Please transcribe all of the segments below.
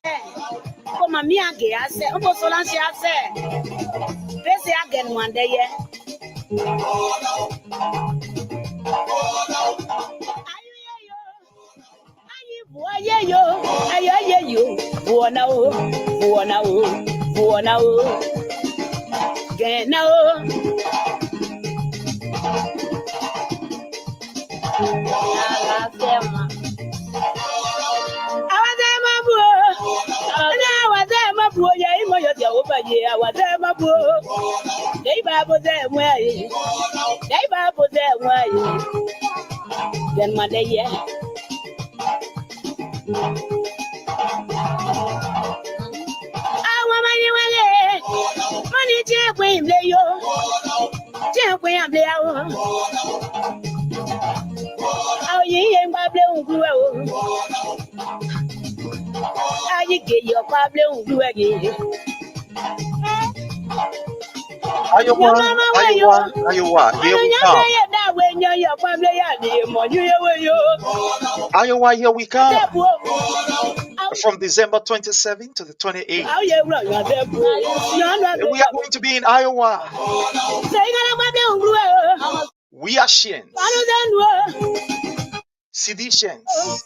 Come on, me again. I say, Uncle Solange, I say, this again one day, yeah. Then my day, yeah. Money, Jack, Wayne, lay yo. Jack, Wayne, lay out. Oh, you ain't my blue. How you get your blue again? Iowa. Here we come. Iowa, here we come. From December 27th to the 28th. We are going to be in Iowa. We are Shians. Seditions.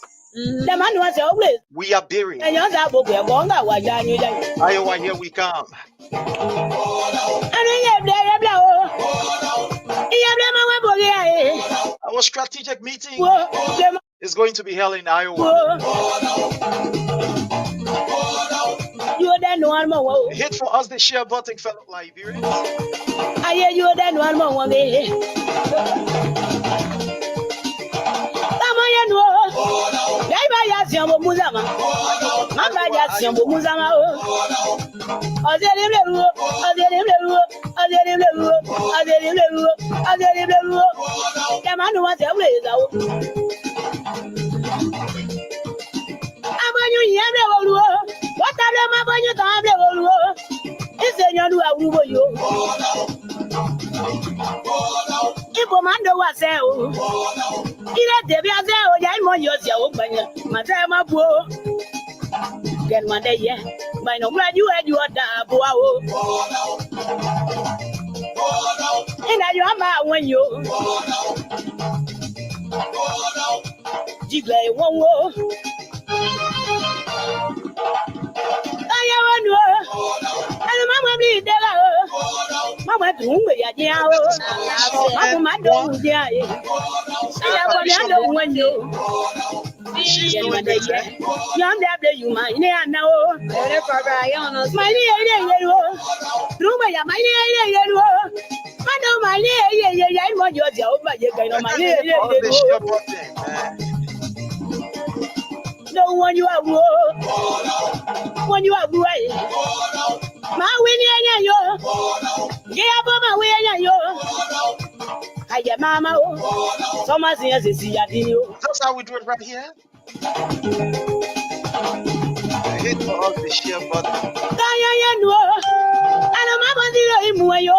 We are buried. Iowa, here we come. Our strategic meeting is going to be held in Iowa. Hit for us the share button, fellow Liberians. Get my day, yeah. By no graduate, you are double. And I am when you Jigley won't. I and Mamma be there. Mamma to whom we are now. Mamma don't die. I don't when you. Young W, my near now. My near, through my I know my near, I want your job, but you can my near. No one you are when you are right. My winning, yo. Yeah, Mama, where are you? I get Mama. So much as you see, I do. That's how we do it right here. Hit for us the share button. And Mama zero him way.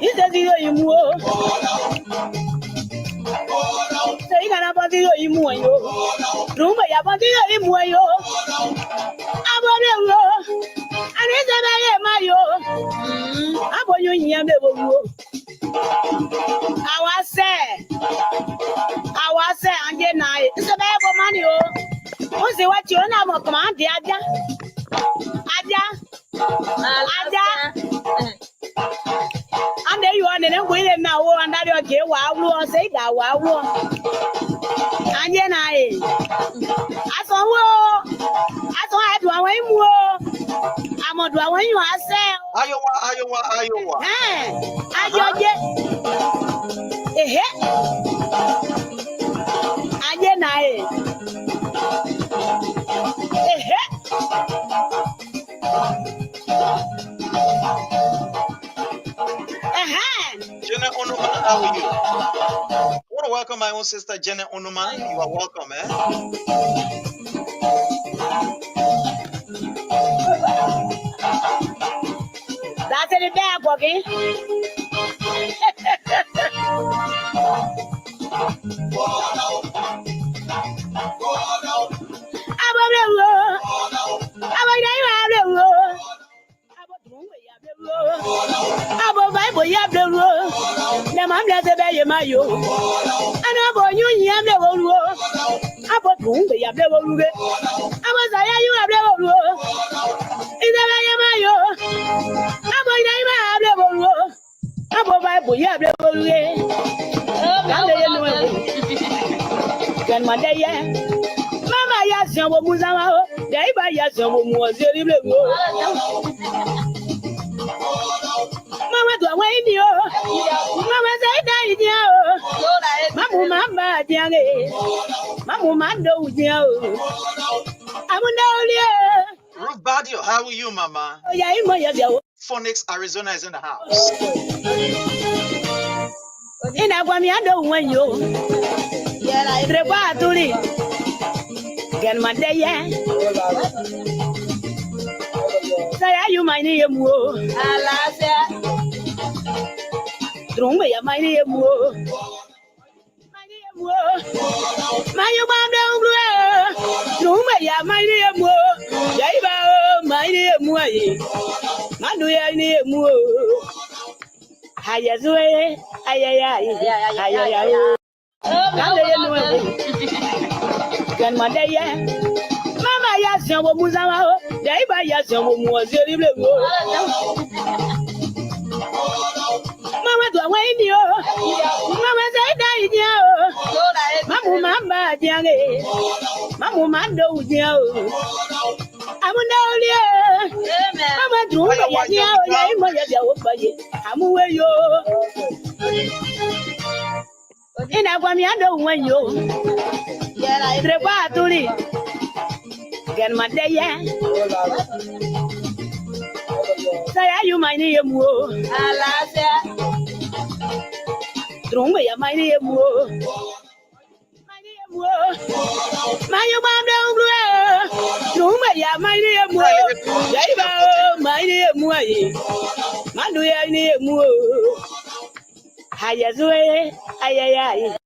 Is a zero him wo. Say, I'm about zero him way. Room, I have a zero him way. I'm on the road. And it's a mayo. I'm on you in the road. I was say, and then it's a bad money. What's the what your name of command, Aja? And there you are, and then wait now, and that you're gay. Wow, say that. Wow, and then I saw I I'm on the way you are saying, Iowa. Jenna Onuman, how are you? I want to welcome my own sister Jenna Onuman. You are welcome, That's in the bag, okay? mayo. And about you, yam the whole about whom they have never ruled. I was I you have never ruled. Is that I am mayo? About I have never ruled. About Bible, you have never ruled. Can my day, Mama, yes, your woman's out. They buy yes, your woman was very blue. Mama, do I wait you? Mama, say, die, Mamma, dear. Mamma, do you? I'm Ruth Badio, how are you, Mama? Oh, yeah, Phoenix, Arizona is in the house. In Aguamiado, when you Trebaturi get my day, say, are you my name? Drumba, my name. My Drumba, my name. Jaiba, my name. Manuya name. Hayazue, ayaya. Can my day, Mama, yes, your woman's out. Jaiba, yes, your woman was very blue. Mama, do I wait you? Mama, say, die, Mamma, dear. Mamma, do you? I'm Mama, do I'm away you. In Aguamiado, when you Trebaturi get my day, say, are you my name? Drumba, my name. My mom don't blue. My name, my name, Manuya name. Hayazue, ayaya.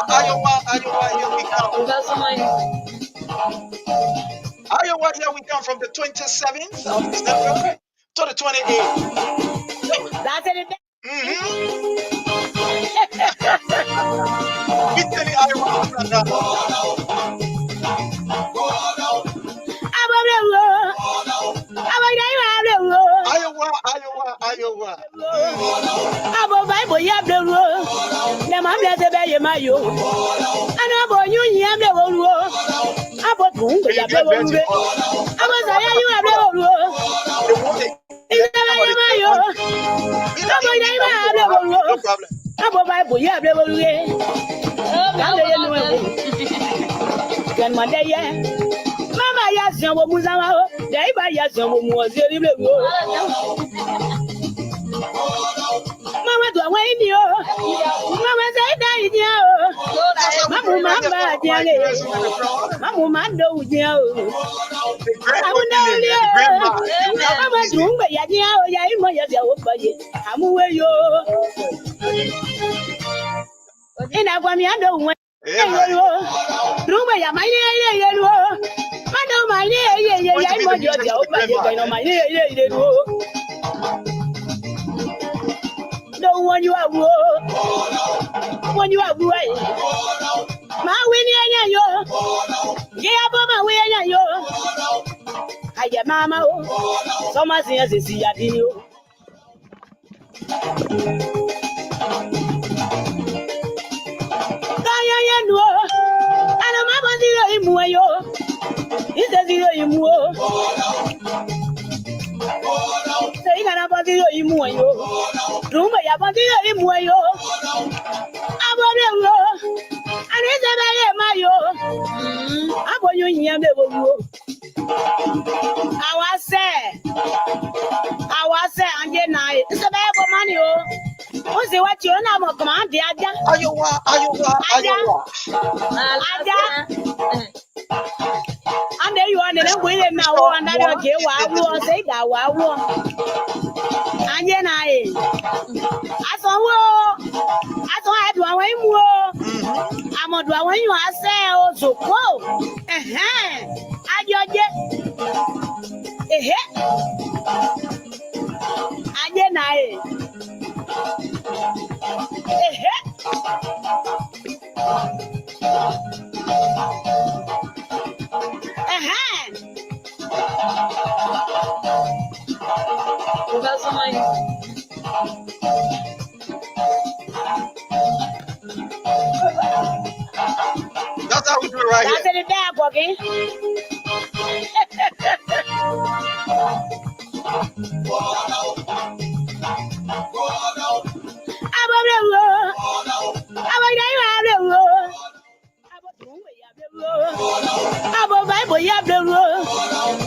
Iowa, here we come. Iowa, here we come from the 27th of December to the 28th. That's it. Italy, Iowa. Iowa. Abo Bible, you have the rule. The man has a baby, my you. And about you, you have the rule. About whom you have the rule. About I, you have the rule. Is that no problem. About Bible, you have the rule. Can my day, Mama, yes, your woman's out. They buy yes, your woman was very blue. Mama, do I wait you? Mama, say, die, Mamma, dear. Mamma, do you? I will know you. Mama, Drumba, I'm away you. In Aguamiado, when Drumba, my no one you are when you are right. My winning, yeah, Mama, where are you? I get Mama, so much as you see at you. It's a zero in war. Say, I'm about you in war. Rumba, I'm about you in war. I'm about you. And it's a mayo. I'm about you in the world. I was say, and get night. It's a bad money. What's the what you're now? Come on, dear. Iowa. And there you are, then we now, and I don't care what I will say that. And then I saw I do away more. I'm not doing you. I say, also, I judge it. Ehe, aje naye. Ehe, ehe. That's how we do it right That's here. it there, Bobby. Abo Bible ya blewo.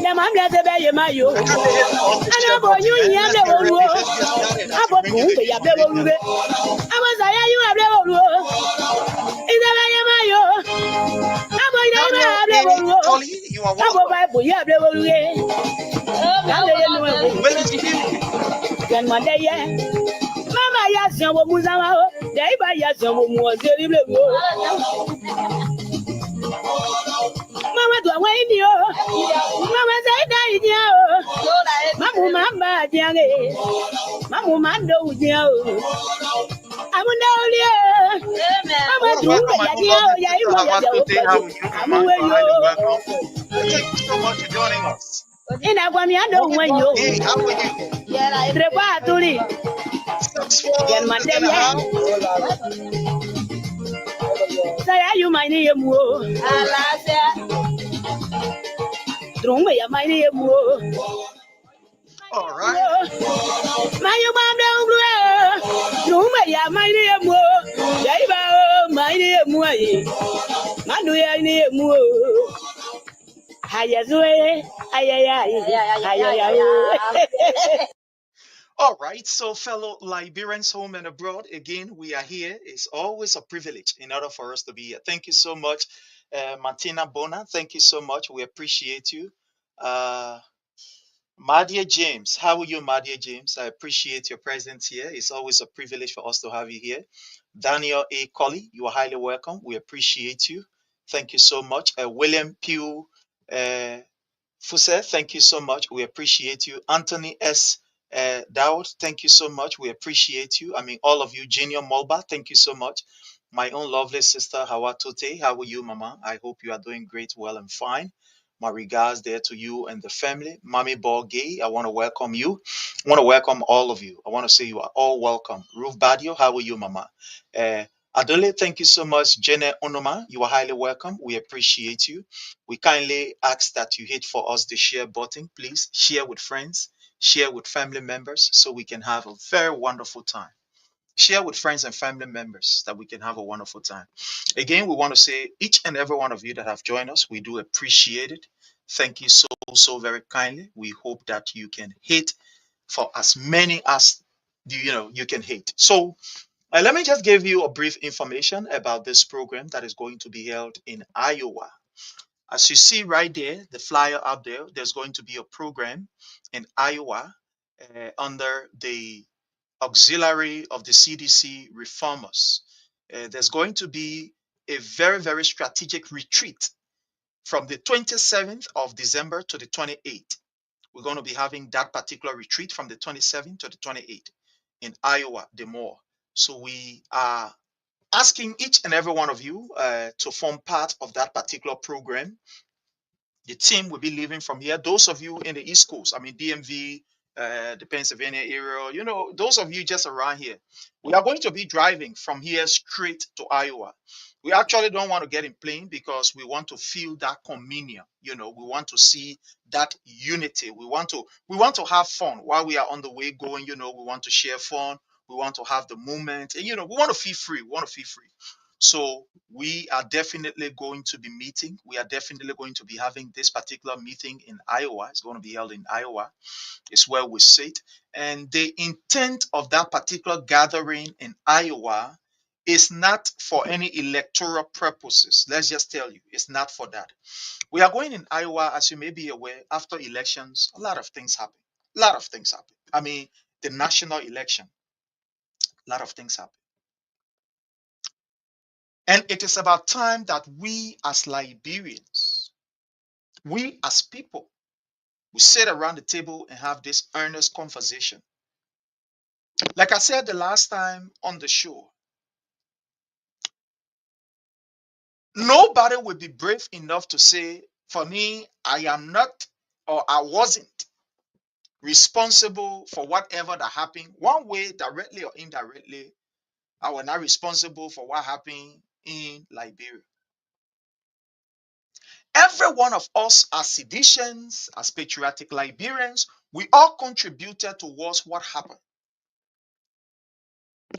Na mam ya te be ye mayo. I can't hit off the share Ana bo button, nyu man. ya Let's get blewo. ready. Let's get started as we Abo bring you tu the be ya blewo information. ruwe. Abo za ya yu ya blewo. Ida be ye mayo. Abo ya Daniel ya A. blewo. Colley, you are Abo welcome. Bible ya blewo ruwe. Kale ye nuwe. Willis Pew, Gan mande ye. Mama ya sion wo muzawa o. Dai ba ya sion wo mu o zeri blewo. Mama do wa ni o. Mama say dai ni o. Mamu mamba diange. Mamu mando udia o. Amunda olie. I Mama want to welcome dunga my ya own dia lovely o ya sister imo ya dia o Hawatote. How pade. are you, Mama? Amuwe You are yo. highly welcome. Thank you so much for joining us. Ina kwa mi ando Mommy unwe Bob yo. Gay, how are you? Trepa atuli. Gen Successful is mande in the ye. house. Saya yu mai ni yemu o. Drumbe ya mai ni yemu o. All right. Mayu mamde ungwe. Drumbe ya mai ni yemu o. Jaiba o mai ni yemu ai. Manu ya ni yemu o. Haya zue. Haya. All right. So, fellow Liberians home and abroad, again, we are here. It's always a privilege in order for us to be here. Thank you so much, Martina Bona. Thank you so much. We appreciate you. Uh, Madia James, how are you, Madia James? I appreciate your presence here. It's always a privilege for us to have you here. Daniel A. Colley, you are highly welcome. We appreciate you. Thank you so much. William Pugh Fuse, thank you so much. We appreciate you. Anthony S. Dowd, thank you so much. We appreciate you. I mean, all of you. Junior Molba, thank you so much. My own lovely sister, Hawa Tote, how are you, Mama? I hope you are doing great, well, and fine. My regards there to you and the family. Mami Borgay, I want to welcome you. I want to welcome all of you. I want to say you are all welcome. Ruth Badio, how are you, Mama? Uh, Adole, thank you so much. Jenna Onoma, you are highly welcome. We appreciate you. We kindly ask that you hit for us the share button. Please share with friends, share with family members so we can have a very wonderful time. Share with friends and family members that we can have a wonderful time. Again, we want to say each and every one of you that have joined us, we do appreciate it. Thank you so very kindly. We hope that you can hit for as many as you can hit. So let me just give you a brief information about this program that is going to be held in Iowa. As you see right there, the flyer up there, there's going to be a program in Iowa under the auxiliary of the CDC reformers. There's going to be a very strategic retreat from the 27th of December to the 28th. We're going to be having that particular retreat from the 27th to the 28th in Iowa, Des Moines. So we are asking each and every one of you to form part of that particular program. The team will be leaving from here. Those of you in the East Coast, I mean DMV, the Pennsylvania area, those of you just around here, we are going to be driving from here straight to Iowa. We actually don't want to get in plane because we want to feel that communion. We want to see that unity. We want to have fun while we are on the way going. We want to share fun. We want to have the moment, and we want to feel free. We want to feel free. So we are definitely going to be meeting. We are definitely going to be having this particular meeting in Iowa. It's going to be held in Iowa. It's where we sit. And the intent of that particular gathering in Iowa is not for any electoral purposes. Let's just tell you, it's not for that. We are going in Iowa, as you may be aware, after elections, a lot of things happen. A lot of things happen. I mean, the national election, a lot of things happen. And it is about time that we as Liberians, we as people, We sit around the table and have this earnest conversation. Like I said the last time on the show, nobody will be brave enough to say, for me, I am not or I wasn't responsible for whatever that happened, one way, directly or indirectly. I was not responsible for what happened in Liberia. Every one of us, as seditians, as patriotic Liberians, we all contributed towards what happened,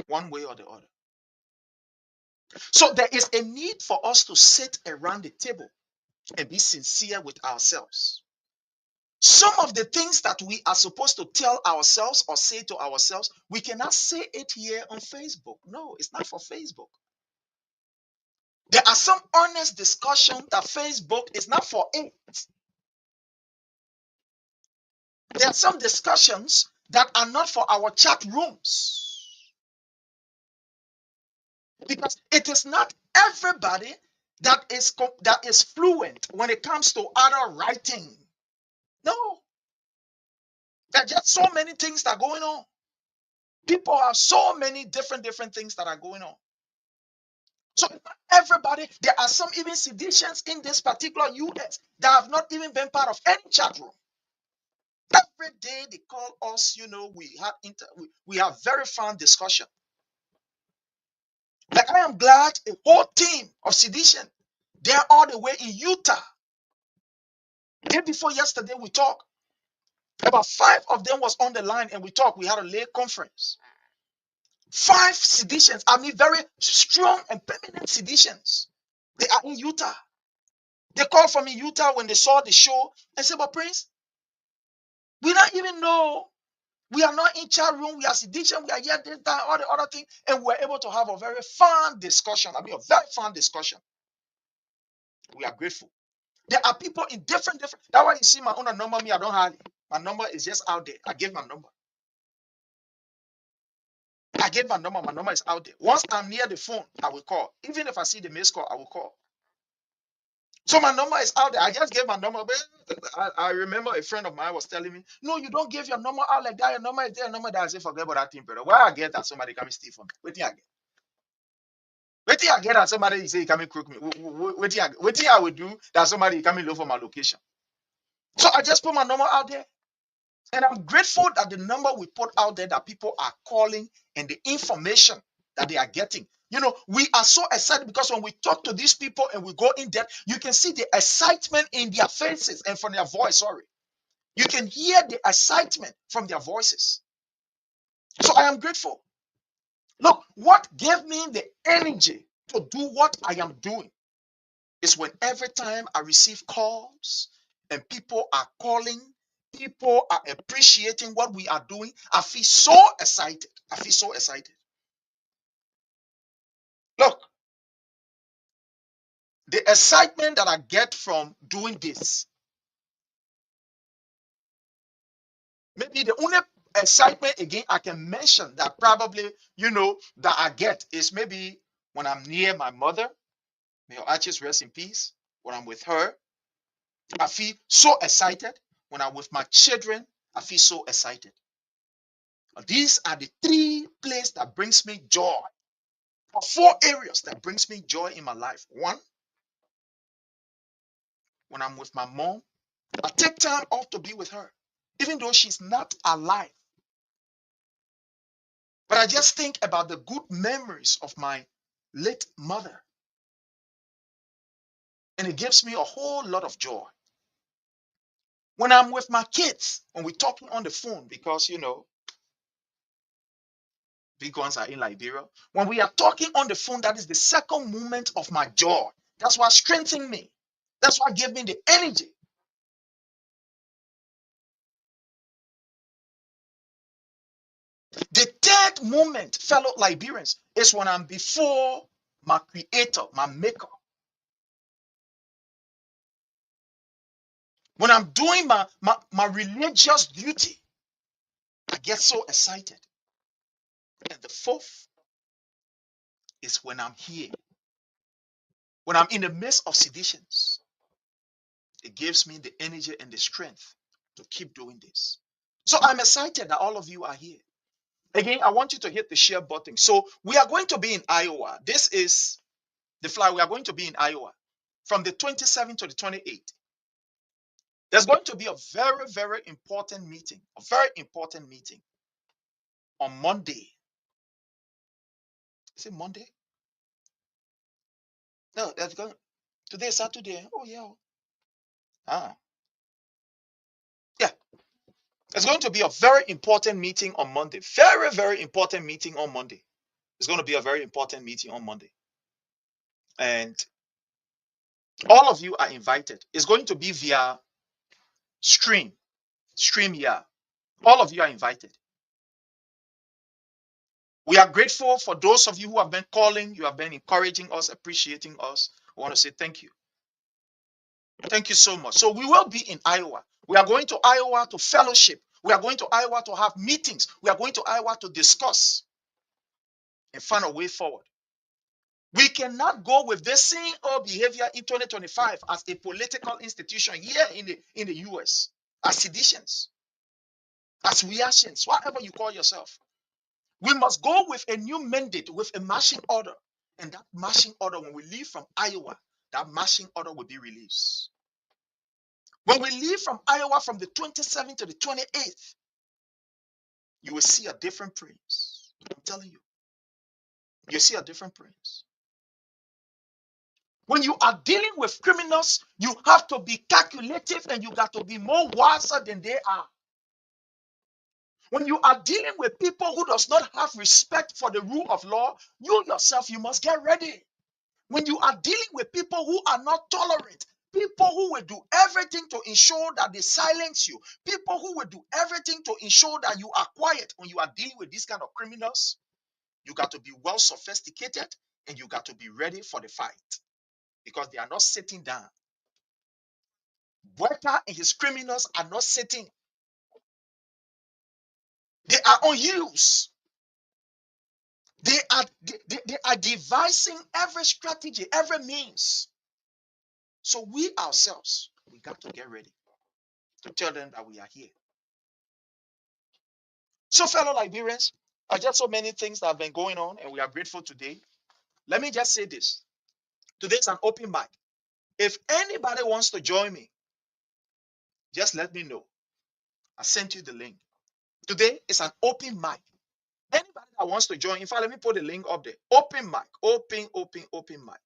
one way or the other. So there is a need for us to sit around the table and be sincere with ourselves. Some of the things that we are supposed to tell ourselves or say to ourselves, we cannot say it here on Facebook. No, it's not for Facebook. There are some honest discussions that Facebook is not for it. There are some discussions that are not for our chat rooms. Because it is not everybody that is fluent when it comes to other writing. No, there are just so many things that are going on. People have so many different things that are going on. So not everybody, there are some even seditions in this particular US that have not even been part of any chat room. Every day they call us, we have very fun discussion. Like I am glad a whole team of sedition, they're all the way in Utah. Day before yesterday we talked. About 5 of them was on the line and we talked. We had a late conference. 5 seditions, I mean very strong and permanent seditions. They are in Utah. They called from in Utah when they saw the show and said, but Prince, we don't even know. We are not in chat room. We are sedition. We are here, this, that, all the other thing. And we're able to have a very fun discussion. I mean, a very fun discussion. We are grateful. There are people in different. That's why you see my own number. Me, I don't have it. My number is just out there. I gave my number. I gave my number. My number is out there. Once I'm near the phone, I will call. Even if I see the missed call, I will call. So my number is out there. I just gave my number. But I remember a friend of mine was telling me, no, you don't give your number out like that. Your number is there. Your number that I say, forget about that thing, brother. Why I get that somebody coming steal from me? Wait till I get. Wait till I get that somebody say coming crook me. Wait till I will do that somebody coming look for my location. So I just put my number out there. And I'm grateful that the number we put out there that people are calling and the information that they are getting. We are so excited because when we talk to these people and we go in depth, you can see the excitement in their faces and from their voice. Sorry. You can hear the excitement from their voices. So I am grateful. Look, what gave me the energy to do what I am doing is when every time I receive calls and people are calling, people are appreciating what we are doing, I feel so excited. I feel so excited. Look, the excitement that I get from doing this, maybe the only excitement again I can mention that probably, that I get is maybe when I'm near my mother, may her ashes rest in peace. When I'm with her, I feel so excited. When I'm with my children, I feel so excited. These are the 3 places that brings me joy, or 4 areas that brings me joy in my life. 1, when I'm with my mom, I take time off to be with her, even though she's not alive. But I just think about the good memories of my late mother, and it gives me a whole lot of joy. When I'm with my kids, when we're talking on the phone, because big ones are in Liberia. When we are talking on the phone, that is the second moment of my joy. That's what strengthens me. That's what gives me the energy. The third moment, fellow Liberians, is when I'm before my creator, my maker. When I'm doing my religious duty, I get so excited. And the fourth is when I'm here. When I'm in the midst of seditions, it gives me the energy and the strength to keep doing this. So I'm excited that all of you are here. Again, I want you to hit the share button. So we are going to be in Iowa. This is the fly. We are going to be in Iowa from the 27th to the 28th. There's going to be a very, very important meeting, on Monday. Is it Monday? No, that's going. Today is Saturday. Oh yeah. Ah, yeah. It's going to be a very important meeting on Monday. Very, very important meeting on Monday. It's going to be a very important meeting on Monday, and all of you are invited. It's going to be via stream. Yeah. All of you are invited. We are grateful for those of you who have been calling. You have been encouraging us, appreciating us. I want to say thank you. Thank you so much. So we will be in Iowa. We are going to Iowa to fellowship. We are going to Iowa to have meetings. We are going to Iowa to discuss and find a way forward. We cannot go with this same old behavior in 2025 as a political institution here in the US, as seditions, as reactions, whatever you call yourself. We must go with a new mandate, with a marching order. And that marching order, when we leave from Iowa, that marching order will be released. When we leave from Iowa from the 27th to the 28th, you will see a different prince. I'm telling you, you see a different prince. When you are dealing with criminals, you have to be calculative and you got to be more wiser than they are. When you are dealing with people who does not have respect for the rule of law, you yourself, you must get ready. When you are dealing with people who are not tolerant, people who will do everything to ensure that they silence you, people who will do everything to ensure that you are quiet, when you are dealing with these kind of criminals, you got to be well sophisticated and you got to be ready for the fight because they are not sitting down. Weka and his criminals are not sitting. They are on use. They are devising every strategy, every means. So we ourselves, we got to get ready to tell them that we are here. So, fellow Liberians, are just so many things that have been going on, and we are grateful today. Let me just say this. Today is an open mic. If anybody wants to join me, just let me know. I sent you the link. Today is an open mic. Anybody that wants to join, in fact, let me put the link up there. Open mic. Open mic.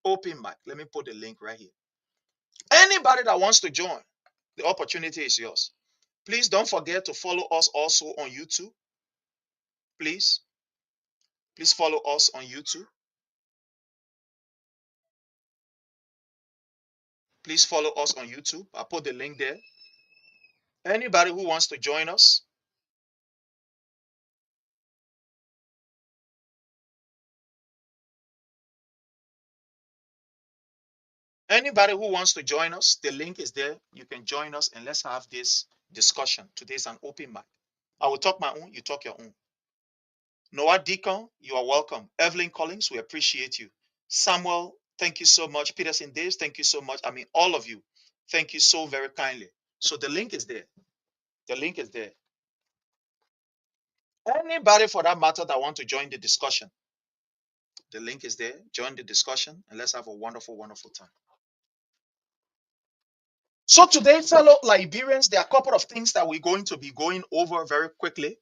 Open mic. Let me put the link right here. Anybody that wants to join, the opportunity is yours. Please don't forget to follow us also on YouTube. Please follow us on YouTube. Please follow us on YouTube. I put the link there. Anybody who wants to join us, the link is there. You can join us and let's have this discussion. Today is an open mic. I will talk my own, you talk your own. Noah Deacon, you are welcome. Evelyn Collins, we appreciate you. Samuel, thank you so much. Peterson Davis, thank you so much. I mean, all of you, thank you so very kindly. So the link is there. The link is there. Anybody for that matter that want to join the discussion, the link is there. Join the discussion and let's have a wonderful, wonderful time. So today, fellow Liberians, there are a couple of things that we're going to be going over very quickly.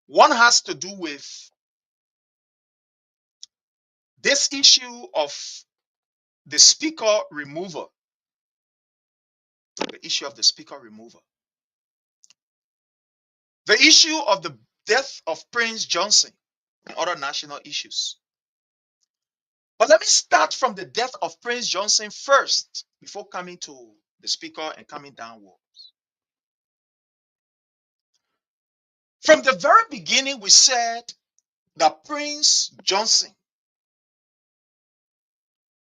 One has to do with this issue of the speaker removal. The issue of the speaker removal. The issue of the death of Prince Johnson and other national issues. But let me start from the death of Prince Johnson first before coming to the speaker and coming downwards. From the very beginning, we said that Prince Johnson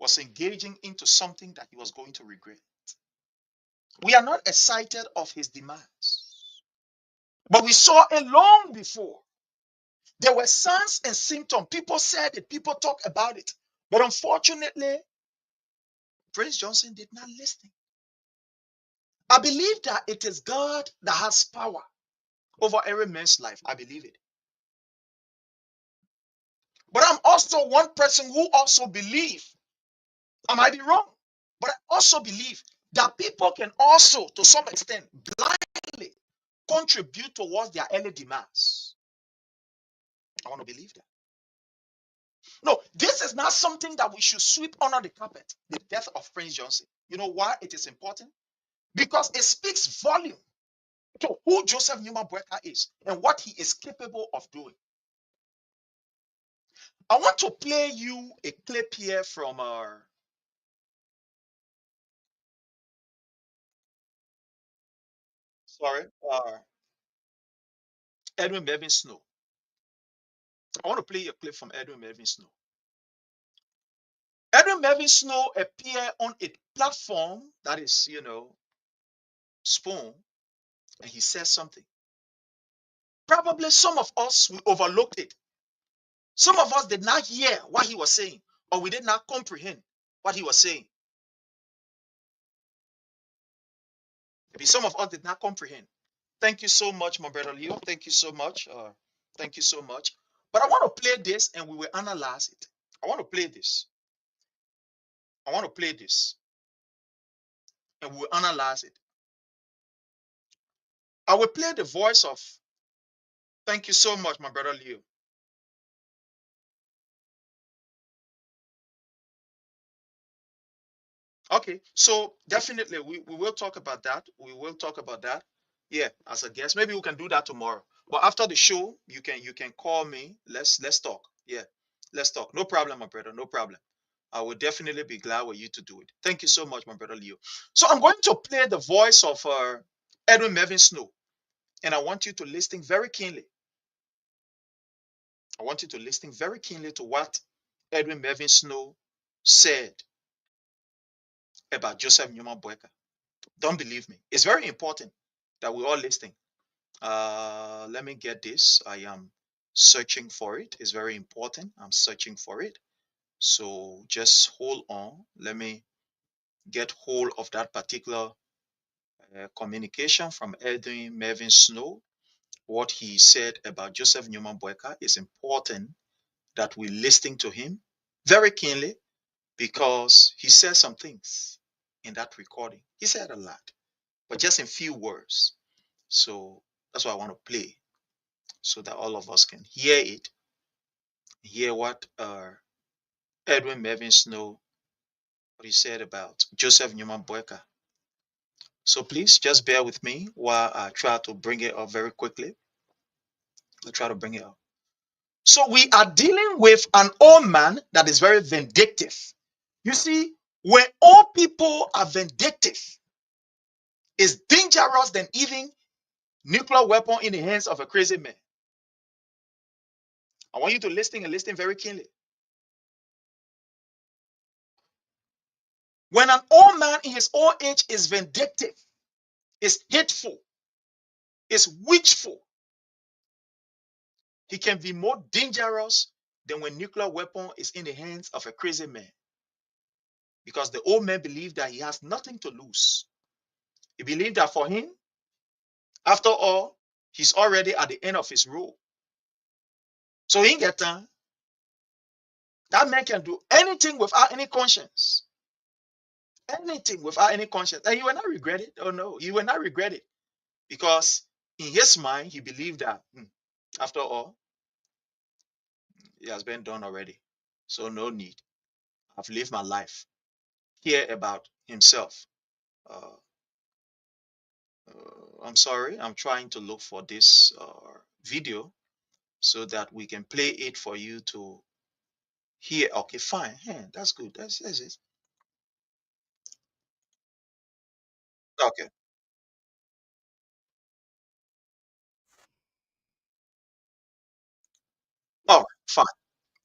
was engaging into something that he was going to regret. We are not excited of his demise, but we saw it long before. There were signs and symptoms. People said it, people talked about it. But unfortunately, Prince Johnson did not listen. I believe that it is God that has power over every man's life. I believe it. But I'm also one person who also believe, I might be wrong, but I also believe that people can also, to some extent, blindly contribute towards their early demise. I want to believe that. No, this is not something that we should sweep under the carpet, the death of Prince Johnson. You know why it is important? Because it speaks volume to who Joseph Newman Boyka is and what he is capable of doing. I want to play you a clip here from our Edwin Melvin Snow. I want to play a clip from Edwin Melvin Snow. Edwin Melvin Snow appeared on a platform that is, Spoon, and he says something. Probably some of us we overlooked it. Some of us did not hear what he was saying, or we did not comprehend what he was saying. Maybe some of us did not comprehend. Thank you so much, my brother Leo. Thank you so much. Thank you so much. But I want to play this and we will analyze it. I want to play this. I want to play this and we'll analyze it. I will play the voice of, thank you so much, my brother Leo. Okay, so definitely we will talk about that. We will talk about that. Yeah, as a guest. Maybe we can do that tomorrow. But after the show, you can call me. Let's talk. Yeah, let's talk. No problem, my brother. No problem. I will definitely be glad with you to do it. Thank you so much, my brother Leo. So I'm going to play the voice of Edwin Melvin Snow, and I want you to listen very keenly. I want you to listen very keenly to what Edwin Melvin Snow said about Joseph Newman Boyka. Don't believe me. It's very important that we all listen. Let me get this. I am searching for it. It's very important. I'm searching for it. So just hold on. Let me get hold of that particular communication from Edwin Melvin Snow. What he said about Joseph Newman Boyka is important that we listen to him very keenly because he said some things in that recording. He said a lot, but just in few words. So that's why I want to play so that all of us can hear it, hear what Edwin Melvin Snow, what he said about Joseph Newman Boyka. So please just bear with me while I try to bring it up very quickly. I'll try to bring it up. So we are dealing with an old man that is very vindictive. You see, when all people are vindictive, it's dangerous than even nuclear weapon in the hands of a crazy man. I want you to listen and listen very keenly. When an old man in his old age is vindictive, is hateful, is witchful, he can be more dangerous than when nuclear weapon is in the hands of a crazy man. Because the old man believes that he has nothing to lose. He believes that for him, after all, he's already at the end of his rope. So in that time, that man can do anything without any conscience. Anything without any conscience. And he will not regret it. Oh no, he will not regret it. Because in his mind, he believed that after all, it has been done already. So no need. I've lived my life. Care about himself. Uh, I'm sorry. I'm trying to look for this video so that we can play it for you to hear. Okay, fine. Yeah, that's good. That's it. Okay. All right. Fine.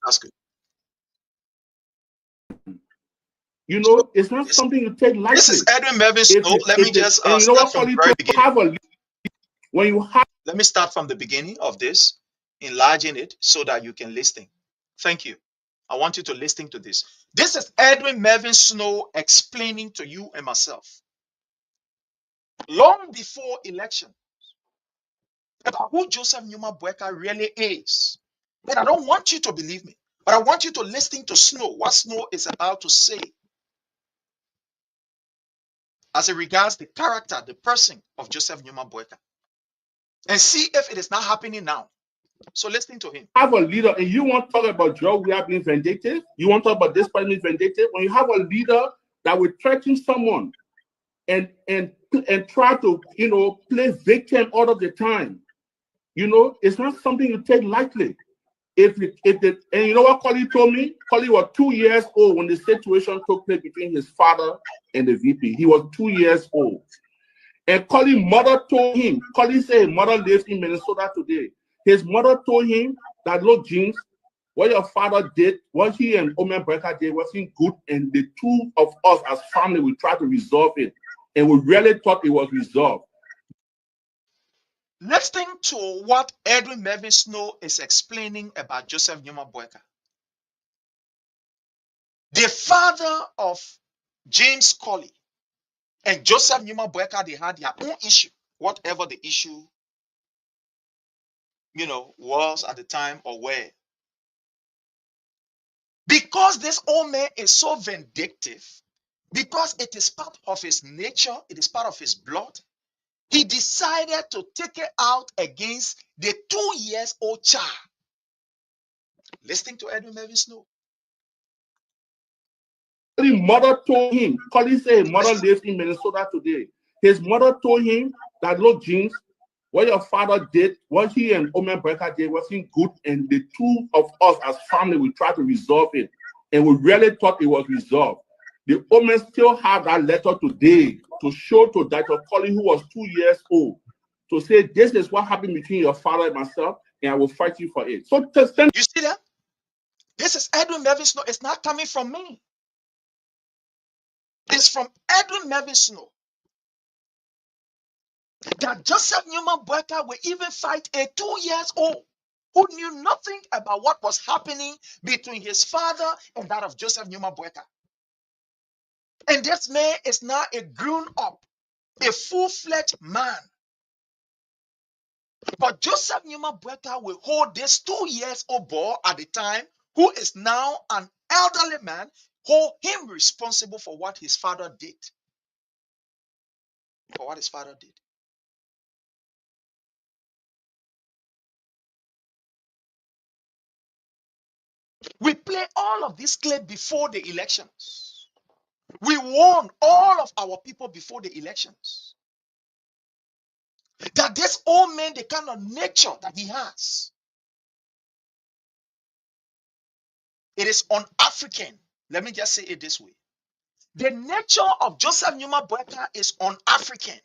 That's good. You So know, it's not this, something you take this is lightly. Edwin Melvin If Snow. you, Let me if it, just and you know start what, from for the you very to beginning. have a, when you have, Let me start from the beginning of this, enlarging it so that you can listen. Thank you. I want you to listen to this. This is Edwin Melvin Snow explaining to you and myself long before election, about who Joseph Numa Boyka really is. And I don't want you to believe me, but I want you to listen to Snow, what Snow is about to say as it regards the character, the person of Joseph Numa Boyka, and see if it is not happening now. So listen to him. Have a leader, and you want to talk about Joe, we are being vindictive. You want to talk about this person being vindictive. When you have a leader that will threaten someone and try to, play victim all of the time, it's not something you take lightly. And you know what Collie told me? Collie was 2 years old when the situation took place between his father and the VP. He was 2 years old. And Collie's mother told him, Collie said his mother lives in Minnesota today. His mother told him that, look, James, what your father did, what he and Omen Boyka did wasn't good, and the two of us as family, we tried to resolve it. And we really thought it was resolved. Listen to what Edwin Melvin Snow is explaining about Joseph Numa Boyka. The father of James Colley and Joseph Numa Boyka, they had their own issue, whatever the issue, was at the time or where. Because this old man is so vindictive, because it is part of his nature, it is part of his blood, he decided to take it out against the 2 years old child. Listening to Edwin Melvin Snow. His mother told him, Collie said his mother lives in Minnesota today. His mother told him that, look, James, what your father did, what he and Omen Boyka did wasn't good, and the two of us as family, we tried to resolve it. And we really thought it was resolved. The Omen still have that letter today to show to Dr. Collie, who was 2 years old, to say, this is what happened between your father and myself, and I will fight you for it. So you see that? This is Edwin Melvin Snow. It's not coming from me. It's from Edwin Melvin Snow. That Joseph Numa Boyka will even fight a 2 years old who knew nothing about what was happening between his father and that of Joseph Numa Boyka. And this man is now a grown up, a full-fledged man. But Joseph Numa Boyka will hold this 2 years old boy at the time, who is now an elderly man, hold him responsible for what his father did. For what his father did. We play all of this clip before the elections. We warn all of our people before the elections that this old man, the kind of nature that he has, it is un-African. Let me just say it this way. The nature of Joseph Numa Boyka is un-African.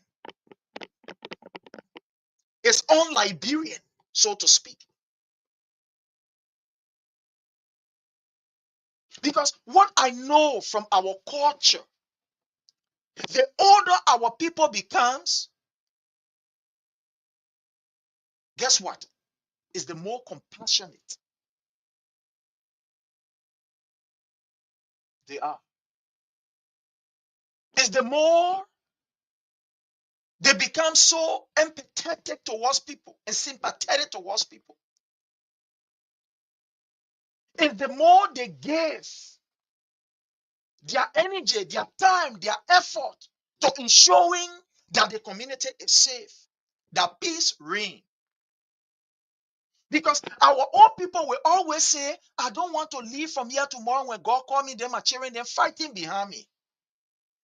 It's un-Liberian, so to speak. Because what I know from our culture, the older our people becomes, guess what? Is the more compassionate they are. Is the more they become so empathetic towards people and sympathetic towards people. Is the more they give their energy, their time, their effort to ensuring that the community is safe, that peace reigns. Because our old people will always say, I don't want to leave from here tomorrow when God call me, them are cheering, them fighting behind me.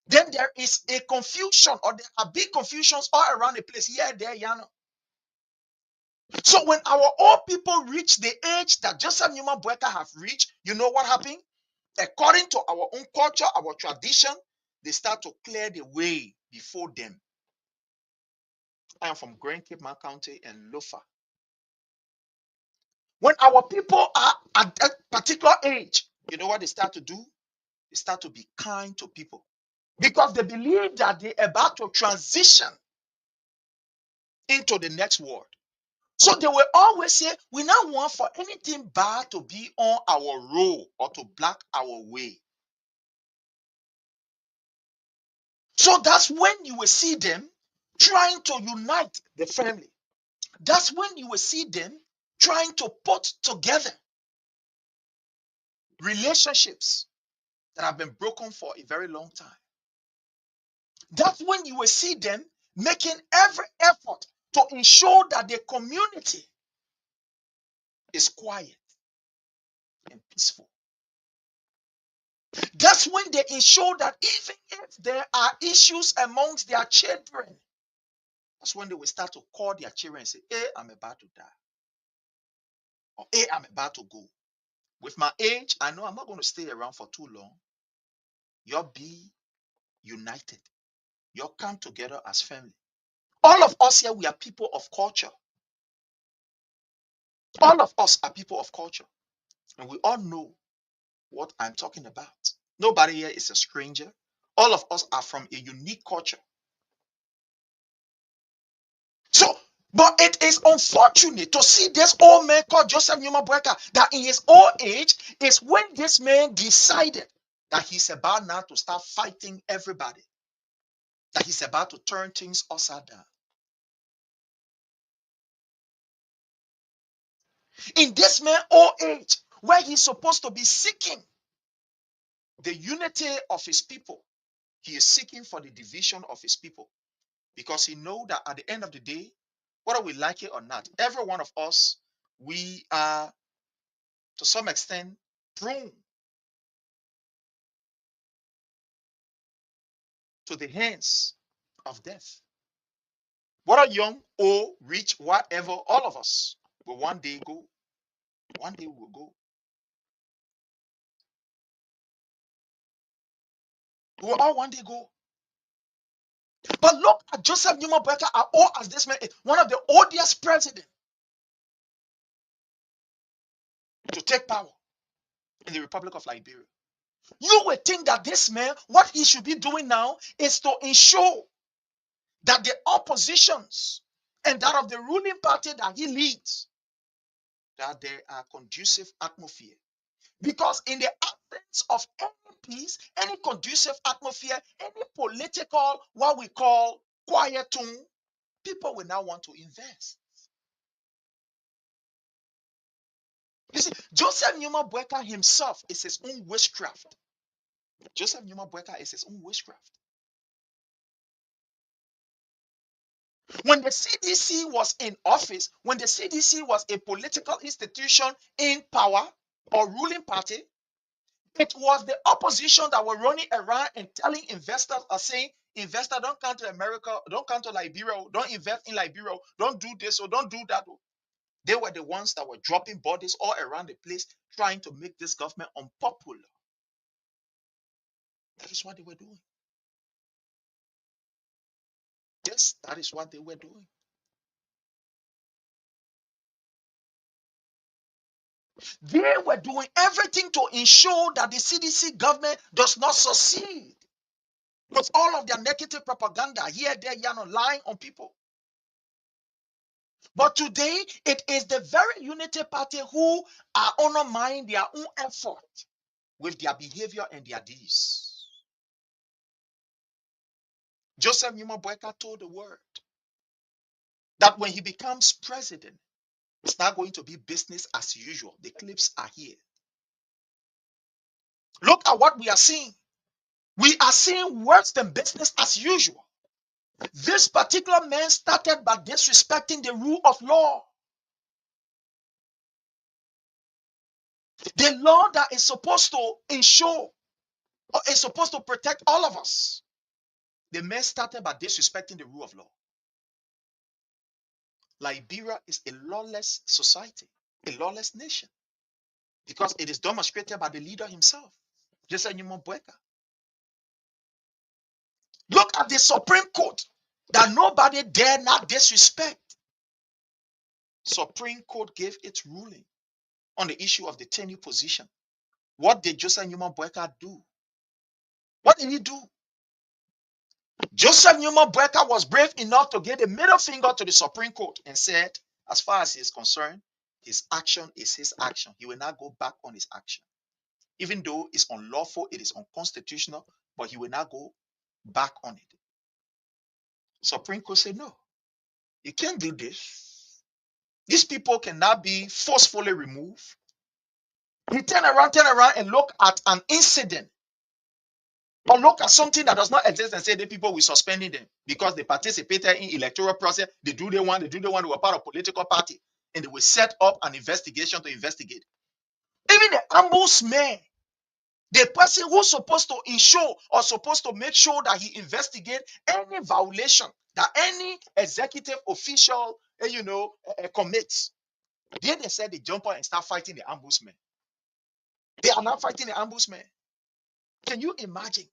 Then there is a confusion, or there are big confusions all around the place, here, there, Yano. So when our old people reach the age that Joseph Numa Boyka have reached, you know what happened? According to our own culture, our tradition, they start to clear the way before them. I am from Grand Cape Mount County and Lofa. When our people are at that particular age, you know what they start to do? They start to be kind to people because they believe that they're about to transition into the next world. So they will always say, we don't want for anything bad to be on our road or to block our way. So that's when you will see them trying to unite the family. That's when you will see them trying to put together relationships that have been broken for a very long time. That's when you will see them making every effort to ensure that the community is quiet and peaceful. That's when they ensure that even if there are issues amongst their children, that's when they will start to call their children and say, hey, I'm about to die. Or hey, I'm about to go. With my age, I know I'm not going to stay around for too long. You'll be united. You'll come together as family. All of us here, we are people of culture. All of us are people of culture. And we all know what I'm talking about. Nobody here is a stranger. All of us are from a unique culture. So, but it is unfortunate to see this old man called Joseph Numa Boyka, that in his old age is when this man decided that he's about now to start fighting everybody, that he's about to turn things upside down. In this man's old age, where he's supposed to be seeking the unity of his people, he is seeking for the division of his people, because he knows that at the end of the day, whether we like it or not, every one of us, we are to some extent prone to the hands of death. Whether young, old, rich, whatever, all of us will one day go. One day we will go. We will all one day go. But look at Joseph Numa Boyka, as old as this man is, one of the oldest presidents to take power in the Republic of Liberia. You would think that this man, what he should be doing now is to ensure that the oppositions and that of the ruling party that he leads, that there are conducive atmosphere. Because in the absence of any peace, any conducive atmosphere, any political, what we call quiet tone, people will now want to invest. You see, Joseph Numa Boyka himself is his own witchcraft. Joseph Numa Boyka is his own witchcraft. When the CDC was in office, when the CDC was a political institution in power or ruling party, it was the opposition that were running around and telling investors or saying, investor, don't come to America, don't come to Liberia, don't invest in Liberia, don't do this or don't do that. They were the ones that were dropping bodies all around the place, trying to make this government unpopular. That is what they were doing. Yes, that is what they were doing. They were doing everything to ensure that the CDC government does not succeed. With all of their negative propaganda here, there, lying on people. But today, it is the very Unity Party who are undermining their own effort with their behavior and their deeds. Joseph Numa Boyka told the world that when he becomes president, it's not going to be business as usual. The clips are here. Look at what we are seeing. We are seeing worse than business as usual. This particular man started by disrespecting the rule of law. The law that is supposed to ensure or is supposed to protect all of us. The man started by disrespecting the rule of law. Liberia is a lawless society, a lawless nation, because it is demonstrated by the leader himself, Joseph Numa Boyka. Look at the Supreme Court that nobody dare not disrespect. Supreme Court gave its ruling on the issue of the tenure position. What did Joseph Numa Boyka do? What did he do? Joseph Numa Boyka was brave enough to give the middle finger to the Supreme Court and said, as far as he is concerned, his action is his action. He will not go back on his action. Even though it's unlawful, it is unconstitutional, but he will not go back on it. Supreme Court said, no, you can't do this. These people cannot be forcefully removed. He turned around and look at an incident or look at something that does not exist and say the people will suspending them because they participated in electoral process. They were part of political party, and they will set up an investigation to investigate. Even the ombudsman, the person who's supposed to ensure or supposed to make sure that he investigate any violation that any executive official, commits. Then they said they jump on and start fighting the ombudsman. They are now fighting the ombudsman. Can you imagine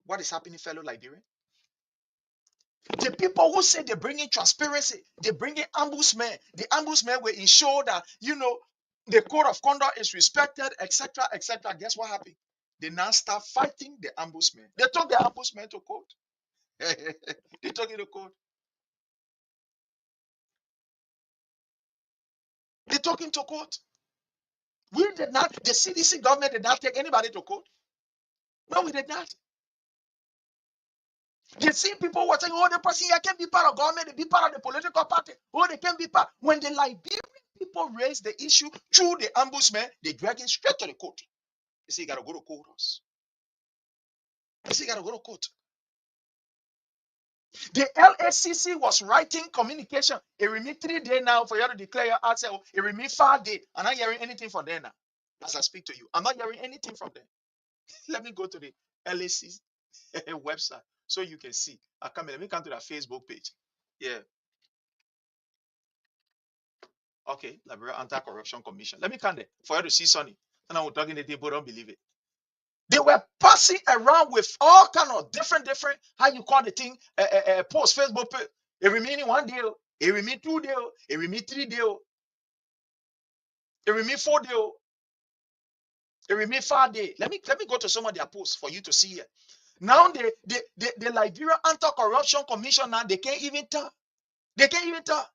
what is happening, fellow Liberian? The people who say they bring in transparency, they bring in ombudsman. The ombudsman will ensure that the code of conduct is respected, etc., etc. Guess what happened? They now start fighting the ombudsman. They took the ombudsman to court. They took it to court. They took him to court. We did not. The CDC government did not take anybody to court. No, we did not. The same people were saying, oh, the person here can be part of government, they be part of the political party. Oh, they can be part. When the Liberian people raise the issue through the ombudsman, they drag him straight to the court. They say, you got to go to court. They say, you got to go to court. The LACC was writing communication. It remains 3 days now for you to declare your answer. It remains 5 days. I'm not hearing anything from them now. As I speak to you, I'm not hearing anything from them. Let me go to the LACC website so you can see. Let me come to that Facebook page. Yeah. Okay, Liberia Anti-Corruption Commission. Let me come there for you to see Sonny. And I'm talking to people don't believe it. They were passing around with all kind of different, how you call the thing, post Facebook page. It remaining 1 day, it remain 2 days, it remain 3 days, it remain 4 days, it remain 5 days. Let me go to some of their posts for you to see it. Now the Liberia Anti-Corruption Commission now they can't even talk. They can't even talk.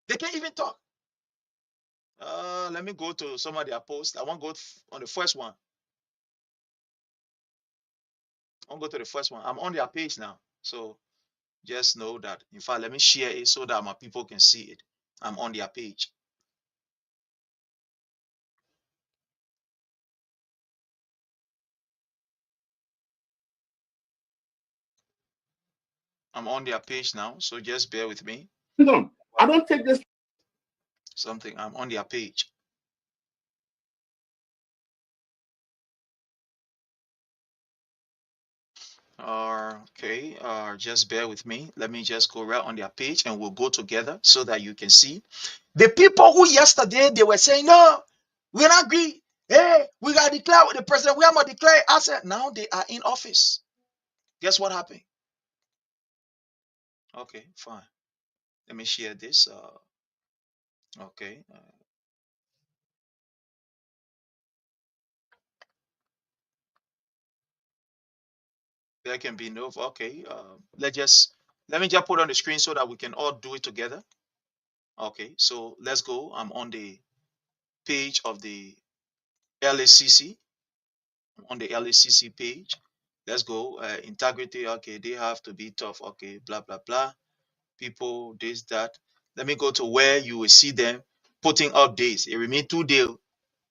They can't even talk. Let me go to some of their posts. I want to go on the first one. I'll go to the first one. I'm on their page now. So just know that. In fact, let me share it so that my people can see it. I'm on their page. I'm on their page now. So just bear with me. No, I don't take this. Something. I'm on their page. Okay, just bear with me. Let me just go right on their page and we'll go together so that you can see. The people who yesterday they were saying, no, we don't agree. Hey, we got to declare with the president. We are going to declare asset. Now they are in office. Guess what happened? Okay, fine. Let me share this. Okay. There can be no. Okay. Let me just put on the screen so that we can all do it together. Okay. So let's go. I'm on the page of the LACC. On the LACC page. Let's go. Integrity. Okay. They have to be tough. Okay. Blah blah blah. People. This that. Let me go to where you will see them putting up days. It remain 2 days.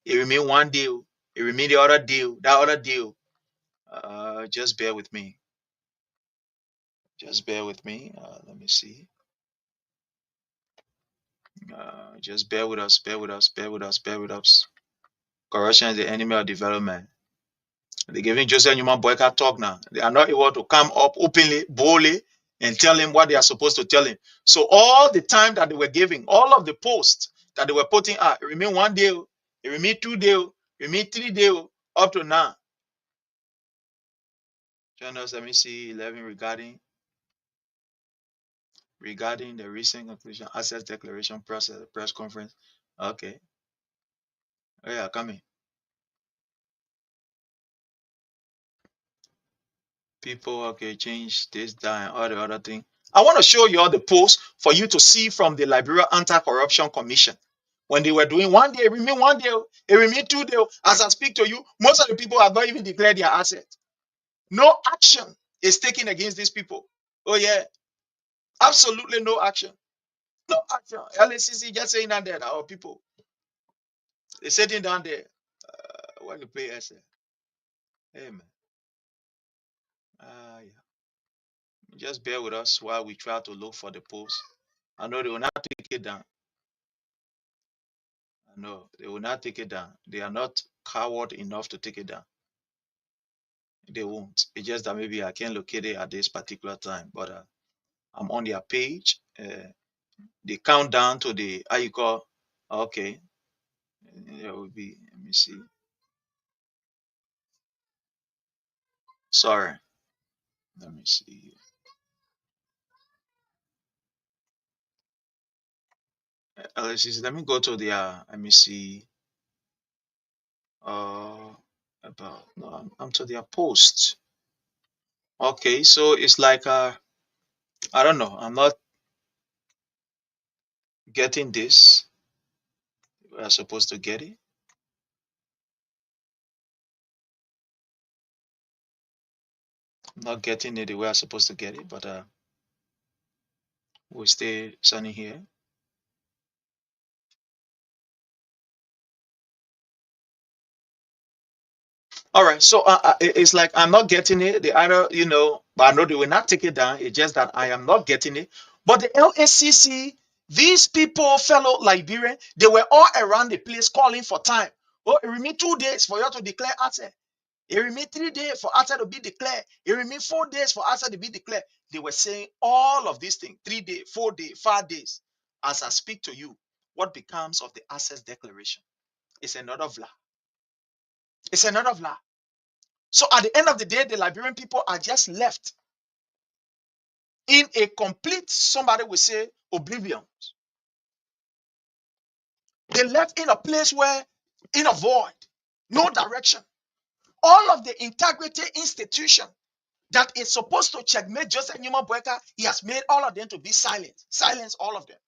It remain 1 day. It remain the other deal. That other deal. Just bear with me. Just bear with me. Let me see. Just bear with us. Bear with us. Bear with us. Bear with us. Corruption is the enemy of development. They're giving Joseph Newman Boyka talk now. They are not able to come up openly, boldly, and tell him what they are supposed to tell him. So all the time that they were giving, all of the posts that they were putting out, it remain 1 day, it remain 2 days, it remain 3 days, up to now. Join us. Let me see 11 regarding the recent conclusion access declaration process, the press conference. Okay. Oh yeah, coming. People, okay, change this, that, and all the other thing. I want to show you all the posts for you to see from the Liberia Anti-Corruption Commission. When they were doing 1 day, it remain 1 day, it remain 2 days. As I speak to you, most of the people have not even declared their asset. No action is taken against these people. Oh yeah, absolutely no action. No action. LACC just saying down there, our people, they're sitting down there. What the pay us? Hey man, yeah. Just bear with us while we try to look for the post. I know they will not take it down. I know they will not take it down. They are not coward enough to take it down. They won't. It's just that maybe I can't locate it at this particular time. But I'm on their page. They count down to the how you call. Okay, it will be. Let me see. Sorry. Let me see. Let me go to their. Let me see. About no, I'm to their post. Okay, so it's like I don't know. I'm not getting this. We're supposed to get it. I'm not getting it the way I'm supposed to get it, but we'll stay sunny here. All right, so it's like I'm not getting it. The other, but I know they will not take it down. It's just that I am not getting it. But the LACC, these people, fellow Liberian, they were all around the place calling for time. Oh, it remains 2 days for you to declare asset. It remains 3 days for asset to be declared. It remains 4 days for asset to be declared. They were saying all of these things: 3 days, 4 days, 5 days. As I speak to you, what becomes of the assets declaration? It's another vla. It's another vla. So at the end of the day, the Liberian people are just left in a complete, somebody will say, oblivion. They left in a place where, in a void, no direction. All of the integrity institution that is supposed to checkmate Joseph Newman Boyka, he has made all of them to be silent. Silence all of them.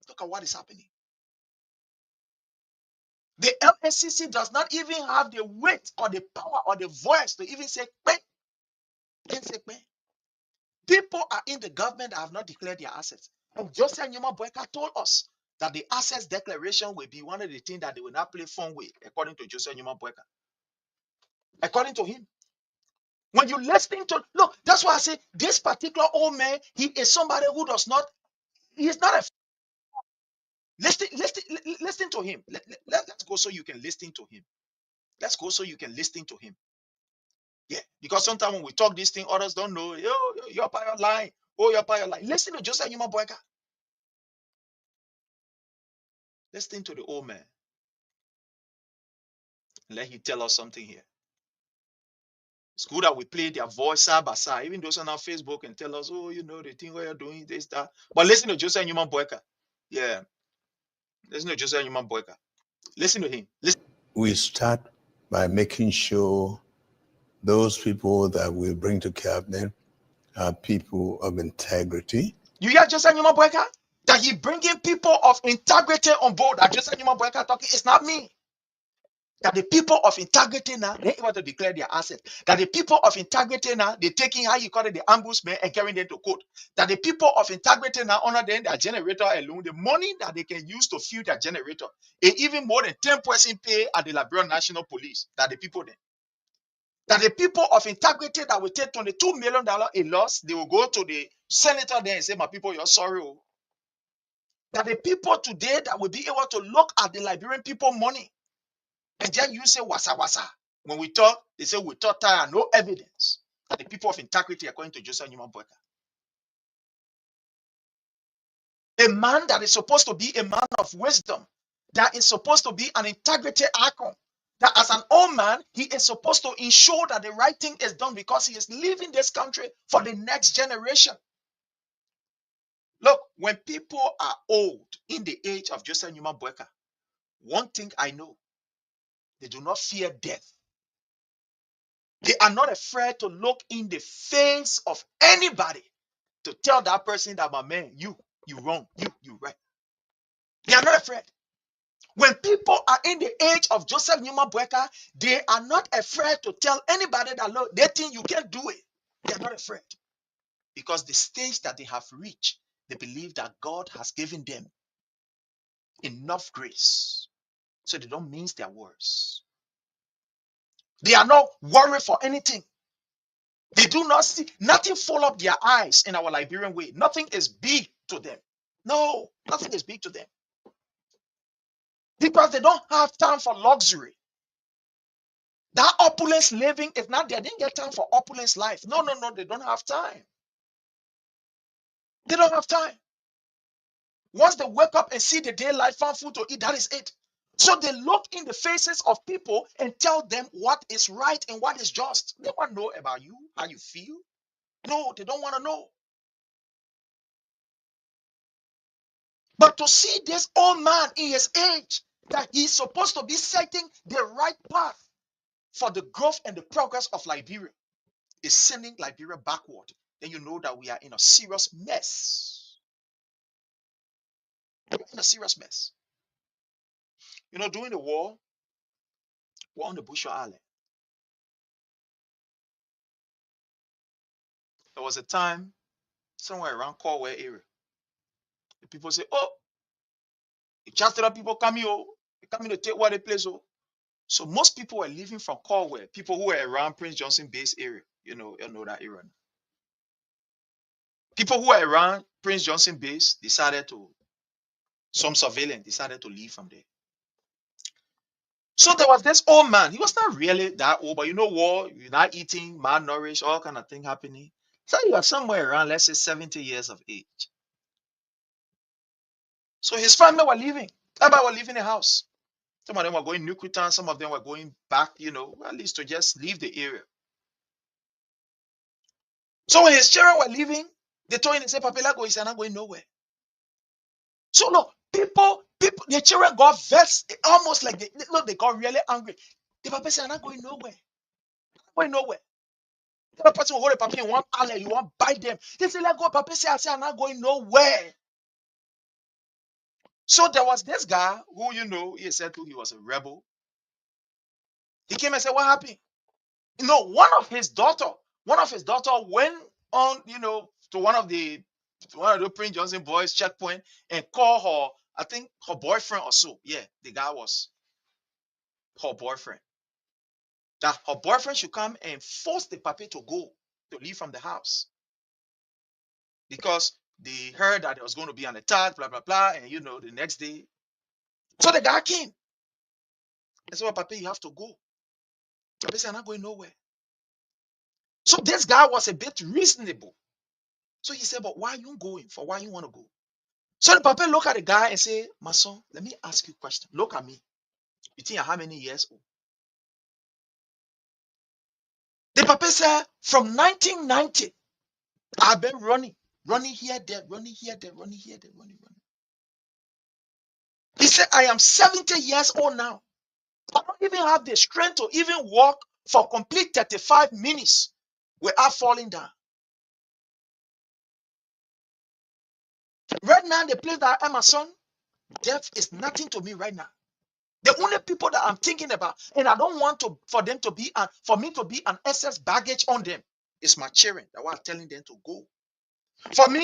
Look at what is happening. The LSCC does not even have the weight or the power or the voice to even say, "Bang." Can't say, "Bang." People are in the government that have not declared their assets. And Joseph Newman Boyka told us that the assets declaration will be one of the things that they will not play fun with, according to Joseph Newman Boyka. According to him. When you listen to, look, that's why I say this particular old man, he is somebody who does not, he is not a, listen to him. Let's go so you can listen to him. Let's go so you can listen to him. Yeah, because sometimes when we talk this thing, others don't know. You're by your line. Oh, you're by your line. Listen to Joseph Newman Boyka. Listen to the old man. Let him tell us something here. It's good that we play their voice side by side. Even those on our Facebook and tell us, oh, the thing where you're doing this, that. But listen to Joseph Newman Boyka. Yeah. Listen to Joseph Newman Boyka. Listen to him. Listen. We start by making sure those people that we bring to cabinet are people of integrity. You hear Joseph Newman Boyka? That he bringing people of integrity on board. That Joseph Newman Boyka talking, it's not me. That the people of integrity now, they able to declare their assets. That the people of integrity now, they're taking, how you call it, the ambushment and carrying them to court. That the people of integrity now honor them, their generator alone, the money that they can use to fuel their generator, and even more than 10% pay at the Liberian National Police. That the people then. That the people of integrity that will take $22 million in loss, they will go to the senator there and say, my people, you're sorry. Oh. That the people today that will be able to look at the Liberian people money, and then you say wasa wasa. When we talk, they say we talk tire, no evidence. That the people of integrity, according to Joseph Newman Boyka. A man that is supposed to be a man of wisdom, that is supposed to be an integrity icon, that as an old man, he is supposed to ensure that the right thing is done because he is leaving this country for the next generation. Look, when people are old in the age of Joseph Newman Boyka, one thing I know, they do not fear death. They are not afraid to look in the face of anybody to tell that person that, my man, you wrong, you right. They are not afraid. When people are in the age of Joseph Newman Boyka, they are not afraid to tell anybody that, look, they think you can't do it. They are not afraid because the stage that they have reached, they believe that God has given them enough grace. So they don't mince their words. They are not worried for anything. They do not see nothing fall up their eyes in our Liberian way. Nothing is big to them. No, nothing is big to them. Because they don't have time for luxury. That opulence living is not there. They didn't get time for opulence life. No, no, no, they don't have time. They don't have time. Once they wake up and see the daylight, find food to eat, that is it. So they look in the faces of people and tell them what is right and what is just. They want to know about you, how you feel. No, they don't want to know. But to see this old man in his age, that he's supposed to be setting the right path for the growth and the progress of Liberia, is sending Liberia backward, then you know that we are in a serious mess. We're in a serious mess. You know, during the war on the Bushel Island, there was a time somewhere around Corwell area. The people say, oh, the Chancellor people come here, they come in to take what they place. Oh. So most people were leaving from Corwell, people who were around Prince Johnson base area. You know that area. People who were around Prince Johnson base decided to, some surveillance decided to leave from there. So there was this old man. He was not really that old, but you know what? You're not eating, malnourished, all kind of thing happening. So you are somewhere around, let's say, 70 years of age. So his family were leaving. Everybody were leaving the house. Some of them were going nuclear town, some of them were going back, at least to just leave the area. So when his children were leaving, they told him, they said, Papa Lago, he said, I'm not going nowhere. So look, people, the children got vexed, almost like they got really angry. The papa said, I'm not going nowhere. I'm going nowhere. The other person will hold the papa in one alley, you want to buy them. They say, let go. Papa said, I said, I'm not going nowhere. So there was this guy who, he said he was a rebel. He came and said, what happened? One of his daughter went on, to one of the Prince Johnson boys checkpoint and call her, I think her boyfriend or so. Yeah, the guy was her boyfriend. That her boyfriend should come and force the papi to leave from the house. Because they heard that there was going to be an attack, blah, blah, blah. And the next day. So the guy came. I said, well, papi, you have to go. Papi said, I'm not going nowhere. So this guy was a bit reasonable. So he said, but why are you going? For why you want to go? So the papa look at the guy and say, my son, let me ask you a question. Look at me. You think I'm how many years old? The papa said, from 1990, I've been running here, there, running here, there, running here, there, running. He said, I am 70 years old now. I don't even have the strength to even walk for complete 35 minutes without falling down. Right now, the place that I am, my son, death is nothing to me right now. The only people that I'm thinking about, and I don't want for me to be an excess baggage on them, is my children. That I'm telling them to go. For me,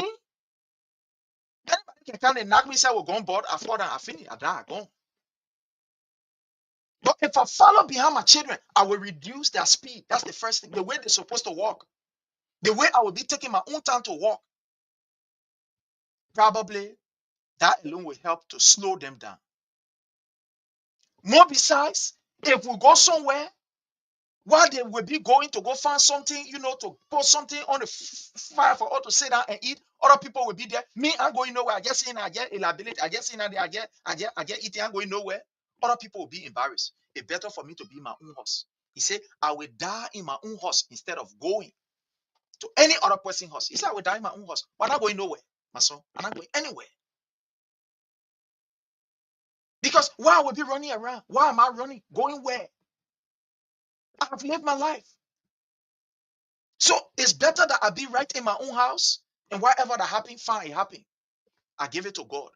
anybody can come and knock me, say, we're going board, I fall down, I finish, I die, I go. But if I follow behind my children, I will reduce their speed. That's the first thing. The way they're supposed to walk. The way I will be taking my own time to walk. Probably that alone will help to slow them down. More besides, if we go somewhere, while they will be going to go find something, to put something on the fire for all to sit down and eat, other people will be there. Me, I'm going nowhere. I just in, I get elaborate. I just in there, I get eating. I'm going nowhere. Other people will be embarrassed. It's better for me to be my own horse. He said, I will die in my own horse instead of going to any other person's horse. He said, I will die in my own horse, but I'm not going nowhere, my son. I'm not going anywhere. Because why I will be running around? Why am I running? Going where? I have lived my life. So it's better that I be right in my own house, and whatever that happen, fine, it happen. I give it to God.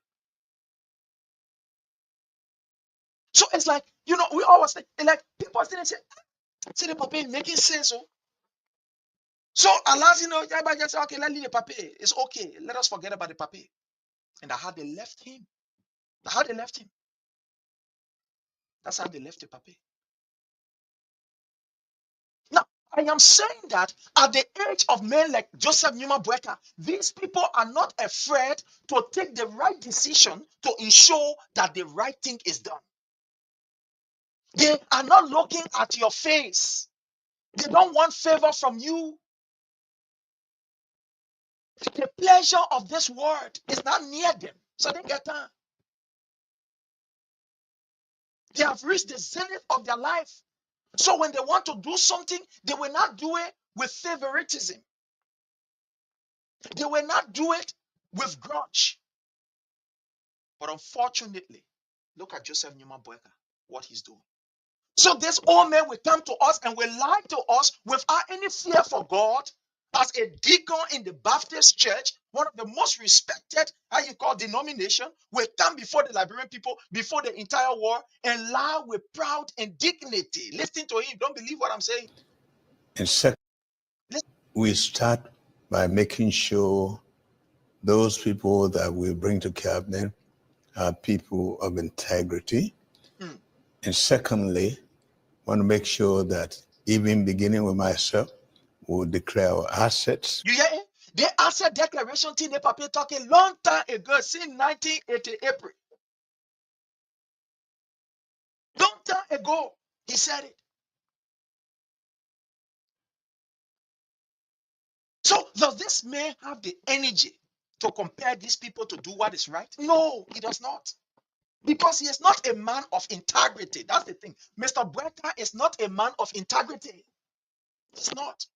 So it's like, we always say, like people still say the papa making sense. Oh. So alas, everybody just say, okay, let's leave the papi. It's okay. Let us forget about the papi. And that's how they left him. That's how they left him. That's how they left the papi. Now, I am saying that at the age of men like Joseph Numa Bueka, these people are not afraid to take the right decision to ensure that the right thing is done. They are not looking at your face. They don't want favor from you. The pleasure of this world is not near them. So they get time. They have reached the zenith of their life. So when they want to do something, they will not do it with favoritism. They will not do it with grudge. But unfortunately, look at Joseph Newman Boyka, what he's doing. So this old man will come to us and will lie to us without any fear for God. As a deacon in the Baptist church, one of the most respected, how you call denomination, will come before the Liberian people, before the entire world, and lie with proud and dignity. Listen to him. Don't believe what I'm saying. And second, we start by making sure those people that we bring to cabinet are people of integrity. Mm. And secondly, want to make sure that even beginning with myself, we'll declare our assets. You hear it? The asset declaration thing the paper talking long time ago, since 1980 April. Long time ago, he said it. So does this man have the energy to compare these people to do what is right? No, he does not. Because he is not a man of integrity. That's the thing. Mr. Brecker is not a man of integrity. He's not.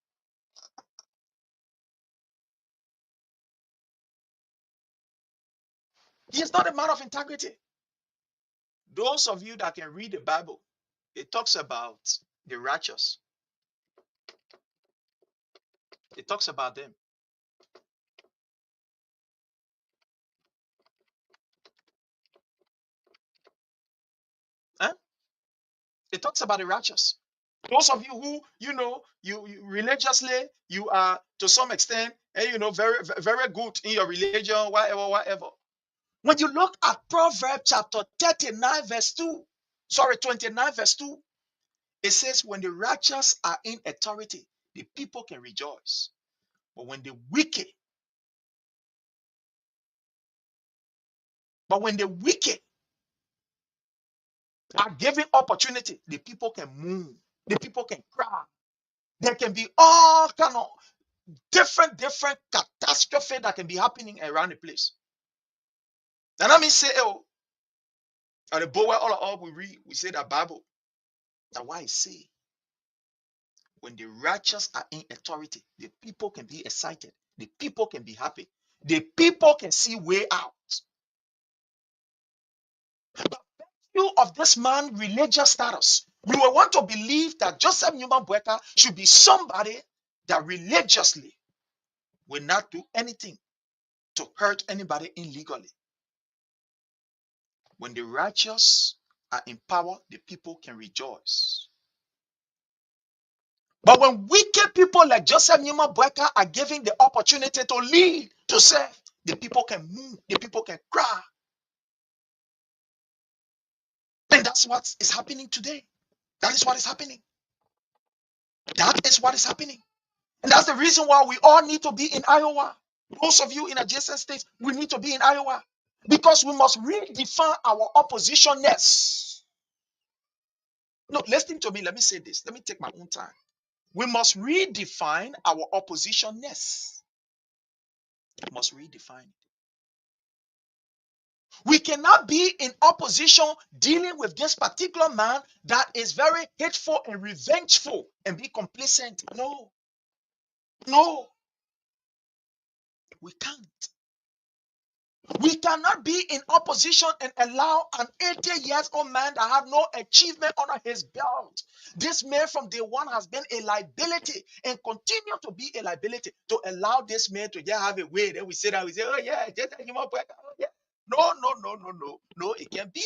He is not a man of integrity. Those of you that can read the Bible, it talks about the righteous. It talks about them. Huh? It talks about the righteous. Those of you who, you religiously, you are to some extent, very, very good in your religion, whatever. When you look at Proverbs chapter 39, verse 2, 29, verse 2, it says, when the righteous are in authority, the people can rejoice. But when the wicked are given opportunity, the people can move, the people can cry. There can be all kind of different catastrophe that can be happening around the place. And I mean say, at the boy all we read, we say that Bible. That's why I say, when the righteous are in authority, the people can be excited, the people can be happy, the people can see way out. But you of this man religious status, you will want to believe that Joseph Newman Bueka should be somebody that religiously will not do anything to hurt anybody illegally. When the righteous are in power, the people can rejoice. But when wicked people like Joseph Newman Bueka are given the opportunity to lead, to serve, the people can move, the people can cry. And that's what is happening today. That is what is happening. That is what is happening. And that's the reason why we all need to be in Iowa. Most of you in adjacent states, we need to be in Iowa. Because we must redefine our oppositionness. No, listen to me. Let me say this. Let me take my own time. We must redefine our oppositionness. We must redefine it. We cannot be in opposition dealing with this particular man that is very hateful and revengeful and be complacent. No, we can't. We cannot be in opposition and allow an 80 years old man that have no achievement under his belt. This man from day one has been a liability and continue to be a liability, to allow this man to just have a way. Then we say that, we say, oh yeah, just like him up. Oh, yeah. No, it can't be.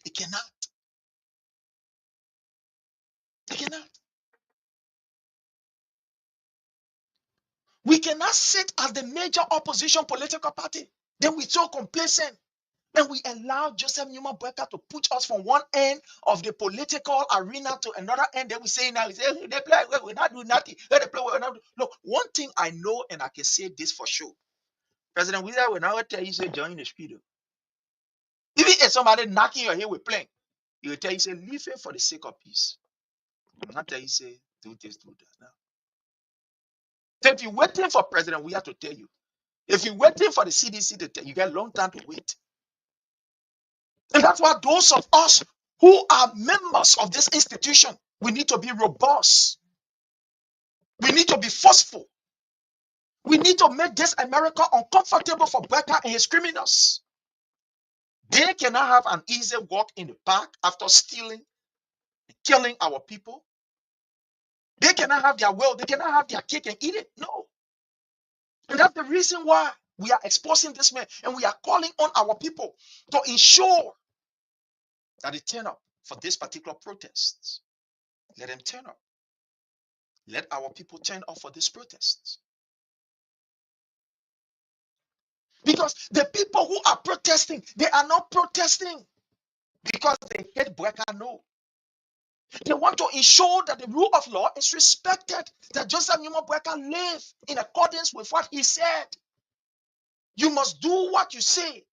It cannot. It cannot. We cannot sit as the major opposition political party. Then we so complacent. And we allow Joseph Newman Boyka to push us from one end of the political arena to another end. Then we say now, we say, "Hey, they play, we not do nothing. Hey, they play, we not do." Look, one thing I know, and I can say this for sure. President Wizard will now tell you, say, join the speed. Even if somebody knocking your head with plank, he will tell you, say, leave it for the sake of peace. He will not tell you, say, do this, do that. No. So if you're waiting for President, we have to tell you. If you're waiting for the CDC to tell you, you got a long time to wait. And that's why those of us who are members of this institution, we need to be robust. We need to be forceful. We need to make this America uncomfortable for Boyka and his criminals. They cannot have an easy walk in the park after stealing, killing our people. They cannot have their will. They cannot have their cake and eat it. No. And that's the reason why we are exposing this man and we are calling on our people to ensure that they turn up for this particular protest. Let them turn up. Let our people turn up for these protests. Because the people who are protesting, they are not protesting because they hate Boyka. No. They want to ensure that the rule of law is respected, that Joseph Newman Boyka live in accordance with what he said. You must do what you say.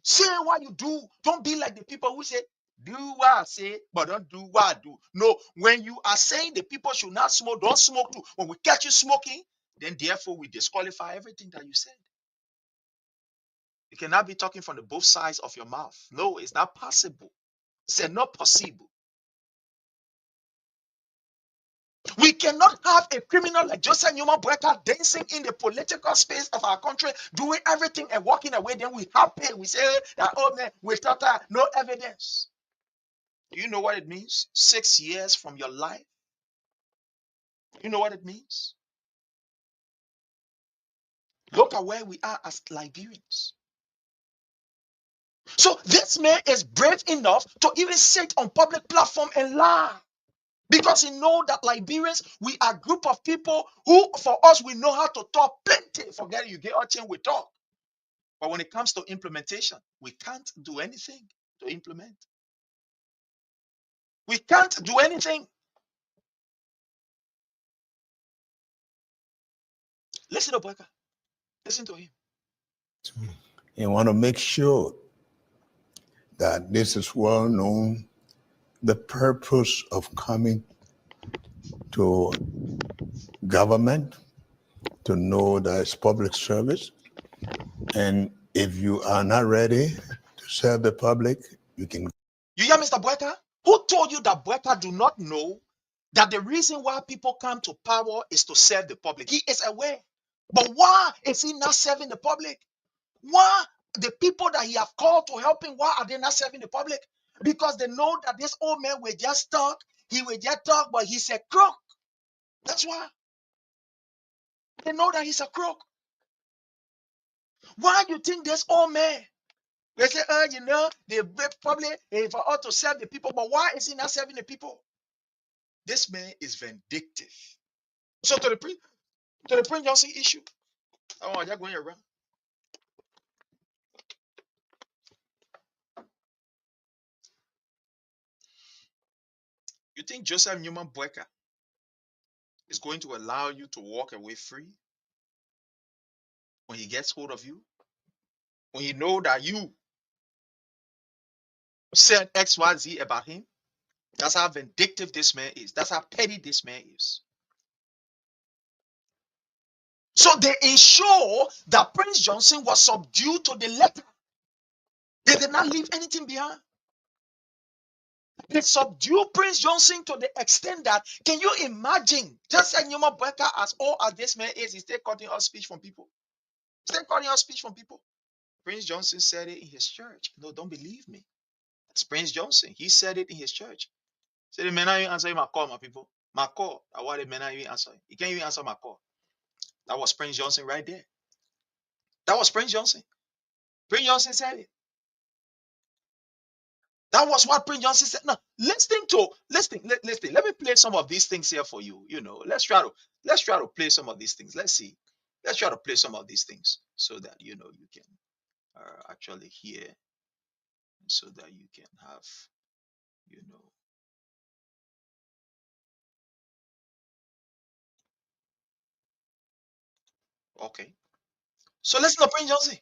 Say what you do. Don't be like the people who say, do what I say, but don't do what I do. No, when you are saying the people should not smoke, don't smoke too. When we catch you smoking, then therefore we disqualify everything that you said. You cannot be talking from the both sides of your mouth. No, it's not possible. C'est not possible. We cannot have a criminal like Joseph Newman Boyka dancing in the political space of our country, doing everything and walking away. Then we happy. We say that, oh man, we thought that no evidence. Do you know what it means? 6 years from your life. You know what it means? Look at where we are as Liberians. So this man is brave enough to even sit on public platform and lie. Because he know that Liberians, we are a group of people who, for us, we know how to talk plenty. Forget you get our chain, we talk. But when it comes to implementation, we can't do anything to implement. We can't do anything. Listen to Boyka. Listen to him. You want to make sure that this is well known, the purpose of coming to government, to know that it's public service. And if you are not ready to serve the public, you can. You hear Mr. Boyka? Who told you that Boyka do not know that the reason why people come to power is to serve the public? He is aware. But why is he not serving the public? Why the people that he have called to help him, why are they not serving the public? Because they know that this old man will just talk, he will just talk, but he's a crook. That's why. They know that he's a crook. Why do you think this old man? They say, you know, they probably for us to serve the people, but why is he not serving the people? This man is vindictive. So to the Prince Johnson issue, oh, you're going around. You think Joseph Newman Boyka is going to allow you to walk away free when he gets hold of you? When he know that you said XYZ about him? That's how vindictive this man is. That's how petty this man is. So they ensure that Prince Johnson was subdued to the letter. They did not leave anything behind. They subdued Prince Johnson to the extent that, can you imagine, just like Newman Boyka, as old as this man is, he's still cutting out speech from people. Still cutting out speech from people. Prince Johnson said it in his church. No, don't believe me. It's Prince Johnson. He said it in his church. He said, the man not even answer my call, my people. My call. That's why the man not even answer. He can't even answer my call. That was Prince Johnson right there. That was Prince Johnson. Prince Johnson said it. That was what Prince Johnson said. Now, listen. Let me play some of these things here for you. You know, let's try to play some of these things. Let's see. Let's try to play some of these things so that you can actually hear, so that you can have you know. Okay. So listen to Prince Johnson.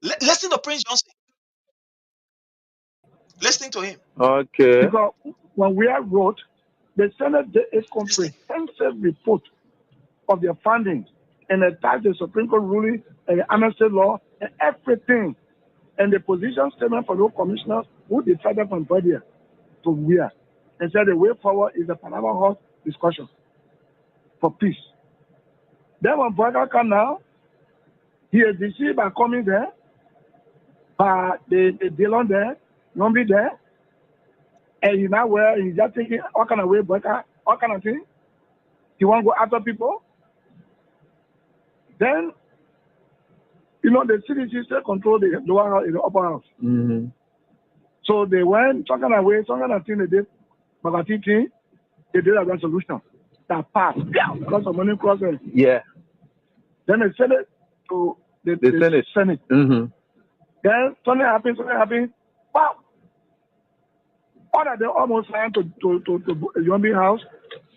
Listen to Prince Johnson. Listen to him. Okay. Because when we are wrote, the Senate did a Listen. comprehensive report of their findings and attached the Supreme Court ruling and the amnesty law and everything, and the position statement for those commissioners who decided from Brady to where, and said the way forward is the Panama House discussion for peace. Then when Brother come now, he is deceived by coming there, by the Dillon there, Nombi there, and he now where he's just thinking all kind of way, Brother, all kind of thing. He want to go after people. Then, the CDC still control the lower house, the upper house. Mm-hmm. So they went talking away, talking of thing they did, but they did a resolution that passed because of money crossing. Yeah. Then they sent it to the Senate. Mm-hmm. Then something happened. Wow! All of them almost ran to Yombi house.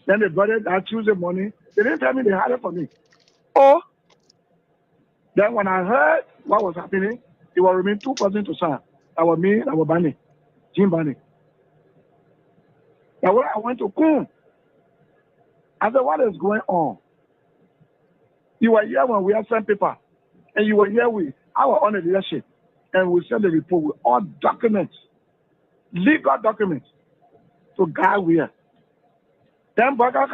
Then they brought it that Tuesday morning. They didn't tell me they had it for me. Oh! Then when I heard what was happening, it was remain 2 persons to sign. That was me, that was Barney, Jim Barney. Now when I went to Kun, I said, what is going on? You were here when we had sent paper, and you were here with our own leadership, and we sent the report with all documents, legal documents, to guide where. Then Baka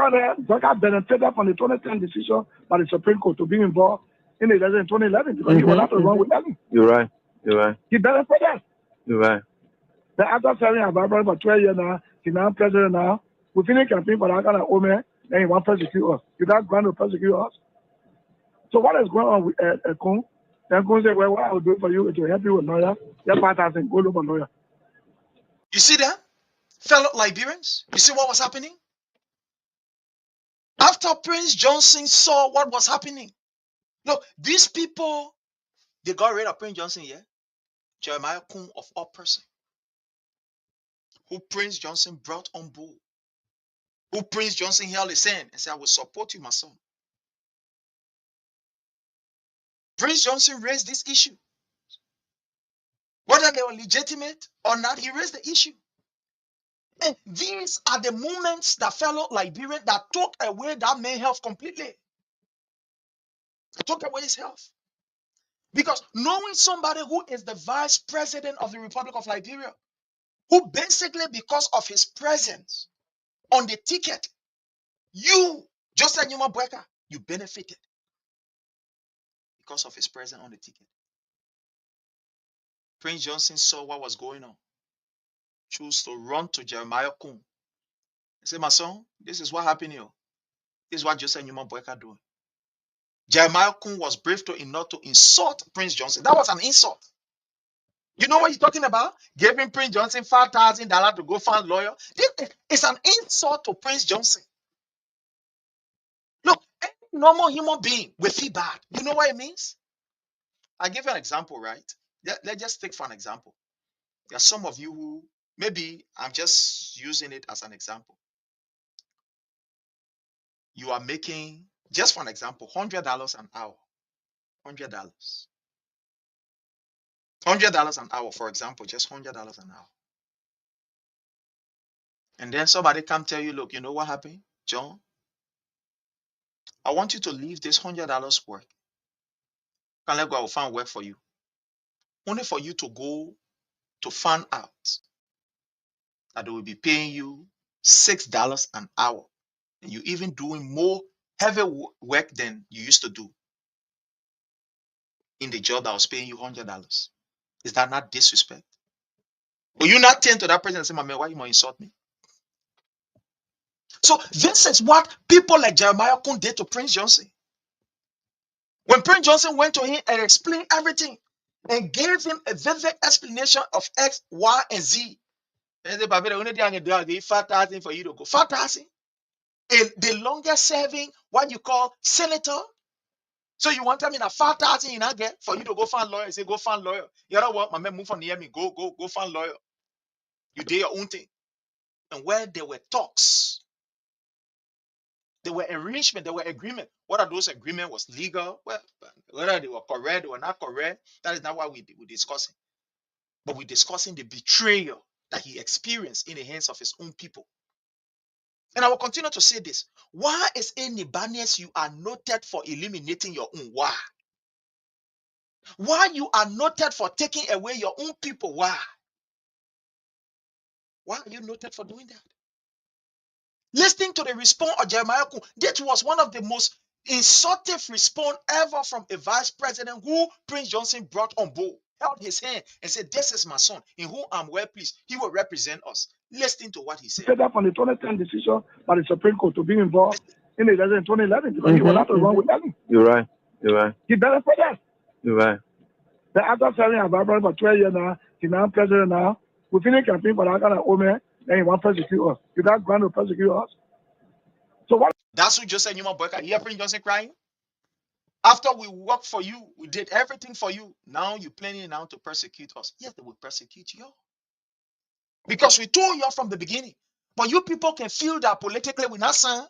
benefited from the 2010 decision by the Supreme Court to be involved in the election in 2011 because he was not wrong with them. You're right. He benefited. You're right. Then after serving our Bible for 12 years now, he's now president now. We finished campaign for that kind of woman, then he wants to persecute us. You not going to persecute us? So what is going on with Kun? Then Kun said, well, what I will do for you is to help you with lawyer. Your partner said, go look for lawyer. You see that, fellow Liberians? You see what was happening? After Prince Johnson saw what was happening, look, these people, they got rid of Prince Johnson, yeah? Jeremiah Kun of all person, who Prince Johnson brought on board, who Prince Johnson held his hand and said, I will support you, my son. Prince Johnson raised this issue. Whether they were legitimate or not, he raised the issue. And these are the moments that fellow Liberian that took away that man's health completely. Took away his health. Because knowing somebody who is the vice president of the Republic of Liberia, who basically because of his presence on the ticket, you, Joseph Numa Bweka, you benefited because of his presence on the ticket. Prince Johnson saw what was going on, chose to run to Jeremiah Kun and say, my son, this is what happened here. This is what Joseph Numa Bweka doing. Jeremiah Kun was brave enough to insult Prince Johnson. That was an insult. You know what he's talking about? Giving Prince Johnson $5,000 to go find a lawyer. This is an insult to Prince Johnson. Look, any normal human being will feel bad. You know what it means? I'll give you an example, right? Let's just take for an example. There are some of you who, maybe I'm just using it as an example. You are making, just for an example, $100 an hour. $100. $100 an hour, for example, just $100 an hour. And then somebody come tell you, look, you know what happened, John? I want you to leave this $100 work. Can let go, I will find work for you. Only for you to go to find out that they will be paying you $6 an hour. And you're even doing more heavy work than you used to do in the job that was paying you $100. Is that not disrespect? Will you not turn to that person and say, my man, why you want to insult me? So this is what people like Jeremiah Kun did to Prince Johnson. When Prince Johnson went to him and explained everything and gave him a vivid explanation of X, Y, and Z, and the only thing I can do is give 5,000 for you to go. 5,000? The longest serving, what you call senator. So you want them in a 5,000 you not get for you to go find lawyer. Say go find lawyer. You know what? My man move from near me. Go find lawyer. You do your own thing. And where there were talks, there were arrangement, there were agreement. What are those agreement was legal? Well, whether they were correct or not correct, that is not what we're discussing. But we're discussing the betrayal that he experienced in the hands of his own people. And I will continue to say this. Why is any Ibanez you are noted for eliminating your own? Why? Why you are noted for taking away your own people? Why? Why are you noted for doing that? Listening to the response of Jeremiah Kung, that was one of the most insultive response ever from a vice president who Prince Johnson brought on board. Held his hand and said, "This is my son, in whom I'm well pleased. He will represent us." Listening to what he said. Said that from the 2010 decision by the Supreme Court to be involved in the election in 2011 because he was not wrong with them. You're right. You're right. He benefited us. You're right. The after serving our Bible for 12 years now, he's now president now. We finished campaign for that kind of woman, then he wants to persecute us. You got going to persecute us. So what? That's who Joseph Newman Boyka. You hear Prince Johnson crying? After we worked for you, we did everything for you. Now you're planning now to persecute us. Yes, they will persecute you. Because we told you from the beginning. But you people can feel that politically we're not saying.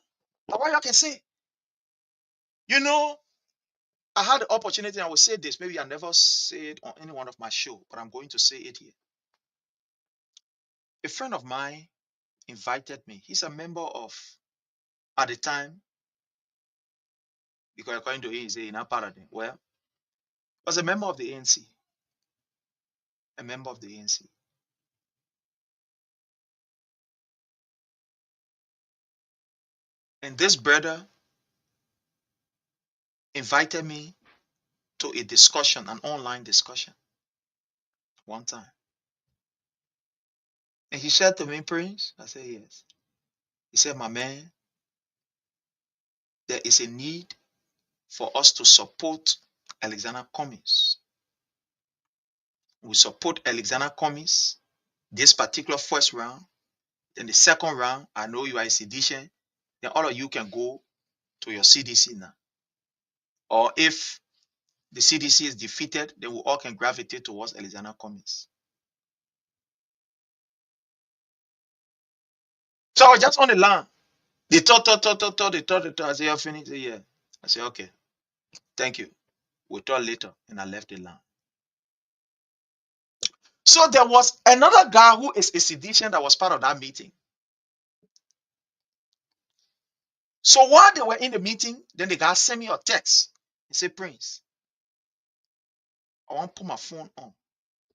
But what you can say? You know, I had the opportunity, I will say this. Maybe I never say it on any one of my shows, but I'm going to say it here. A friend of mine invited me. He's a member of, at the time, because according to him, he's in a paradigm. Well, was a member of the ANC. A member of the ANC. And this brother invited me to a discussion, an online discussion, one time. And he said to me, "Prince," I said, "Yes." He said, "My man, there is a need for us to support Alexander Cummings. We support Alexander Cummings this particular first round. Then the second round, I know you are a sedition. Then all of you can go to your CDC now. Or if the CDC is defeated, then we all can gravitate towards Alexander Cummings." So I was just on the line. They thought. I said, "You're finished?" They said, "Yeah." I said, "Okay, thank you. We'll talk later." And I left the line. So there was another guy who is a sedition that was part of that meeting. So while they were in the meeting, then the guy sent me a text. He said, "Prince, I want to put my phone on.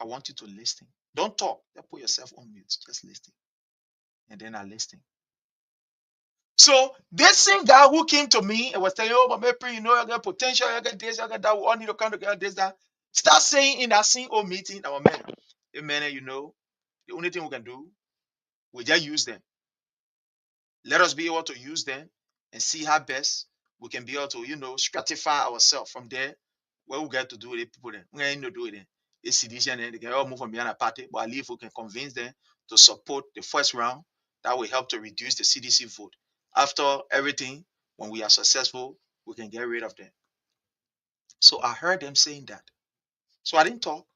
I want you to listen. Don't talk. Just put yourself on mute. Just listen." And then I listened. So this same guy who came to me and was telling, "Oh, my Prince, you know, you got potential, you got this, you got that. We all need to come together, this, that." Start saying in that same old meeting, "Our man, amen, you know, the only thing we can do, we just use them. Let us be able to use them and see how best we can be able to, you know, stratify ourselves from there. Where we get to do it, people then. We ain't to do it then. It's sedition and they can all move from behind a party. But at least we can convince them to support the first round. That will help to reduce the CDC vote. After everything, when we are successful, we can get rid of them." So I heard them saying that. So I didn't talk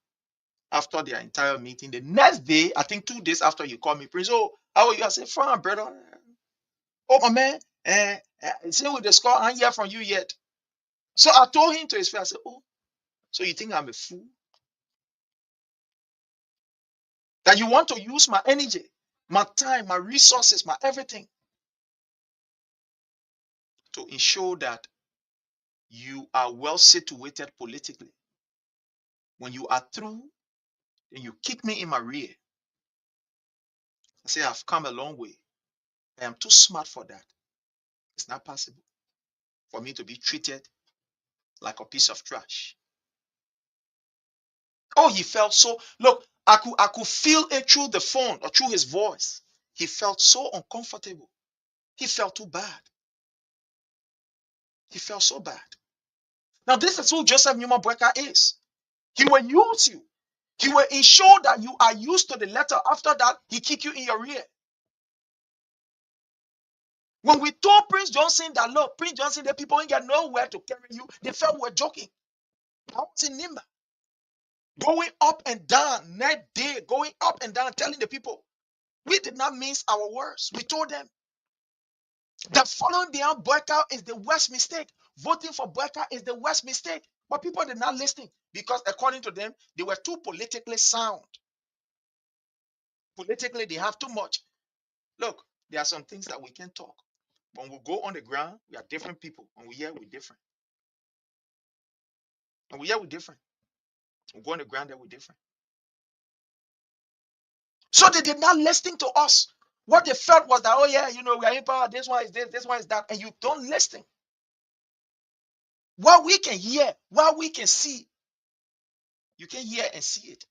after their entire meeting. The next day, I think 2 days after, you called me, "Prince, oh, how are you?" I said, "Fine, brother. Oh, my man, same with the score. I ain't hear from you yet." So I told him to his face, I said, "Oh, so you think I'm a fool? That you want to use my energy, my time, my resources, my everything to ensure that you are well situated politically. When you are through, then you kick me in my rear." I say, "I've come a long way. I am too smart for that. It's not possible for me to be treated like a piece of trash." Oh, he felt so. Look, I could feel it through the phone or through his voice. He felt so uncomfortable. He felt too bad. He felt so bad. Now, this is who Joseph Newman Boyka is. He will use you. He will ensure that you are used to the letter. After that, he kick you in your rear. When we told Prince Johnson that, look, Prince Johnson, the people ain't got nowhere to carry you, they felt we were joking. I was in Nimba, going up and down, night day, going up and down, telling the people. We did not mince our words. We told them that following behind Boyka is the worst mistake. Voting for Boyka is the worst mistake. But people did not listen because, according to them, they were too politically sound. Politically, they have too much. Look, there are some things that we can talk. When we go on the ground, we are different people. When we hear, we're different. And we hear, we're different. We go on the ground, there we're different. So they did not listen to us. What they felt was that, oh yeah, you know, we are in power. This one is this one is that, and you don't listen. What we can hear, what we can see, you can hear and see it.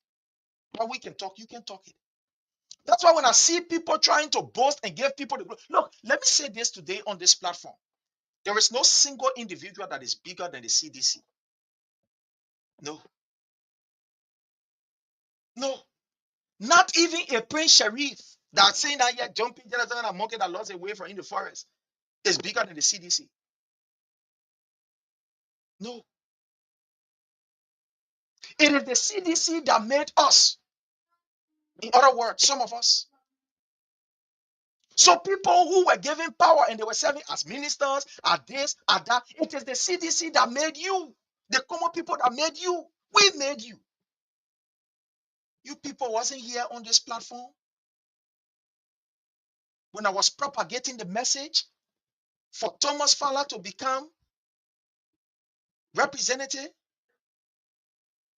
What we can talk, you can talk it. That's why when I see people trying to boast and give people the look, let me say this today on this platform. There is no single individual that is bigger than the CDC. No. No. Not even a Prince Sharif that's saying that you're jumping and a monkey that lost away from in the forest is bigger than the CDC. No. It is the CDC that made us. In other words, some of us. So people who were given power and they were serving as ministers, at this, at that, it is the CDC that made you. The common people that made you. We made you. You people wasn't here on this platform when I was propagating the message for Thomas Fowler to become representative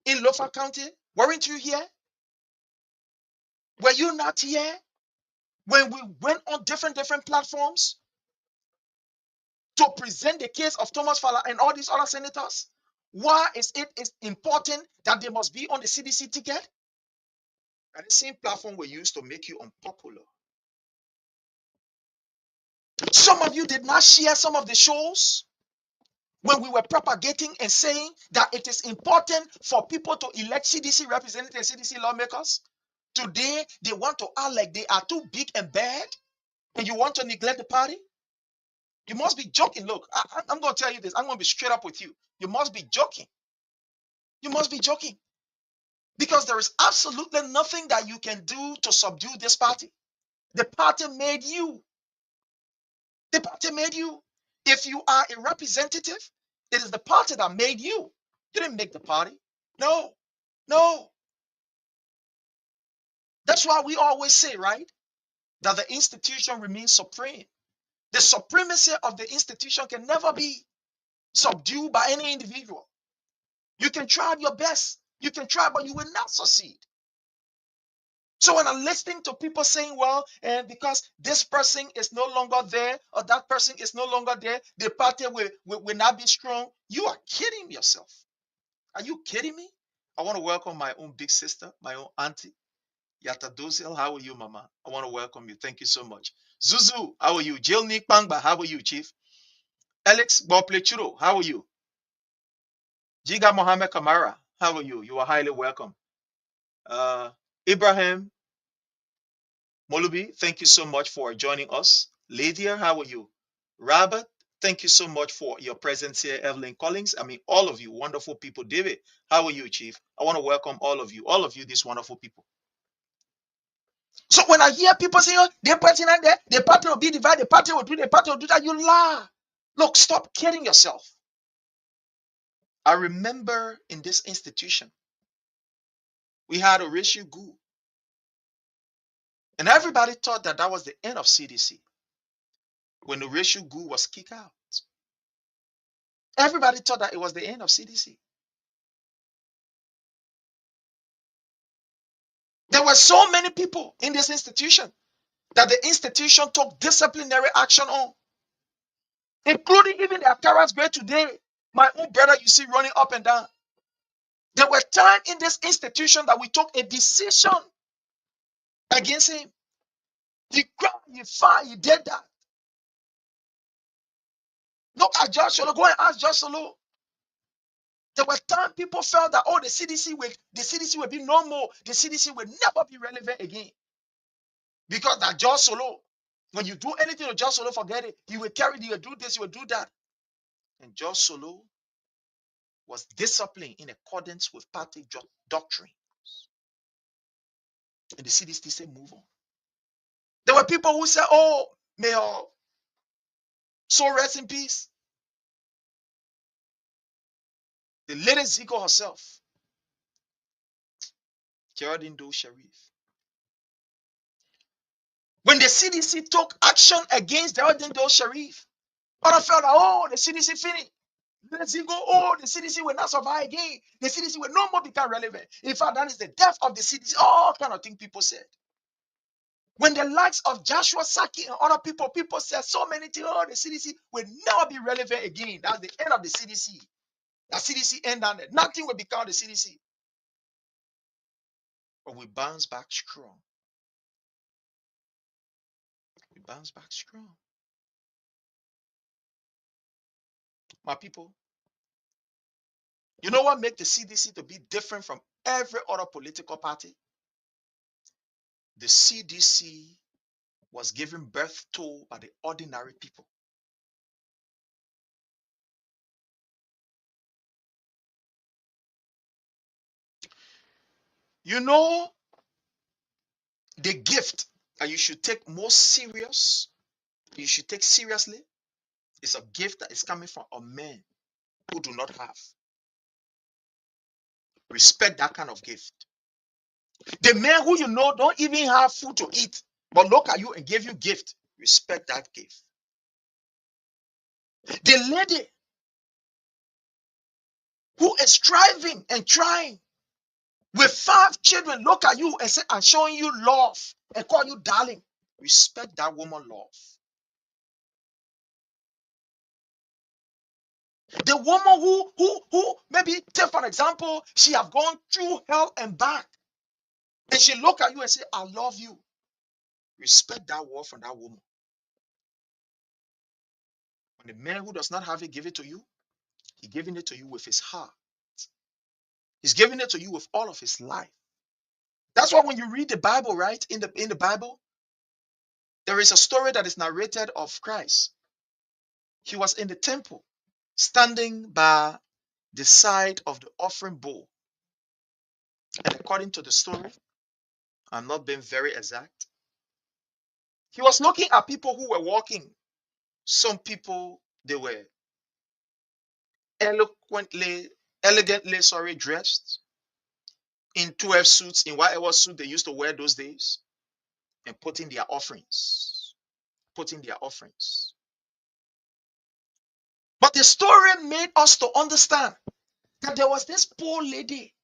in Lofa County. Weren't you here? Were you not here when we went on different platforms to present the case of Thomas Fowler and all these other senators? Why is it important that they must be on the CDC ticket? And the same platform we used to make you unpopular. Some of you did not share some of the shows when we were propagating and saying that it is important for people to elect CDC representatives and CDC lawmakers. Today, they want to act like they are too big and bad, and you want to neglect the party? You must be joking. Look, I'm going to tell you this. I'm going to be straight up with you. You must be joking. You must be joking. Because there is absolutely nothing that you can do to subdue this party. The party made you. The party made you. If you are a representative, it is the party that made you. You didn't make the party. No. No. That's why we always say, right, that the institution remains supreme. The supremacy of the institution can never be subdued by any individual. You can try your best. You can try, but you will not succeed. So when I'm listening to people saying, well, and because this person is no longer there or that person is no longer there, the party will not be strong, you are kidding yourself. Are you kidding me? I want to welcome my own big sister, my own auntie, Yata Dozel. How are you, Mama? I want to welcome you. Thank you so much. Zuzu, how are you? Jill Nick Pangba, how are you, Chief? Alex Boplechuro, how are you? Jiga Mohammed Kamara, how are you? You are highly welcome. Ibrahim Molubi, thank you so much for joining us. Lydia, how are you? Robert, thank you so much for your presence here. Evelyn Collins, I mean, all of you wonderful people. David, how are you, Chief? I want to welcome all of you, these wonderful people. So when I hear people saying, oh, the party not there, the party will be divided, the party will do the party will do that, you lie. Look, stop kidding yourself. I remember in this institution, we had Horatio Gu. And everybody thought that was the end of CDC when Horatio Gu was kicked out. Everybody thought that it was the end of CDC. There were so many people in this institution that the institution took disciplinary action on, including even the Akaras grade today. My own brother, you see, running up and down. There were times in this institution that we took a decision against him. He cried, he fired, he did that. Look at Josh Solo. Go and ask Josh Solo. There were times people felt that, oh, the CDC will be no more. The CDC will never be relevant again. Because that Josh Solo When you do anything to George Solo, forget it. He will carry, you will do this, you will do that. And George Solo was disciplined in accordance with party doctrine. And the CDC said, move on. There were people who said, oh, may her soul rest in peace. The lady Zico herself, Geraldine Doe Sharif. When the CDC took action against Geraldine Doe Sharif, others felt that, oh, the CDC finished. Let's go, oh, the CDC will not survive again. The CDC will no more become relevant. In fact, that is the death of the CDC. All kind of things people said. When the likes of Joshua Saki and other people said so many things, oh, the CDC will never be relevant again. That's the end of the CDC. The CDC ended. Nothing will become the CDC. But we bounce back strong. We bounce back strong. My people, you know what makes the CDC to be different from every other political party? The CDC was given birth to by the ordinary people. You know, the gift that you should take most serious, you should take seriously, is a gift that is coming from a man who do not have. Respect that kind of gift. The man who you know don't even have food to eat, but look at you and give you gift. Respect that gift. The lady who is striving and trying with 5 children, look at you and say, I'm showing you love and call you darling. Respect that woman love. The woman who maybe take for example, she have gone through hell and back. And she look at you and say, I love you. Respect that word from that woman. When the man who does not have it give it to you, he's giving it to you with his heart. He's giving it to you with all of his life. That's why when you read the Bible, right? In the Bible, there is a story that is narrated of Christ. He was in the temple, standing by the side of the offering bowl. And according to the story, I'm not being very exact, he was looking at people who were walking. Some people, they were elegantly dressed in 12 suits, in whatever suit they used to wear those days, and putting their offerings. But the story made us to understand that there was this poor lady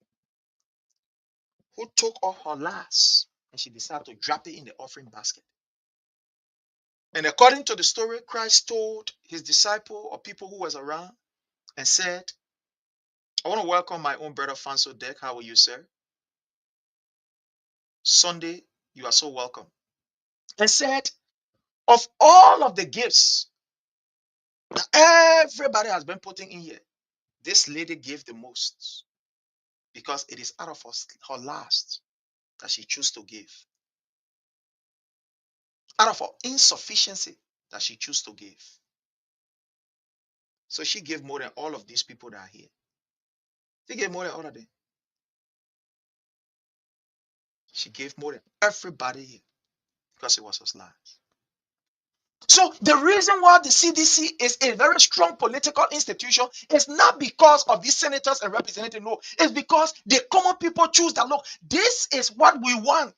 who took off her last and she decided to drop it in the offering basket. And according to the story, Christ told his disciple or people who was around and said, I want to welcome my own brother Fanso Deck. How are you, sir? Sunday, you are so welcome. And said, of all of the gifts that everybody has been putting in here, this lady gave the most because it is out of her last that she chose to give. Out of her insufficiency that she chose to give. So she gave more than all of these people that are here. She gave more than all of them. She gave more than everybody here because it was her last. So the reason why the CDC is a very strong political institution is not because of these senators and representatives. No, it's because the common people choose that, look, this is what we want.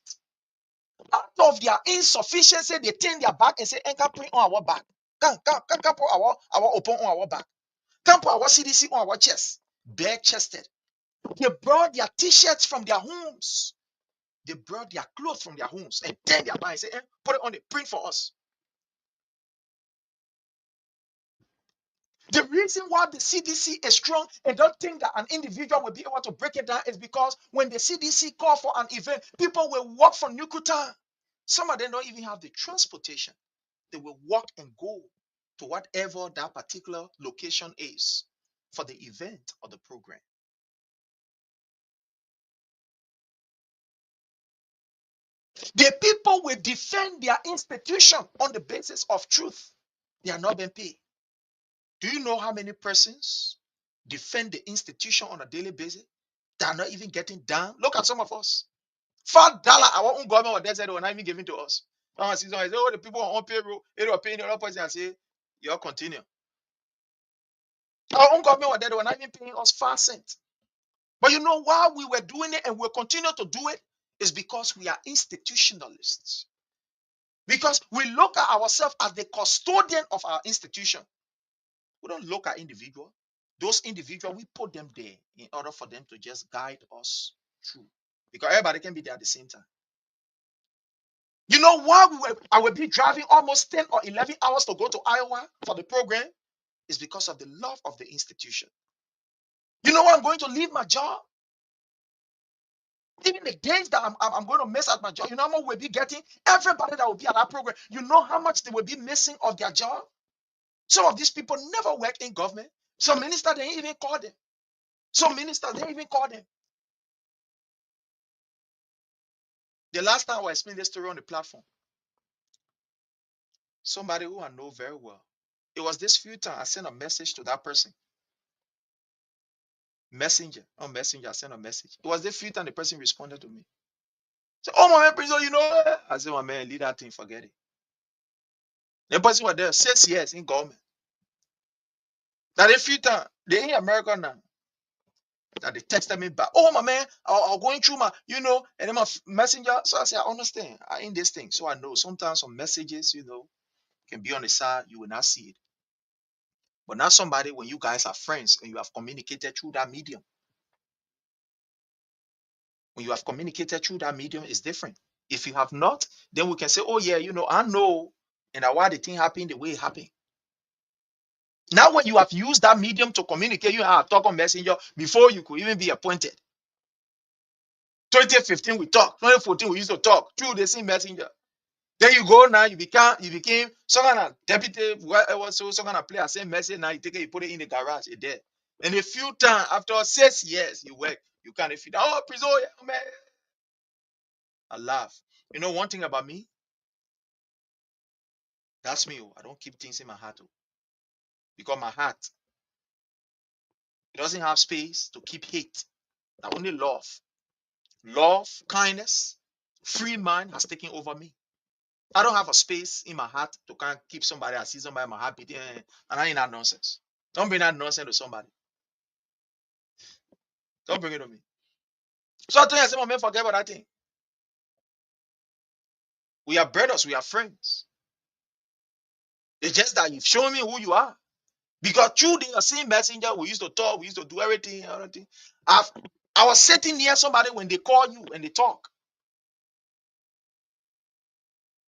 Out of their insufficiency, they turn their back and say, "Enka print on our back. Can put our open on our back. Can put our CDC on our chest." Bare chested. They brought their t-shirts from their homes. They brought their clothes from their homes and turn their back and say, put it on the print for us. The reason why the CDC is strong and don't think that an individual will be able to break it down is because when the CDC call for an event, people will walk from Nukuta. Some of them don't even have the transportation. They will walk and go to whatever that particular location is for the event or the program. The people will defend their institution on the basis of truth. They are not being paid. Do you know how many persons defend the institution on a daily basis that are not even getting down? Look at some of us. $5, our own government or they were not even giving to us. I say, oh, the people on payroll, they were paying the other person. I say, you continue. Our own government or they were not even paying us 5 cents. But you know why we were doing it and we'll continue to do it? Is because we are institutionalists. Because we look at ourselves as the custodian of our institution. We don't look at individuals. Those individuals, we put them there in order for them to just guide us through. Because everybody can be there at the same time. You know why I will be driving almost 10 or 11 hours to go to Iowa for the program? Is because of the love of the institution. You know why I'm going to leave my job? Even the days that I'm going to miss at my job, you know how much we'll be getting? Everybody that will be at that program, you know how much they will be missing of their job? Some of these people never work in government. Some ministers, they ain't even call them. Some ministers, they ain't even call them. The last time I explained this story on the platform, somebody who I know very well, it was this few times I sent a message to that person. Messenger, on Messenger, I sent a message. It was the few times the person responded to me. So, oh my man, Prince, you know, I said, my man, leave that thing, forget it. The person was there 6 years in government. Now, the few times, they in America now, that they texted me back. Oh my man, I'm going through my, you know, and then my messenger. So I said, I understand. I in this thing. So I know sometimes some messages, you know, can be on the side, you will not see it. But not somebody when you guys are friends and you have communicated through that medium. When you have communicated through that medium, it's different. If you have not, then we can say, oh yeah, you know, I know, and why the thing happened the way it happened. Now, when you have used that medium to communicate, you have talk on messenger before you could even be appointed. 2015 we talk, 2014 we used to talk through the same messenger. Then you go now, you became some kind of deputy, whatever, so some kind of player, same message. Now you take it, you put it in the garage, it's there. And a few times after 6 years, you work, you can't fit. Oh, prison, yeah, man. I laugh. You know one thing about me? That's me. Oh, I don't keep things in my heart. Oh, because my heart, it doesn't have space to keep hate. I only love. Love, kindness, free mind has taken over me. I don't have a space in my heart to kind of keep somebody. I see somebody in my heart beating, and I ain't that nonsense. Don't bring that nonsense to somebody. Don't bring it to me. So I tell you, I say, my man, forget about that thing. We are brothers, we are friends. It's just that you've shown me who you are. Because through the same messenger, we used to talk, we used to do everything. I was sitting near somebody when they call you and they talk.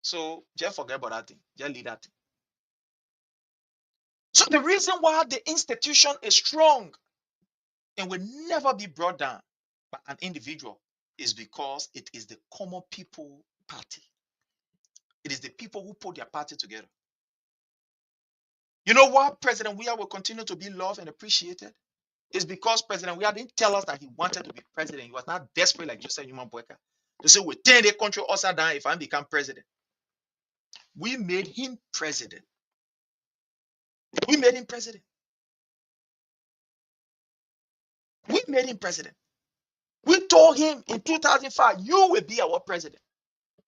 So just forget about that thing. Just leave that thing. So the reason why the institution is strong and will never be brought down by an individual is because it is the common people party. It is the people who put their party together. You know why President Weah will continue to be loved and appreciated? It's because President Weah didn't tell us that he wanted to be president. He was not desperate like Joseph Newman Boyka to say, we turn the country upside down if I become president. We made him president. We made him president. We made him president. We told him in 2005, you will be our president.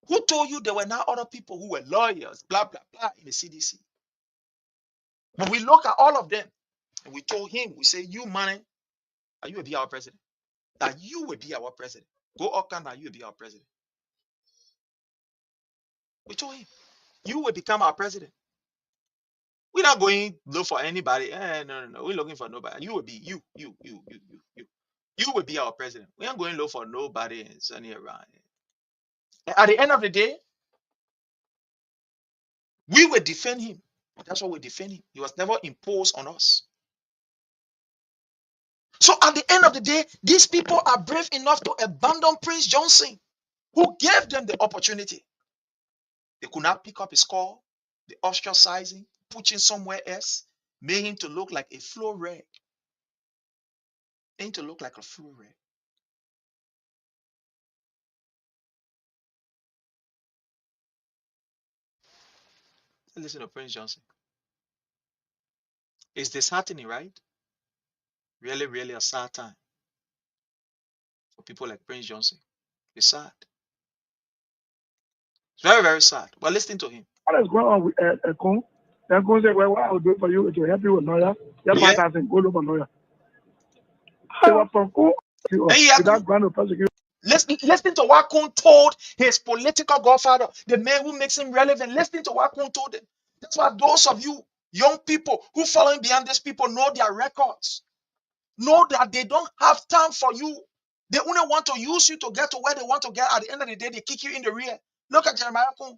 Who told you there were now other people who were lawyers, blah, blah, blah, in the CDC? When we look at all of them, and we told him, we say, you man, you will be our president. That you will be our president. Go up and you will be our president. We told him, you will become our president. We're not going to look for anybody. No. We're looking for nobody. You will be you. You will be our president. We aren't going to look for nobody and sending around. At the end of the day, we will defend him. That's what we defend him. He was never imposed on us. So at the end of the day, these people are brave enough to abandon Prince Johnson, who gave them the opportunity. They could not pick up his call, the ostracizing, put him somewhere else, made him to look like a flow rag. Made him to look like a flow rag. Listen to Prince Johnson. It's disheartening, right? Really, really a sad time for people like Prince Johnson. It's sad. It's very, very sad. But listen to him. What is going on with Kun? Then Kun said, well, what I'll do for you is to help you with lawyer. Your Yeah. 5,000 go look for lawyer. They were from Kun to us And yeah, without grant of persecution. listen to what Kun told his political godfather, the man who makes him relevant. Listen to what Kun told him. That's why those of you young people who following behind these people know their records. Know that they don't have time for you. They only want to use you to get to where they want to get. At the end of the day, they kick you in the rear. Look at Jeremiah Kun.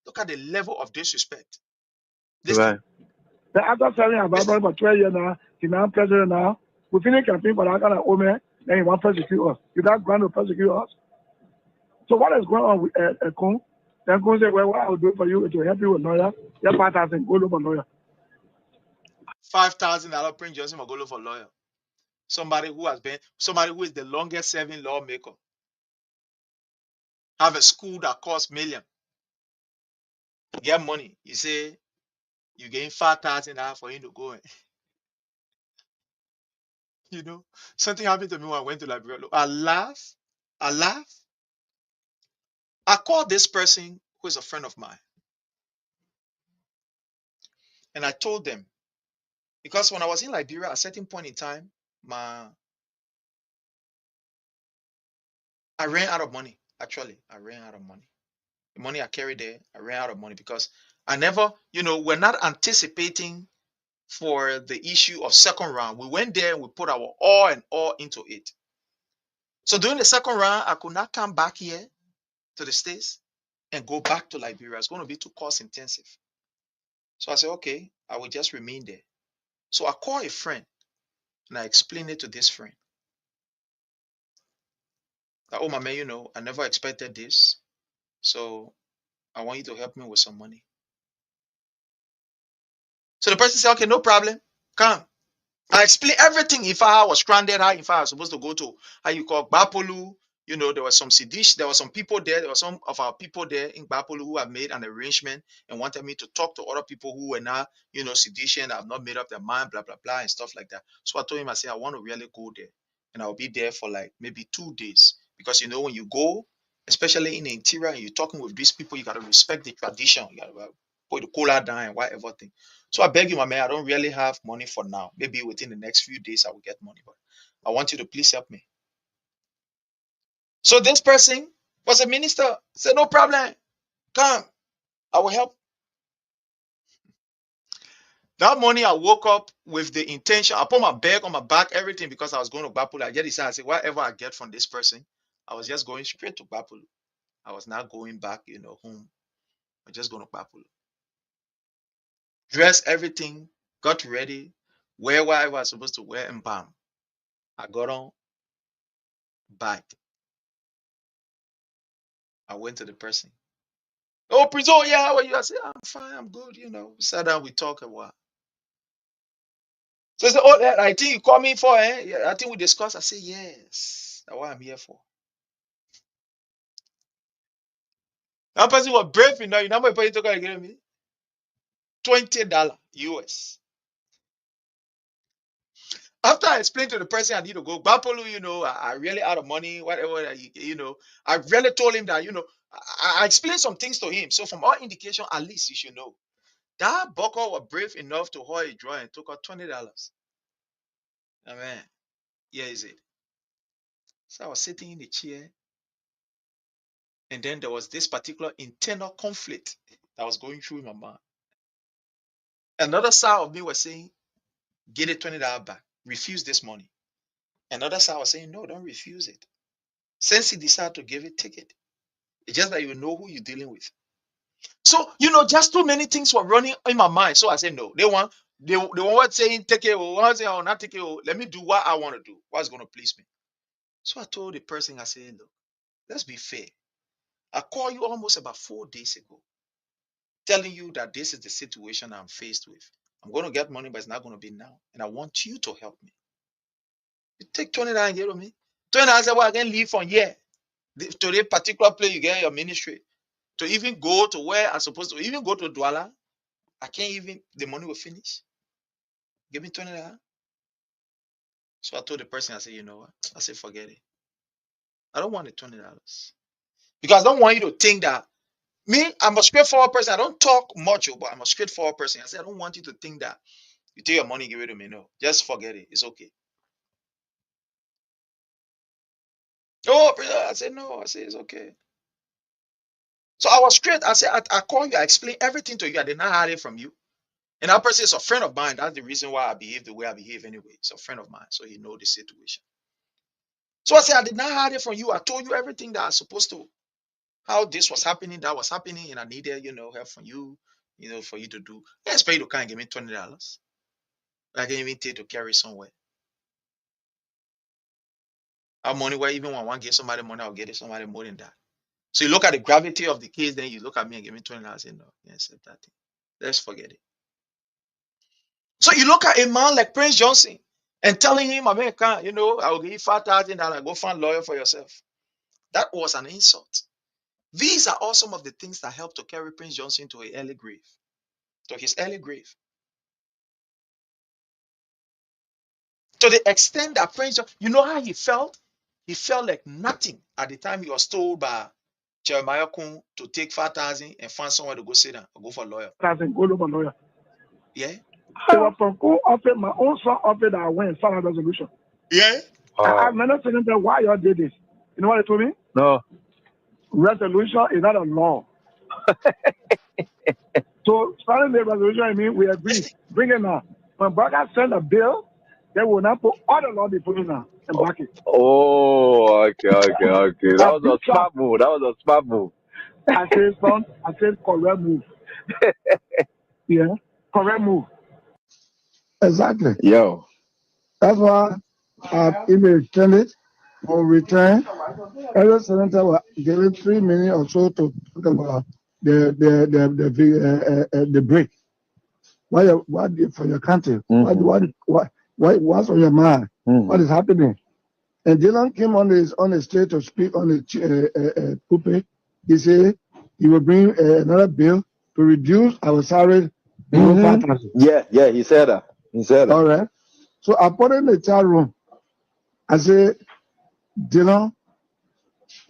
Look at the level of disrespect. Listen. Right. Then after serving Ababa for 12 years now, he's now president now. We finish campaign for that kind of woman, then he want to persecute us. Without grant to persecute us. So what is going on with Kun? Then Kun said, well, what I'll do for you is to help you with lawyer. Your 5,000 go look for lawyer. $5,000 Prince Johnson will go look for lawyer. Somebody who is the longest serving lawmaker. Have a school that costs millions. Get money. You say you gain $5,000 for him to go. You know, something happened to me when I went to Liberia. I laugh. I called this person who is a friend of mine. And I told them, because when I was in Liberia, at a certain point in time, I ran out of money. Actually, I ran out of money. The money I carried there, I ran out of money because I never, we're not anticipating for the issue of second round. We went there and we put our all and all into it. So during the second round, I could not come back here to the States and go back to Liberia. It's going to be too cost intensive. So I said, okay, I will just remain there. So I called a friend and I explained it to this friend. That, oh, my man, I never expected this. So I want you to help me with some money. So the person said, okay, no problem. Come. I explained everything. If I was stranded, if I was supposed to go to, Gbapolu, there was some sedition, there were some people there. There were some of our people there in Gbapolu who have made an arrangement and wanted me to talk to other people who were not, sedition, have not made up their mind, blah, blah, blah, and stuff like that. So I told him, I said, I want to really go there. And I'll be there for like maybe 2 days. Because, when you go, especially in the interior, and you're talking with these people, you got to respect the tradition. You got to put the cooler down and whatever thing. So I beg you, my man, I don't really have money for now. Maybe within the next few days I will get money, but I want you to please help me. So this person was a minister. Said, no problem. Come. I will help. That morning I woke up with the intention. I put my bag on my back, everything, because I was going to Gbapolu. I just decided, I said, whatever I get from this person, I was just going straight to Gbapolu. I was not going back, home. I was just going to Gbapolu. Dress everything, got ready, wear what I was supposed to wear and bam. I got on, back. I went to the person. Oh, Prince, oh yeah, how are you? I said, I'm fine, I'm good, Sat down, we talk a while. So I said, oh, I think you called me for, Yeah, I think we discussed. I said, yes, that's what I'm here for. That person was brave enough. You know how much person took against me? $20 US. After I explained to the person I need to go, Gbapolu, I really out of money, whatever, I really told him that, I explained some things to him. So from all indication, at least you should know. That bucker was brave enough to hold a draw and took out $20. Amen. Here is it. So I was sitting in the chair, and then there was this particular internal conflict that was going through my mind. Another side of me was saying, get the $20 back, refuse this money. Another side was saying, no, don't refuse it. Since he decided to give it, take it. It's just that you know who you're dealing with. So, just too many things were running in my mind. So I said, no, they want saying, take it, or one saying, oh, not take it, or let me do what I want to do, what's going to please me. So I told the person, I said, look, let's be fair. I called you almost about 4 days ago, telling you that this is the situation I'm faced with. I'm going to get money, but it's not going to be now. And I want you to help me. You take $20 and give to me. $20, I said, well, I can leave from here to this particular place you get your ministry. To even go to where I'm supposed to, even go to Douala, I can't even, the money will finish. Give me $20. So I told the person, I said, you know what? I said, forget it. I don't want the $20. Because I don't want you to think that me, I'm a straightforward person. I don't talk much, but I'm a straightforward person. I said, I don't want you to think that you take your money, give it to me. No, just forget it. It's okay. Oh, brother, I said, no. I said, it's okay. So I was straight. I said, I call you, I explain everything to you. I did not hide it from you. And that person is a friend of mine. That's the reason why I behave the way I behave anyway. It's a friend of mine, so he knows the situation. So I said, I did not hide it from you. I told you everything that I was supposed to, how this was happening, that was happening, and I needed, help from you, for you to do. I expect you to kind of give me $20. I can even take to carry somewhere. Our money, where even when I want to give somebody money, I'll get it somebody more than that. So you look at the gravity of the case, then you look at me and give me $20 and say, no, yes, accept that thing. Let's forget it. So you look at a man like Prince Johnson and telling him, American, I will give you $5,000, go find a lawyer for yourself. That was an insult. These are all some of the things that helped to carry Prince Johnson to his early grave. To the extent that Prince Johnson, you know how he felt? He felt like nothing at the time he was told by Jeremiah Kun to take 5,000 and find somewhere to go sit down or go for a lawyer. Go look for a lawyer. Yeah. They were from who offered my own son offered that I went and a resolution. Yeah. I'm not telling them why y'all did this. You know what they told me? No. Resolution is not a law. So starting the resolution, I mean, we agree. Bring it now. When Braga send a bill, they will not put all the law they put in now and back it. Oh, okay. That was a smart move. I said correct move. Yeah, correct move. Exactly. Yo. That's why I've emailed Senate for return. Every senator was given 3 minutes or so to talk about the break. What for your country? Mm-hmm. What's on your mind? Mm-hmm. What is happening? And Dylan came on the stage to speak on the pulpit. He said he will bring another bill to reduce our salary. Yeah, he said that. All right. So I put in the chat room. I said, Dylan,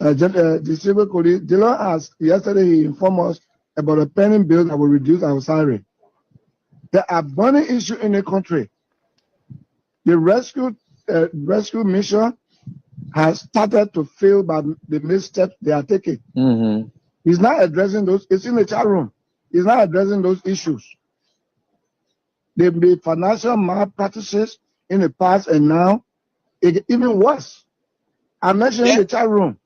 district colleague, Dylan asked yesterday, he informed us about a pending bill that will reduce our salary. There are burning issues in the country. The rescue mission has started to fail by the missteps they are taking. Mm-hmm. He's not addressing those. It's in the chat room. He's not addressing those issues. There may be financial malpractices in the past and now, even worse. I mentioned in the chat room.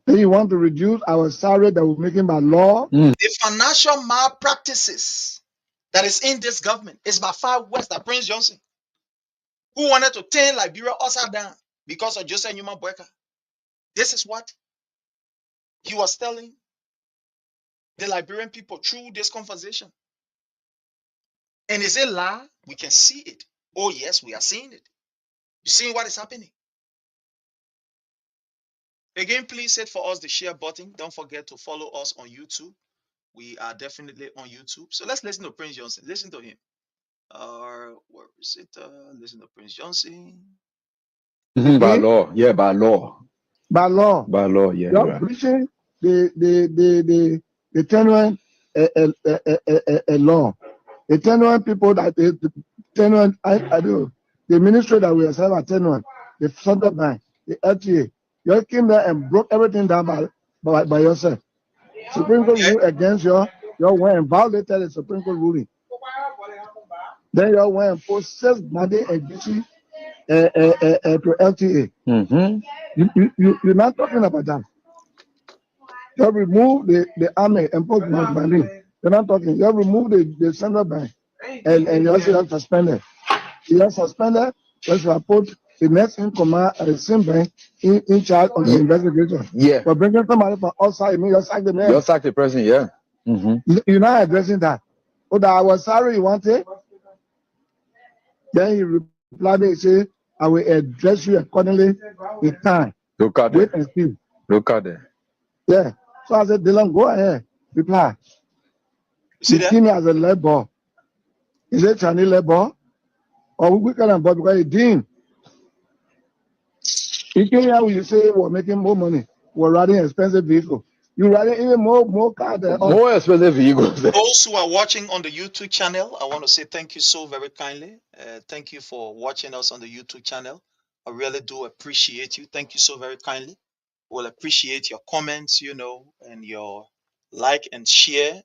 Then you want to reduce our salary that we're making by law. The financial malpractices that is in this government is by far worse than Prince Johnson, who wanted to turn Liberia upside down because of Joseph Newman Boyka. This is what he was telling the Liberian people through this conversation. And is it a lie? We can see it. Oh, yes, we are seeing it. You see what is happening? Again, please hit for us the share button. Don't forget to follow us on YouTube. We are definitely on YouTube. So let's listen to Prince Johnson. Listen to him. Where is it? Listen to Prince Johnson. Mm-hmm. By law. Yeah, by law. By law. By law, yeah. You're right. preaching the 10 a law. The 10 people that the 10 I do. The ministry that we have at 10 the Central Bank, the LTA. You came there and broke everything down by yourself. Supreme Court ruled against you went and violated the Supreme Court ruling. Then you went and possessed money and Gucci to LTA. Mm-hmm. You're not talking about that. You remove the army and put money. You're not talking. You remove the Central Bank and you also suspended. You are suspended. Let's put the next in command at the same bank in charge of the investigation. Yeah. But bringing somebody from outside, you mean you sack the man. You sack the person, yeah. Mm-hmm. You're not addressing that. Oh, that I was sorry you wanted. Then he replied and said, I will address you accordingly in time. Look at Wait it. and see. Look at it. Yeah. So I said, Dylan, go ahead, reply. You see He that? see me as a labor. Is it Chinese labor? Or we can but because he didn't. He came here when you say we're making more money. We're riding expensive vehicle. You're riding even more car than us. More expensive vehicles. Those who are watching on the YouTube channel, I want to say thank you so very kindly. Thank you for watching us on the YouTube channel. I really do appreciate you. Thank you so very kindly. We'll appreciate your comments, and your like and share.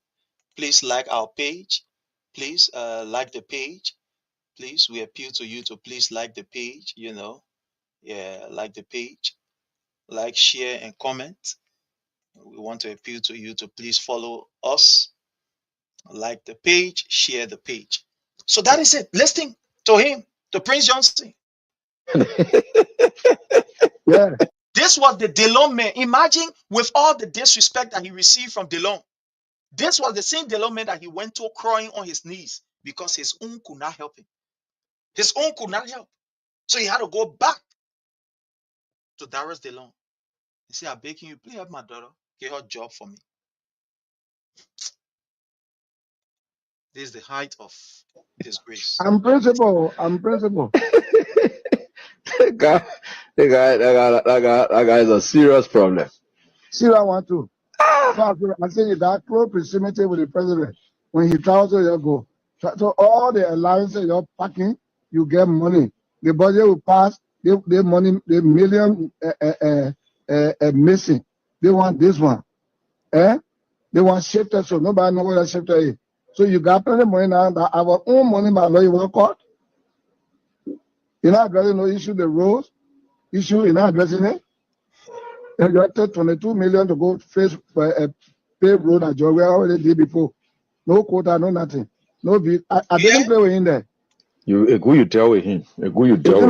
Please like our page. Please like the page. Please, we appeal to you to please like the page, Yeah, like the page. Like, share, and comment. We want to appeal to you to please follow us. Like the page, share the page. So that is it. Listening to him, to Prince Johnson. Yeah. This was the Delon man. Imagine with all the disrespect that he received from Delon. This was the same Delon man that he went to crying on his knees because his own could not help him. His own could not help. So he had to go back to Darius Delon. He said, I'm begging you, please help my daughter. Get her job for me. This is the height of disgrace. I'm principal. That guy is a serious problem. See what I want to. So I say that close proximity with the president. When he travels to your go. So all the allowances you're packing, you get money. The budget will pass, the money, the million missing. They want this one. They want shifter, so nobody knows what that shifter is. So you got plenty of money now that our own money by law you will court. You're not addressing no issue, the rules, issue, you're not addressing it. And you have 22 million to go face pave road at Georgia. We already did before. No quota, no nothing. No big. I didn't play with him there. You deal with him. You deal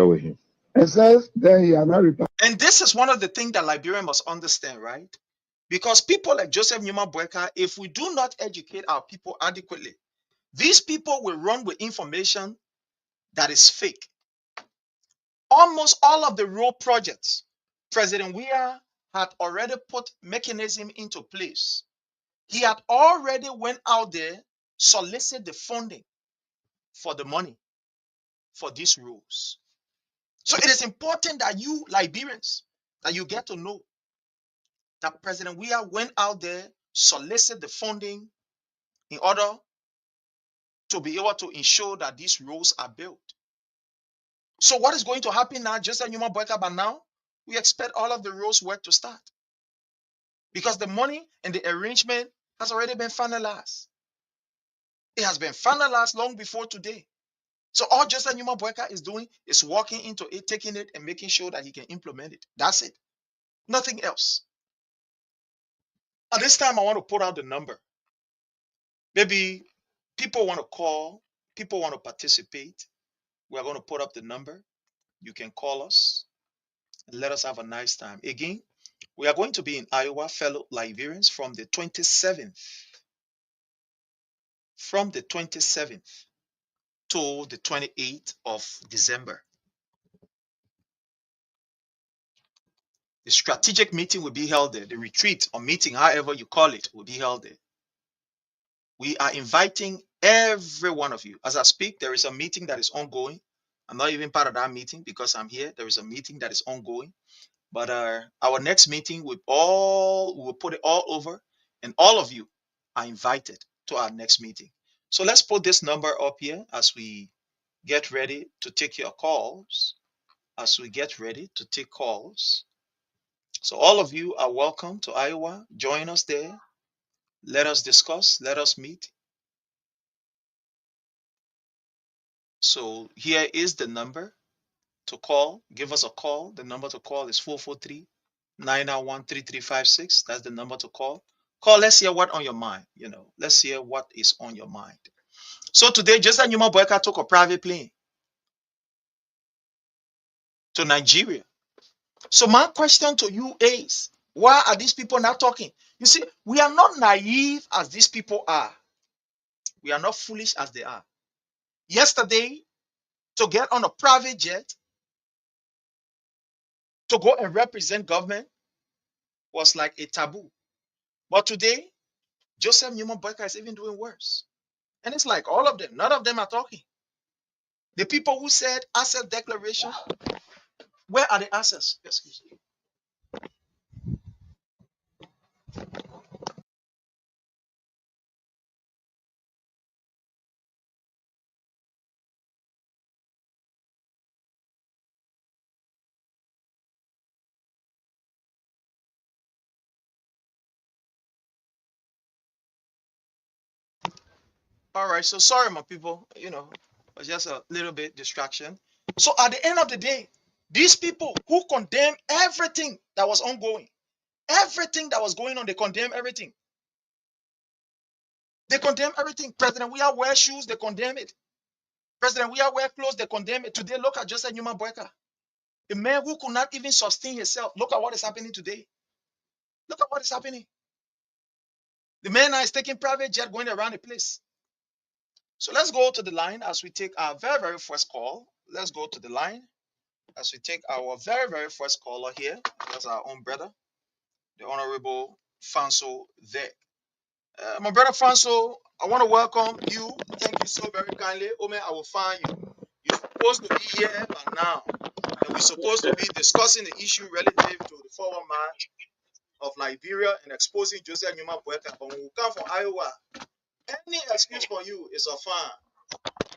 with him. It says then he has not replied. And this is one of the things that Liberians must understand, right? Because people like Joseph Numa Boyka, if we do not educate our people adequately, these people will run with information that is fake. Almost all of the road projects, President Weah had already put mechanism into place. He had already went out there, solicit the funding for the money for these roads. So it is important that you Liberians, that you get to know that President Weah went out there, solicit the funding in order to be able to ensure that these roads are built. So what is going to happen now, just like Numa Boyka, but now we expect all of the roads work to start because the money and the arrangement has already been finalized. It has been finalized long before today. So all just like Numa Boyka is doing is walking into it, taking it, and making sure that he can implement it. That's it. Nothing else. At this time, I want to put out the number. Maybe people want to call, people want to participate. We're going to put up the number. You can call us and let us have a nice time. Again, we are going to be in Iowa, fellow Liberians, from the 27th. From the 27th to the 28th of December. The strategic meeting will be held there. The retreat or meeting, however you call it, will be held there. We are inviting every one of you. As I speak, there is a meeting that is ongoing. I'm not even part of that meeting because I'm here. There is a meeting that is ongoing. But our next meeting, we will put it all over, and all of you are invited to our next meeting. So let's put this number up here as we get ready to take your calls. So all of you are welcome to Iowa. Join us there. Let us discuss. Let us meet. So here is the number to call. Give us a call. The number to call is 443-991-3356. That's the number to call. Call. Let's hear what on your mind. Let's hear what is on your mind. So today, just like Numa Boyka took a private plane to Nigeria. So my question to you is, why are these people not talking? You see, we are not naive as these people are. We are not foolish as they are. Yesterday, to get on a private jet, to go and represent government, was like a taboo. But today, Joseph Newman Boyka is even doing worse. And it's like all of them, none of them are talking. The people who said asset declaration, where are the assets? Excuse me. All right, so sorry, my people, it's just a little bit distraction. So at the end of the day, these people who condemn everything that was ongoing, everything that was going on, they condemn everything. They condemn everything. President Weah wear shoes, they condemn it. President Weah wear clothes, they condemn it. Today, look at Joseph Newman Boyka, a man who could not even sustain himself. Look at what is happening today. Look at what is happening. The man now is taking private jet going around the place. So let's go to the line as we take our very, very first call. Let's go to the line as we take our very, very first caller here. That's our own brother, the Honorable Fanso there. My brother Fanso, I want to welcome you. Thank you so very kindly. Ome, I will find you. You're supposed to be here by now. And we're supposed to be discussing the issue relative to the forward march of Liberia and exposing Joseph Newman Boyka. But when we come from Iowa, any excuse for you is a fine.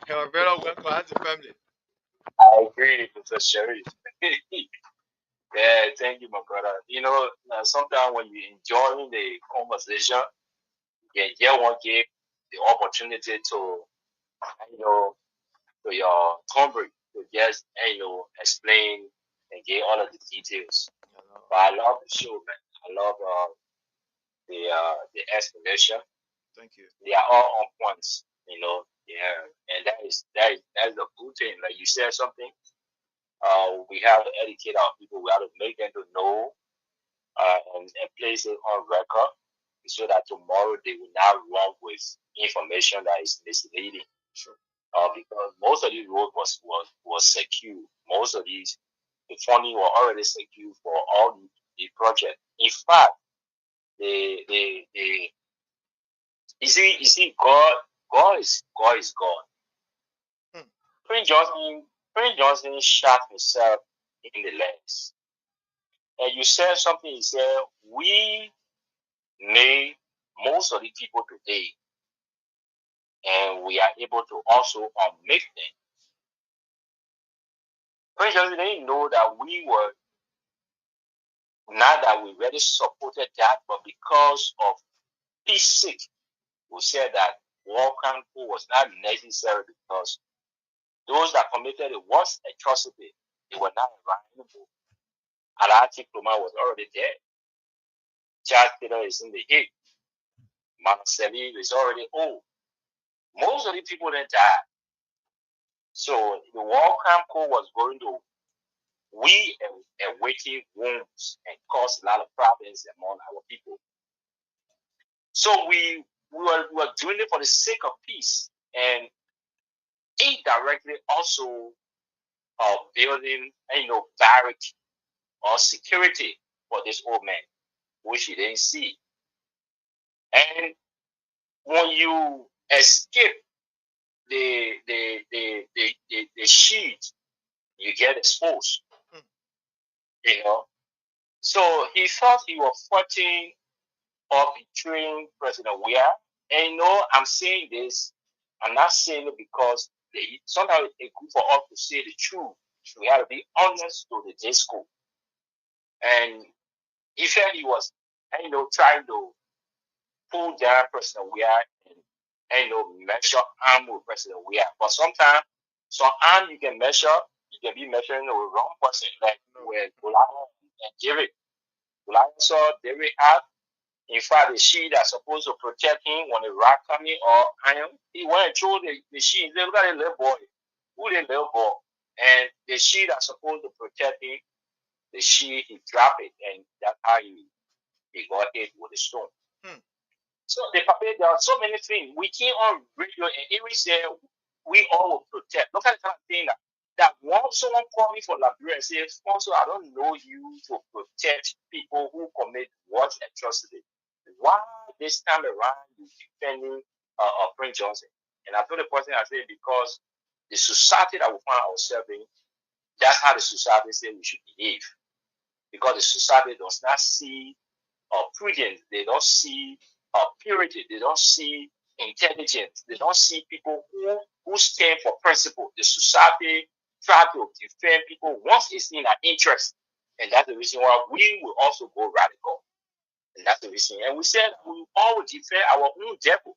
My brother, welcome as a family. I agree, Mr. Sharif. Yeah, thank you, my brother. Sometimes when you're enjoying the conversation, you want to give the opportunity to, to your convert to just, explain and get all of the details. But I love the show, man. I love the explanation. Thank you. They are all on points, Yeah, and that is the good thing. Like you said something. We have to educate our people. We have to make them to know and place it on record so that tomorrow they will not run with information that is misleading. Sure. Because most of these roads was secure. Most of these, the funding were already secure for all the project. In fact, the you see, God is God. Hmm. Prince Johnson shot himself in the legs. And you said something, you said, we made most of the people today, and we are able to also unmake them. Prince Johnson didn't know that we were, not that we really supported that, but because of peace sake, we said that war control was not necessary because those that committed the worst atrocity, they were not around. Alati Kuma was already dead. Charles Taylor is in the heat. Marcelli is already old. Most of the people that died. So the war camp was going to we and waiting wounds and cause a lot of problems among our people. So we were doing it for the sake of peace and indirectly also building barrack or security for this old man, which he didn't see. And when you escape the sheet, you get exposed. So he thought he was fighting or betraying President Weah. And I'm saying this, I'm not saying it because sometimes it's good for us to say the truth. We have to be honest to the disco. And he felt he was, trying to pull down President Weah and measure arm with President Weah. But sometimes some arm you can measure, you can be measuring the wrong person, like with Goliath and David. Goliath saw David out. In fact, the sheet that's supposed to protect him when the rock coming or iron, he went and threw the sheet. Look at the little boy. Who the little boy? And the sheet that's supposed to protect him, the sheet, he dropped it. And that's how he got hit with a stone. So there are so many things. We came on radio and even said we all will protect. Look at that thing. that once someone called me for Liberia and said, Sponsor, I don't know you to protect people who commit what atrocity. Why this time around you defending Prince Johnson? And I told the person, I said, because the society that we find ourselves in, that's how the society says we should behave. Because the society does not see prudence, they don't see purity, they don't see intelligence, they don't see people who stand for principle. The society try to defend people once it's in our interest. And that's the reason why we will also go radical. And that's the reason. And we said we will always defend our own devil.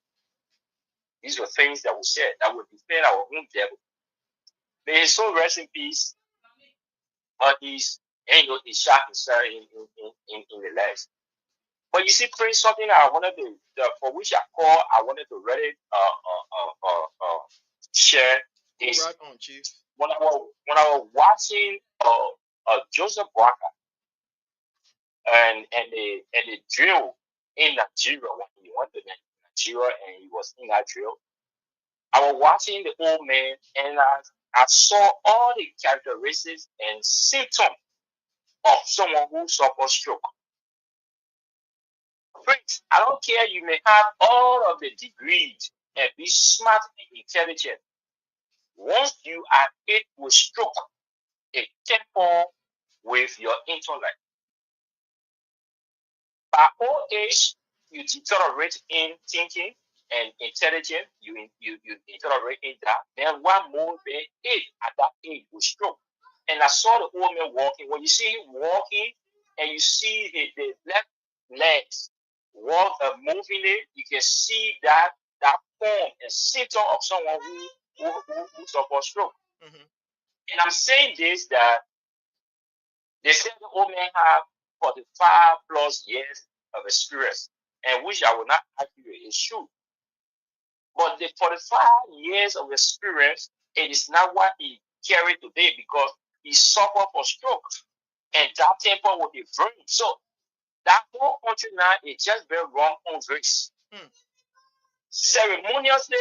These were things that we said that will defend our own devil. May his soul rest in peace, but he's shot himself in the legs. But you see, Prince, something I wanted for which I wanted to really share is Right on, Chief. when I was watching Joseph Boakai and the drill in Nigeria when he went to Nigeria and he was in that drill. I was watching the old man and I saw all the characteristics and symptoms of someone who suffers stroke. Prince, I don't care, you may have all of the degrees and be smart and intelligent. Once you are hit with stroke, it temper with your intellect. By old age, you deteriorate in thinking and intelligence. You deteriorate in that. Then one more than age at that age with stroke. And I saw the old man walking. When you see him walking and you see the left legs moving it, you can see that form and symptom of someone who suffers stroke. Mm-hmm. And I'm saying this that they said the old man have 45 plus years of experience, and which I will not argue is true. But the 45 years of experience, it is not what he carried today because he suffered for stroke, and that temper will be brain. So that whole country now is just very wrong on race. Ceremoniously,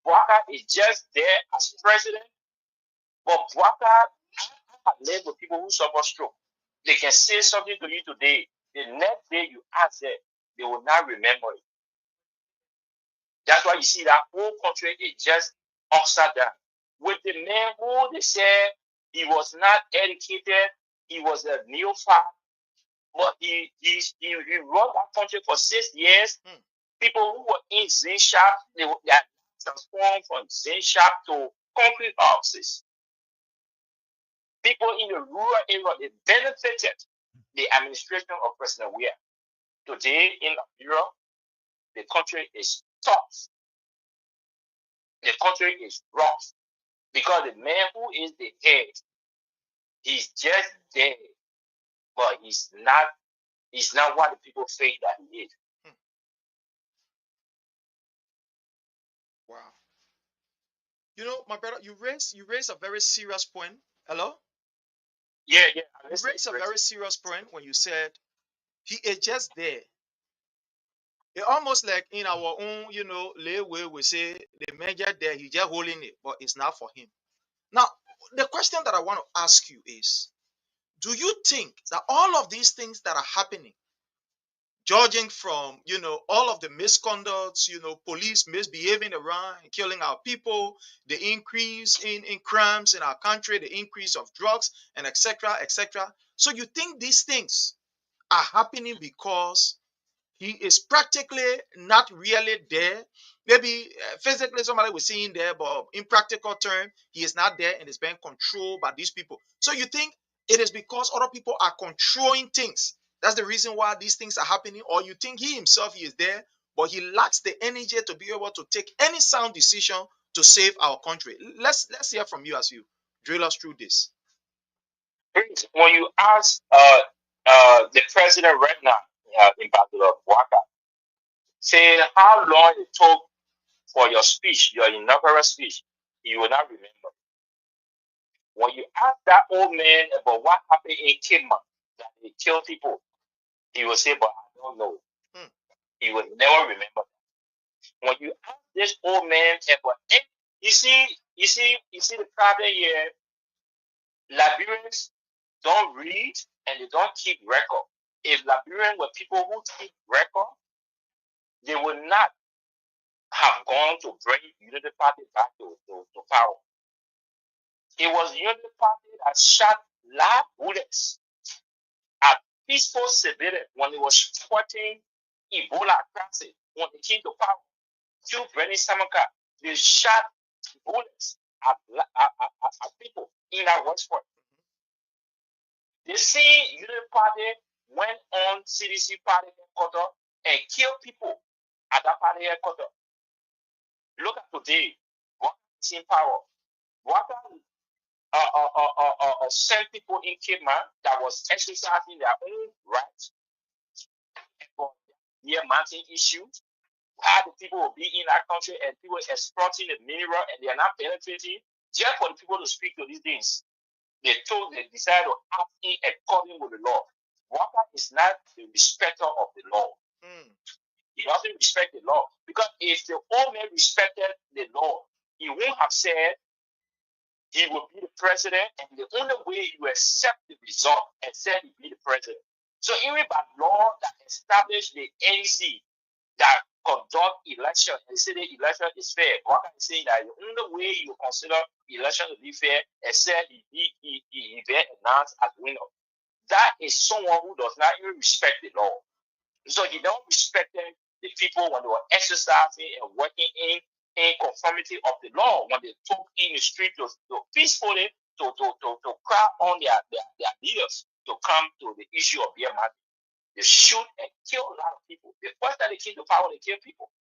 Boakai is just there as president, but Boakai have lived with people who suffer stroke. They can say something to you today. The next day you ask them, they will not remember it. That's why you see that whole country is just upside down. With the man who they said he was not educated, he was a neophyte, but he run that country for 6 years. People who were in zinc shop, they transformed from zinc shop to concrete houses. People in the rural area, they benefited the administration of President Weah. Today in Liberia, the country is tough. The country is rough because the man who is the head, he's just there, but he's not what the people think that he is. Wow. You know, my brother, you raise a very serious point. Hello? Yeah. You raised a very serious point when you said he is just there. It almost like in our own, lay way we say the major there, he just holding it, but it's not for him. Now, the question that I want to ask you is, do you think that all of these things that are happening, judging from, all of the misconducts, police misbehaving around, killing our people, the increase in crimes in our country, the increase of drugs, and etc., etc. So you think these things are happening because he is practically not really there? Maybe physically somebody was seeing there, but in practical terms, he is not there and is being controlled by these people. So you think it is because other people are controlling things? That's the reason why these things are happening? Or you think he himself is there, but he lacks the energy to be able to take any sound decision to save our country? Let's hear from you as you drill us through this. When you ask the president right now, in particular, Boakai, say how long it took for your speech, your inaugural speech, you will not remember. When you ask that old man about what happened in Kidman, that they killed people, he will say, but I don't know. He will never remember. When you ask this old man about it, you see the problem here, Liberians don't read and they don't keep record. If Liberians were people who keep record, they would not have gone to bring Unity Party back to power. It was Unity Party that shot live bullets at peaceful civilians when it was fighting Ebola crisis. When they came to power, killed Bernie Samaka, they shot bullets at people in that Westport. The same Unity Party went on CDC party headquarters and killed people at that party headquarters. Look at today, what is in power. What sent people in Cape Man that was exercising their own rights for their mountain issues. How the people will be in that country and people exploiting the mineral and they are not penetrating just for the people to speak to these things. They decided to act in according with the law. Walker is not the respecter of the law. He doesn't respect the law. Because if the old man respected the law, he won't have said he will be the president, and the only way you accept the result and said he be the president. So even by law that established the NEC that conduct election and say the election is fair, Walker is saying that the only way you consider election to be fair is said he be announced as winner. That is someone who does not even respect the law. So he don't respect the people when they were exercising and working in conformity of the law, when they took in the street to peacefully to cry on their leaders to come to the issue of BMI. They shoot and kill a lot of people. The first time they came to power, they kill people.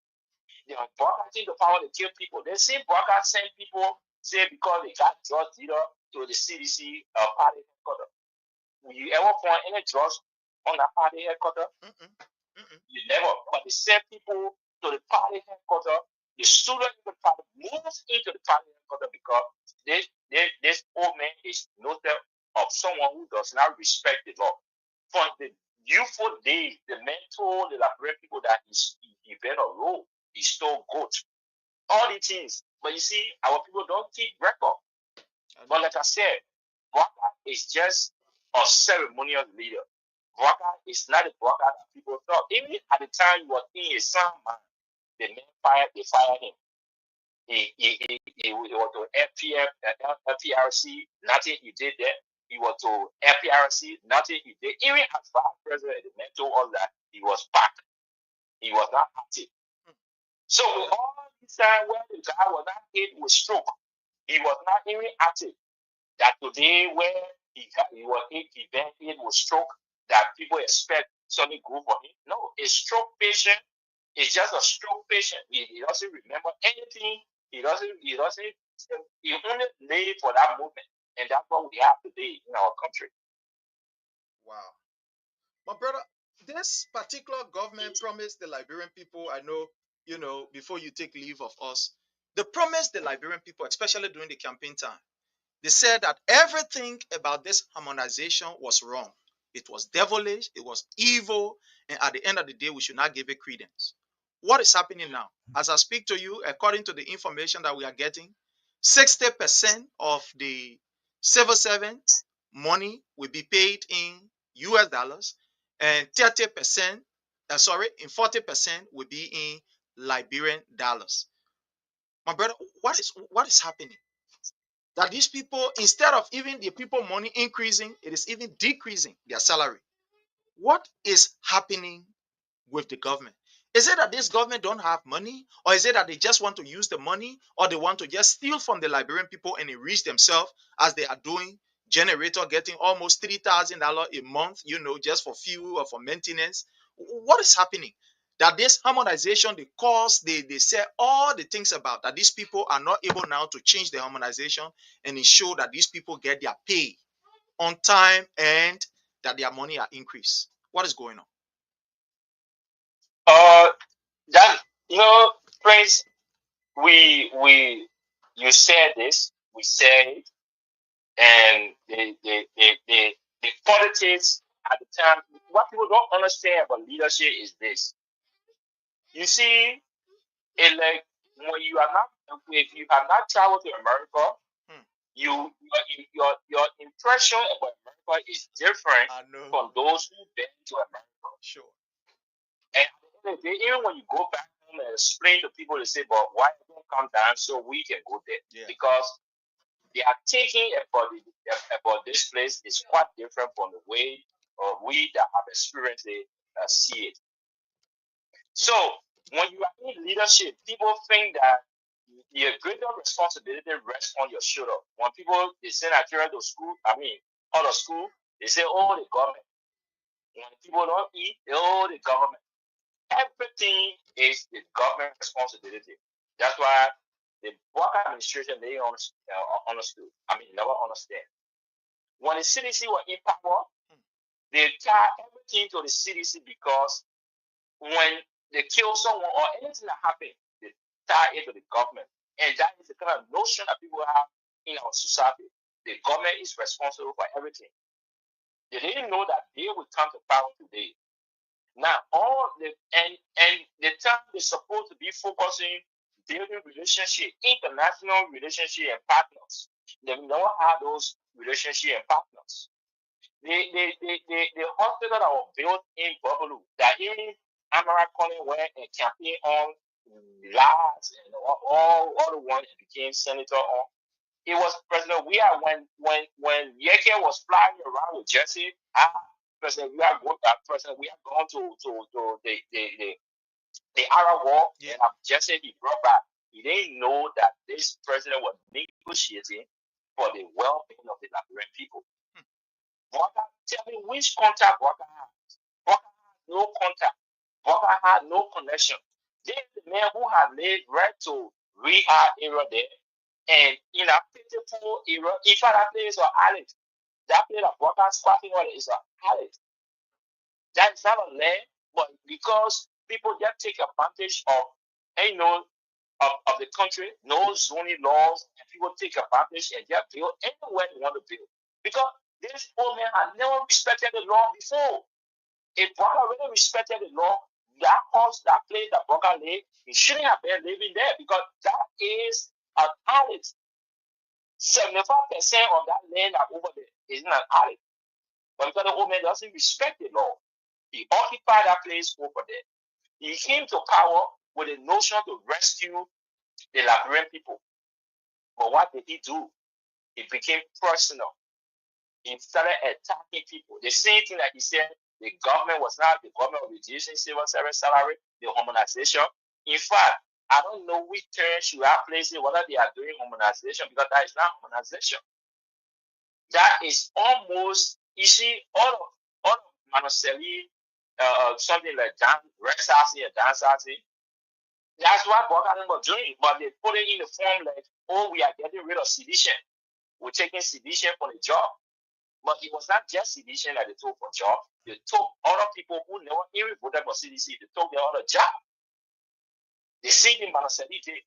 They Barker came to power, they kill people. They say Barker sent people, say because they got drug dealer to the CDC party headquarters. Will you ever find any drugs on that party headquarters? You never. But they send people to the party headquarters. The student in the party moves into the party headquarters because this old man is noted of someone who does not respect the law. From the youthful days, the man told the Liberian people that he better roll, he stole goats, all these things. But you see, our people don't keep record. But like I said, Barker is just a ceremonial leader. Barker is not a Barker that people thought. Even at the time he was in a sound mind, the men they fired him. He was to FPRC, nothing he did there. He was to FPRC, nothing he did. Even as vice president, the men told us that he was packed. He was not active. So with all this time when the guy was not hit with stroke, he was not even active. That today when he was hit, he been hit with stroke, that people expect something good for him. No, a stroke patient is just a stroke patient. He doesn't remember anything. He only live for that moment. And that's what we have today in our country. Wow. My brother, this particular government promised the Liberian people, I know, before you take leave of us, they promised the Liberian people, especially during the campaign time, they said that everything about this harmonization was wrong. It was devilish, it was evil, and at the end of the day, we should not give it credence. What is happening now? As I speak to you, according to the information that we are getting, 60% of the civil servant money will be paid in US dollars, and 30%, in 40% will be in Liberian dollars. My brother, what is happening? That these people, instead of even the people money increasing, it is even decreasing their salary. What is happening with the government? Is it that this government don't have money, or is it that they just want to use the money, or they want to just steal from the Liberian people and enrich themselves as they are doing? Generator getting almost $3,000 a month, just for fuel or for maintenance. What is happening? That this harmonization, they say all the things about that these people are not able now to change the harmonization and ensure that these people get their pay on time and that their money are increased. What is going on? Prince, you said this, we said it, and the politics at the time, what people don't understand about leadership is this. You see, if you have not traveled to America, your impression about America is different I know. from those who've been to America. Sure. And at the end of the day, even when you go back home and explain to people, they say, "But why don't come down so we can go there?" Yeah. Because they are thinking about this place is quite different from the way we that have experienced it see it. So when you are in leadership, people think that your greater responsibility rests on your shoulder. When people they send their children to school, out of school, they say, "Oh, the government." When people don't eat, "Oh, the government." Everything is the government responsibility. That's why the Walker administration they understood. Never understand. When the CDC was in power, they tie everything to the CDC because when they kill someone or anything that happens, they tie it to the government. And that is the kind of notion that people have in our society. The government is responsible for everything. They didn't know that they would come to power today. Now, and the time they're supposed to be focusing, building relationship, international relationship and partners. They never had those relationship and partners. The hospital that was built in Buffalo, that even Amara Collins went and campaigned on last and all the ones that became senator on. It was President Weah when Yeke was flying around with Jesse. President Weah gone to the Arab War, Yeah. and Jesse he brought back. He didn't know that this president was negotiating for the well-being of the Liberian people. Walker, tell me which contact Walker had. Walker had no contact. Walker had no connection. This is the man who had laid right to rehab area there. And in a pitiful era, in fact, that place is an island. That place of Walker squatting on is an island. That's not a land, but because people just take advantage of, of the country, no zoning laws, and people take advantage and just build anywhere they want to build. Because this old man had never respected the law before. If Walker really respected the law, that house, that place that Walker lived, he shouldn't have been living there because that is an island. 75% of that land that over there is not an island. But because the old man doesn't respect the law, he occupied that place over there. He came to power with a notion to rescue the Liberian people. But what did he do? It became personal. He started attacking people. The same thing that he said, the government was reducing civil service salary, the harmonization. In fact, I don't know which term should I place it, whether they are doing harmonization, because that is not harmonization. That is almost, you see, all of Manuseli, something like Rex Sassy and Dan Sassy. That's what Bogdan was doing, but they put it in the form like, "Oh, we are getting rid of sedition. We're taking sedition for the job." But it was not just sedition that they took for job. They took other people who never even voted for CDC. They took their other job. The same thing Manuseli did.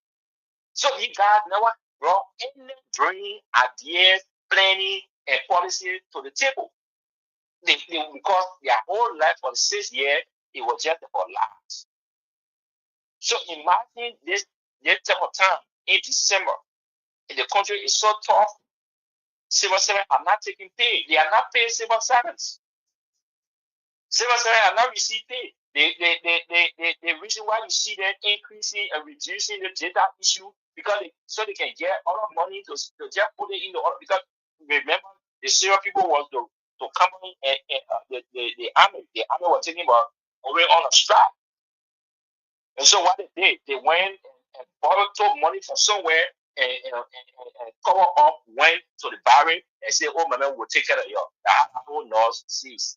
So you guys never brought any dream, ideas, planning, and policy to the table. Because their whole life for the 6 years, it was just about lies. So imagine this type of time in December, and the country is so tough. Civil servants are not taking pay. They are not paying civil servants. Civil servants are not receiving pay. The reason why you see them increasing and reducing the data issue because they can get all of money to just put it in the order. Because remember, the Syrian people was to come in and the army was taking about going on a strike. And so what they did, they went and borrowed money from somewhere and cover up, went to the barrack and said, "Oh, my man, we'll take care of you." That whole North Seas.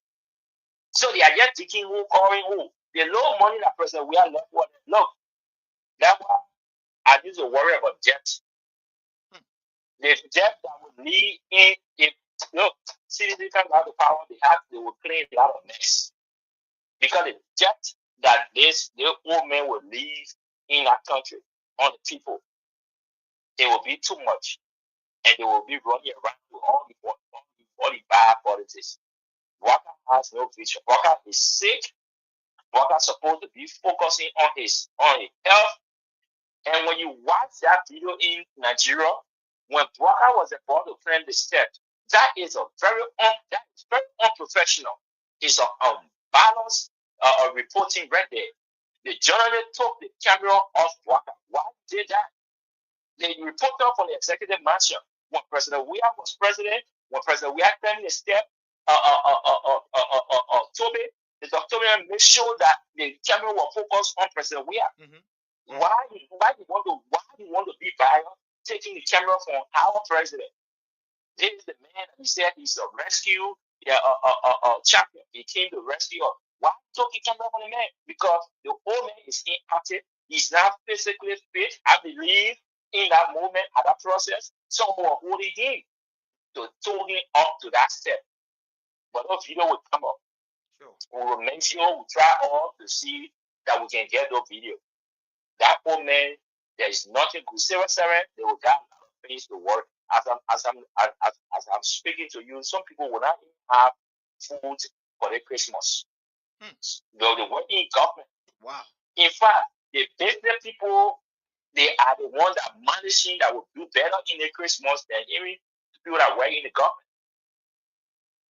So they are just taking who, calling who. The low money that person we are left with. Look, that's why I used to worry about debt. The debt that would lead in, citizens come out of power, they will claim a lot of mess. Because the debt that the old man will leave in our country on the people, it will be too much. And they will be running around with all the bad politics. Walker has no vision. Walker is sick. Walker is supposed to be focusing on his health. And when you watch that video in Nigeria, when Broca was about to claim the step, that is very unprofessional. It's an unbalanced reporting right there. The journalist took the camera off Broca. Why did that? They reported from the executive mansion when President Weah was president, when President Weah claimed the step, October, the document made sure that the camera was focused on President Weah. Why you want to be biased taking the camera from our president? This is the man that he said he's a rescue champion. He came to rescue us. Why took the camera from the man? Because the old man is inactive. He's not physically fit. I believe in that moment, at that process, someone will hold him to tow him up to that step. But no video will come up. Sure. We will make sure we try all to see that we can get those video. That old man, there is nothing good. Sarah, they will got a lot of things to work. As I'm speaking to you, some people will not even have food for their Christmas. They're working in government. Wow. In fact, the business people, they are the ones that managing that will do better in the Christmas than even people that work in the government.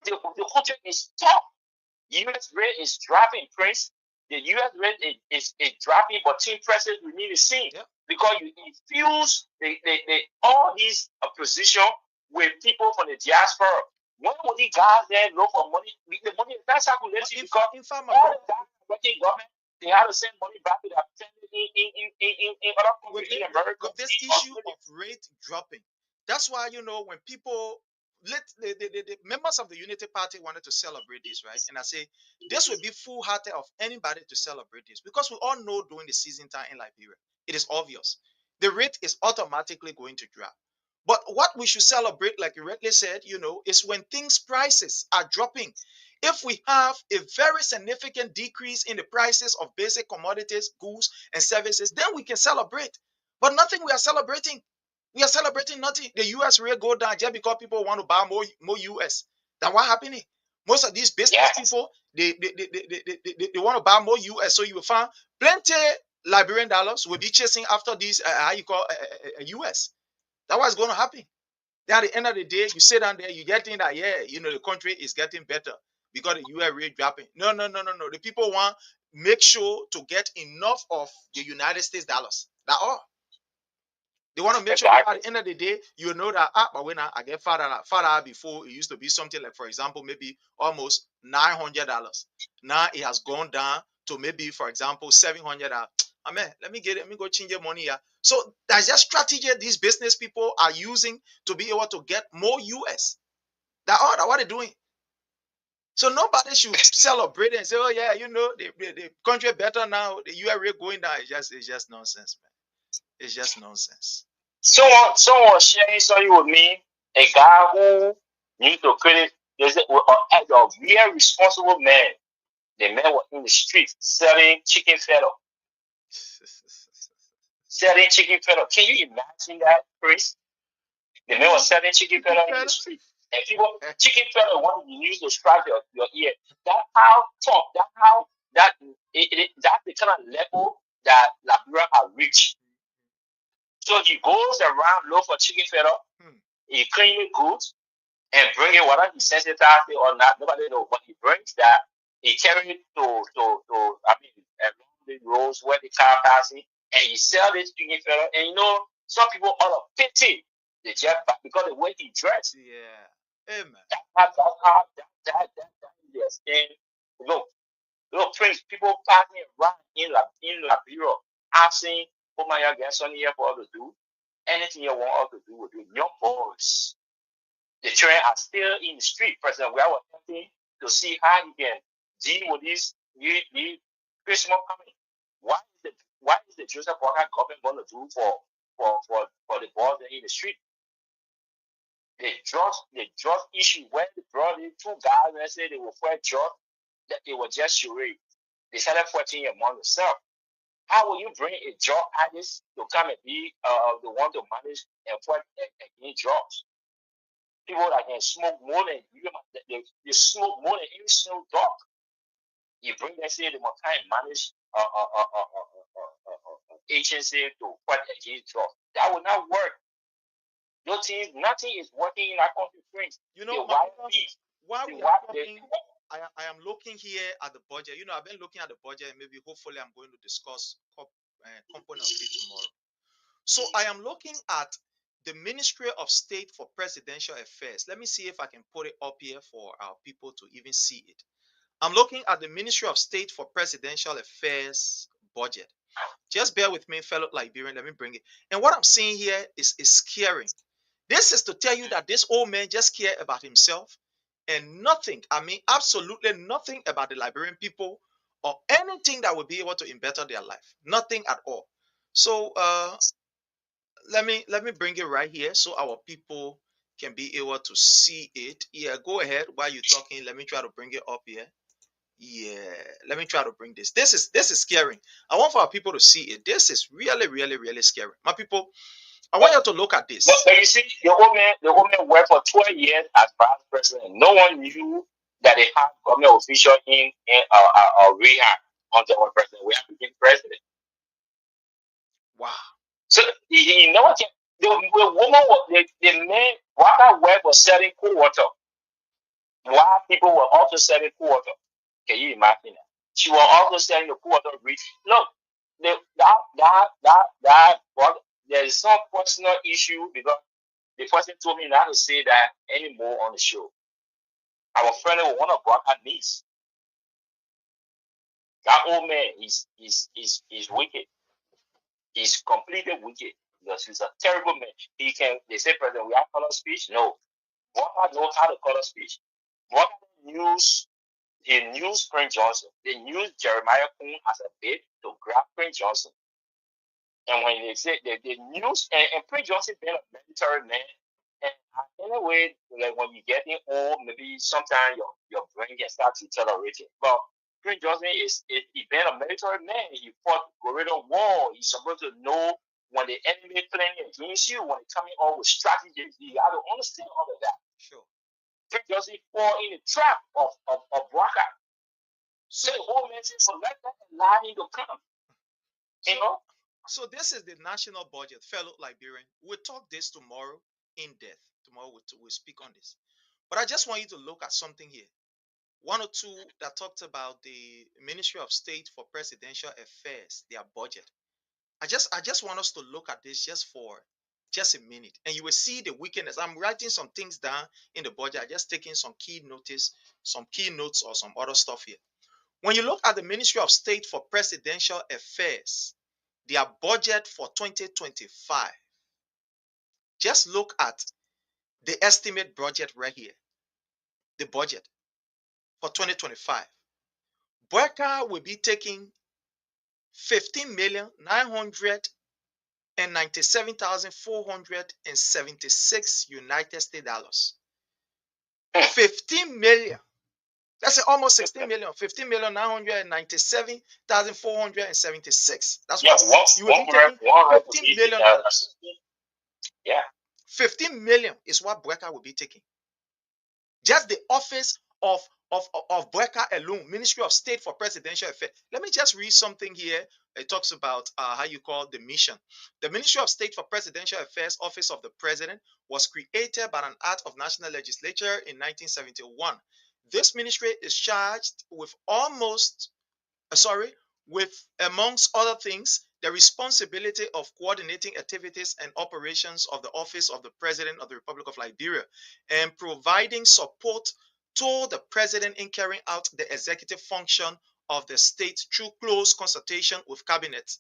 The country is tough. U.S. rate is dropping, Prince. The U.S. rate is dropping, but tin prices remain the same. Yep. Because you infuse all these position with people from the diaspora. When will these guys there look for money? The money is not circulating because in fact, all the guys working government, they have to send money back to their family in other countries in America. With this issue of rate dropping, that's why, when people the members of the Unity Party wanted to celebrate this, right? And I say this would be foolhardy of anybody to celebrate this, because we all know during the season time in Liberia, it is obvious the rate is automatically going to drop. But what we should celebrate, like you rightly said, is when prices are dropping. If we have a very significant decrease in the prices of basic commodities, goods, and services, then we can celebrate. But nothing we are celebrating. We are celebrating nothing. The US rate go down just because people want to buy more US. Then what happening? Most of these business people, they want to buy more US. So you will find plenty Liberian dollars will be chasing after these US. That's what's going to happen. Then at the end of the day, you sit down there, you get in that, the country is getting better because the US rate dropping. No. The people want make sure to get enough of the United States dollars. That's all. They want to make sure that at the end of the day, you know that, but when I get farther before, it used to be something like, for example, maybe almost $900. Now it has gone down to maybe, for example, $700. Amen. Let me go change your money here. So that's just strategy these business people are using to be able to get more US. That's all that what they're doing. So nobody should celebrate and say, oh yeah, the country better now, the US rate going down. It's just nonsense, man. It's just nonsense. Someone sharing something with me, a guy who needs to credit, as a real responsible man. The man was in the street selling chicken feta. Selling chicken feta. Can you imagine that, Chris? The man was selling chicken feta in the street. And people, chicken feta want to use to strike your ear. That's how tough, that's the kind of level that Liberia has reached. So he goes around, look for chicken feta, he clean it good, and bring it, whether he sensitized it or not, nobody knows. But he brings that, he carry it to along the roads where the car passing, and he sell this chicken feta. And some people out of pity, they just because the way he dressed. Yeah. Amen. That's how that is their skin. Look, Prince, people passing around in Liberia, asking what my young grandson here for us to do. Anything you want us to do with the young boys. The children are still in the street. President, we are attempting to see how he can deal with this Christmas coming. What is the Joseph Walker government going to do for the boys in the street? The drugs issue, when they brought in two guys and said they were fight drugs, that they were just charade. They started fighting among themselves. How will you bring a drug addict to come and be the one to manage and fight against drugs? People that can smoke more than you, they smoke more than any Snoop Dogg. You bring them, say they must kind of manage agency to fight against drugs. That will not work. Those things, nothing is working in our country, friends. You The know, YP, while the we are YP, talking, I am looking here at the budget. You know, I've been looking at the budget, and maybe hopefully I'm going to discuss component of it tomorrow. So I am looking at the Ministry of State for Presidential Affairs. Let me see if I can put it up here for our people to even see it. I'm looking at the Ministry of State for Presidential Affairs budget. Just bear with me, fellow Liberian. Let me bring it. And what I'm seeing here is scary. This is to tell you that this old man just cared about himself and nothing, I mean, absolutely nothing about the Liberian people or anything that would be able to better their life. Nothing at all. So let me bring it right here so our people can be able to see it. Yeah, go ahead while you're talking. Let me try to bring it up here. Yeah, let me try to bring this. This is scary. I want for our people to see it. This is really, really, really scary. My people, I want you to look at this. But you see, the woman worked for 12 years as vice president. No one knew that they had government official in rehab until our president. We have to be president. Wow. So you know what? The woman was the man. While work was selling cool water, while people were also selling cool water. Can you imagine that? She was also selling the cool water. Look, well, there is some personal issue because the person told me not to say that anymore on the show. Our friend will want to block her niece. That old man is wicked. He's completely wicked because he's a terrible man. They say, President, we have color speech. No. Walker knows how to color speech. Walker he used Prince Johnson. They used Jeremiah Kuhn as a bait to grab Prince Johnson. And when they say the news, and Prince Johnson being a military man, and anyway, like when you're getting old, maybe sometimes your brain can start deteriorating. But Prince Johnson he been a military man. He fought guerrilla war. He's supposed to know when the enemy planning against you, when they coming on with strategies. You got to understand all of that. Sure. Prince Johnson fall in the trap of Baraka. So the old man says, so let that lie to come. You know? So this is the national budget, fellow Liberian. We'll talk this tomorrow in depth. Tomorrow we'll speak on this. But I just want you to look at something here. One or two that talked about the Ministry of State for Presidential Affairs, their budget. I just want us to look at this just for just a minute, and you will see the wickedness. I'm writing some things down in the budget. I'm just taking some key notes or some other stuff here. When you look at the Ministry of State for Presidential Affairs, their budget for 2025, just look at the estimate budget right here. The budget for 2025. Baraka will be taking 15,997,476 United States dollars. 15 million. That's almost 16 million. 15,997,476. That's what you will be taking. $15 million. Yeah. 15 million is what Baraka will be taking. Just the office of Baraka alone, Ministry of State for Presidential Affairs. Let me just read something here. It talks about how you call the mission. The Ministry of State for Presidential Affairs, Office of the President, was created by an act of National Legislature in 1971. This ministry is charged with amongst other things, the responsibility of coordinating activities and operations of the Office of the President of the Republic of Liberia and providing support to the President in carrying out the executive function of the state through close consultation with cabinet,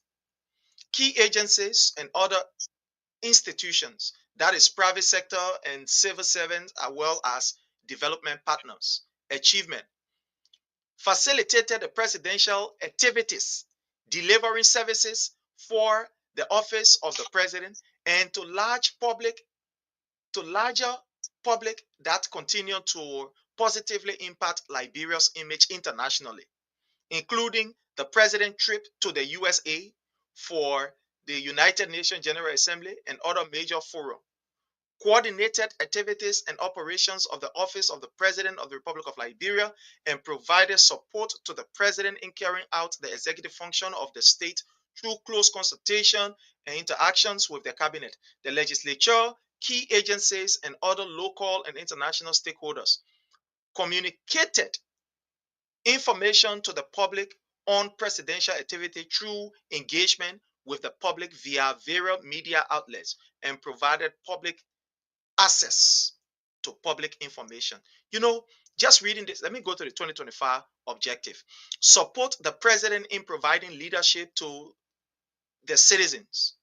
key agencies, and other institutions, that is private sector and civil servants, as well as development partners. Achievement: facilitated the presidential activities, delivering services for the office of the president and to larger public that continue to positively impact Liberia's image internationally, including the president's trip to the USA for the United Nations General Assembly and other major forums. Coordinated activities and operations of the Office of the President of the Republic of Liberia and provided support to the President in carrying out the executive function of the state through close consultation and interactions with the cabinet, the legislature, key agencies, and other local and international stakeholders communicated information to the public on presidential activity through engagement with the public via various media outlets and provided public access to public information. You know, just reading this, let me go to the 2025 objective. Support the president in providing leadership to the citizens